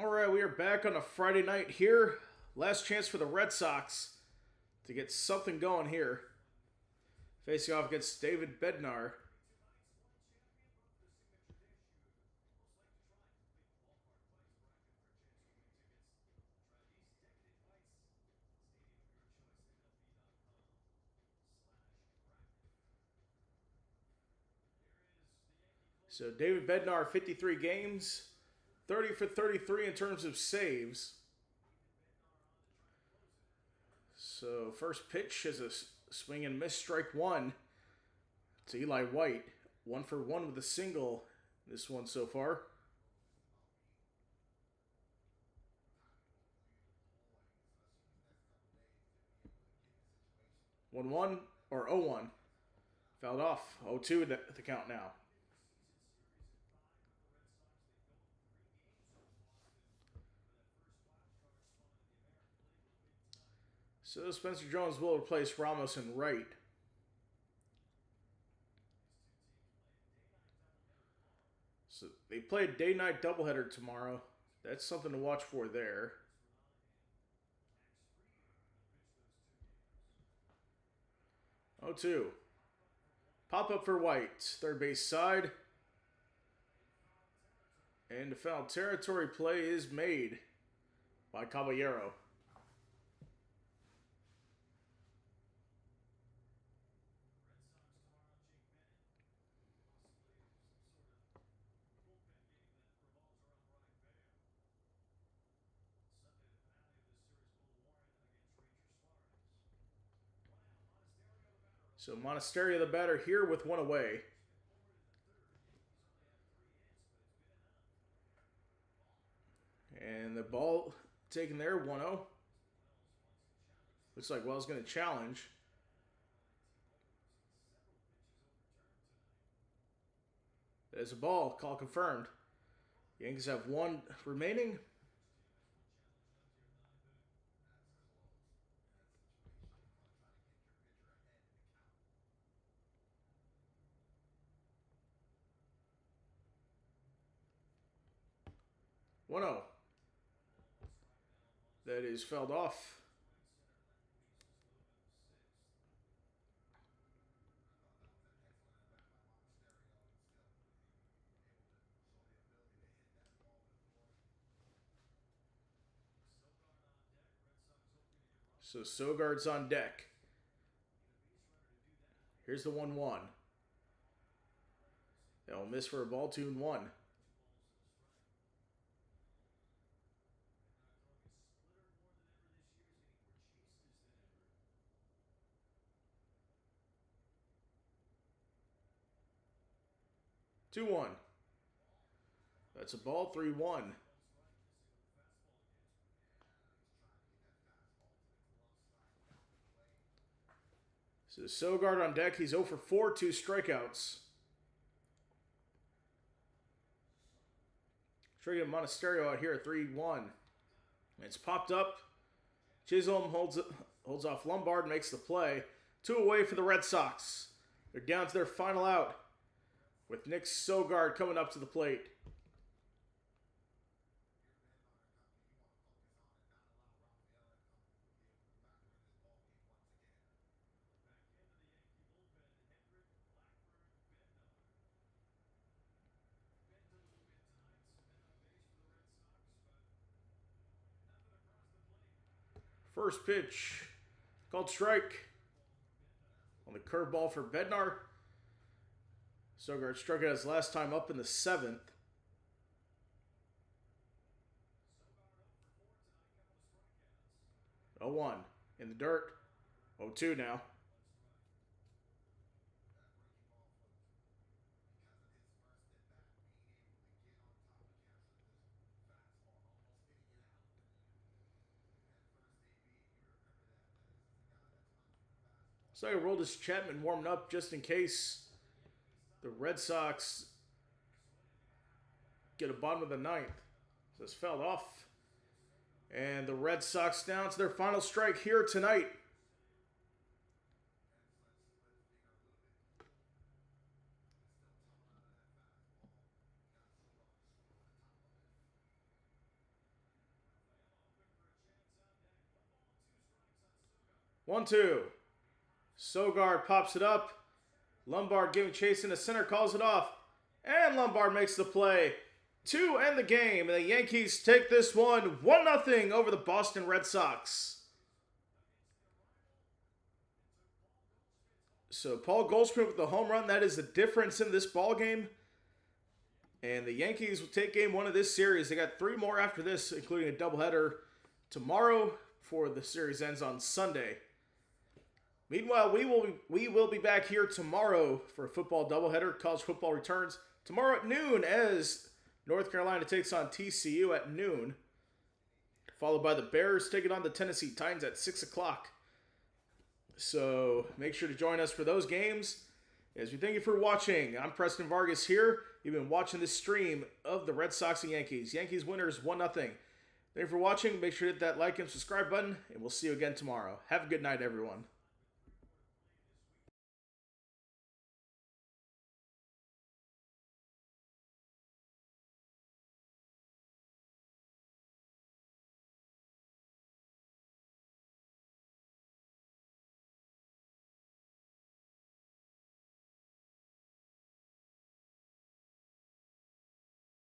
All right, we are back on a Friday night here. Last chance for the Red Sox to get something going here. Facing off against David Bednar. So David Bednar, 53 games, 30 for 33 in terms of saves. So first pitch is a swing and miss, strike one to Eli White. 1 for 1 with a single this one so far. 1-1 or 0-1. Fouled off. 0-2 the count now. So Spencer Jones will replace Ramos in right. So they play a day-night doubleheader tomorrow. That's something to watch for there. 0-2. Pop up for White. Third base side. And the foul territory play is made by Caballero. So Monasterio the batter here with one away. And the ball taken there, 1-0. Looks like Wells going to challenge. There's a ball, call confirmed. Yankees have one remaining. One-0. That is fouled off. So Sogard's on deck. Here's the 1-1. They'll miss for a ball, 2-1. Two one. That's a ball. 3-1. So Sogard on deck. He's 0 for 4, 2 strikeouts. Trying to get Monasterio out here, 3-1. It's popped up. Chisholm holds off Lombard, makes the play. 2 away for the Red Sox. They're down to their final out with Nick Sogard coming up to the plate. First pitch, called strike on the curveball for Bednar. Sogard struck out his last time up in the 7th. Oh 1 in the dirt. 0-2 now. So I rolled his Chapman warming up just in case the Red Sox get a bottom of the 9th. So this fell off. And the Red Sox down to their final strike here tonight. One, two. Sogard pops it up. Lombard giving chase in the center, calls it off. And Lombard makes the play to end the game. And the Yankees take this one 1-0 over the Boston Red Sox. So Paul Goldschmidt with the home run. That is the difference in this ball game. And the Yankees will take game 1 of this series. They got 3 more after this, including a doubleheader tomorrow before the series ends on Sunday. Meanwhile, we will be back here tomorrow for a football doubleheader. College football returns tomorrow at noon as North Carolina takes on TCU at noon, followed by the Bears taking on the Tennessee Titans at 6 o'clock. So make sure to join us for those games. As we thank you for watching, I'm Preston Vargas here. You've been watching this stream of the Red Sox and Yankees. Yankees winners 1-0. Thank you for watching. Make sure to hit that like and subscribe button, and we'll see you again tomorrow. Have a good night, everyone.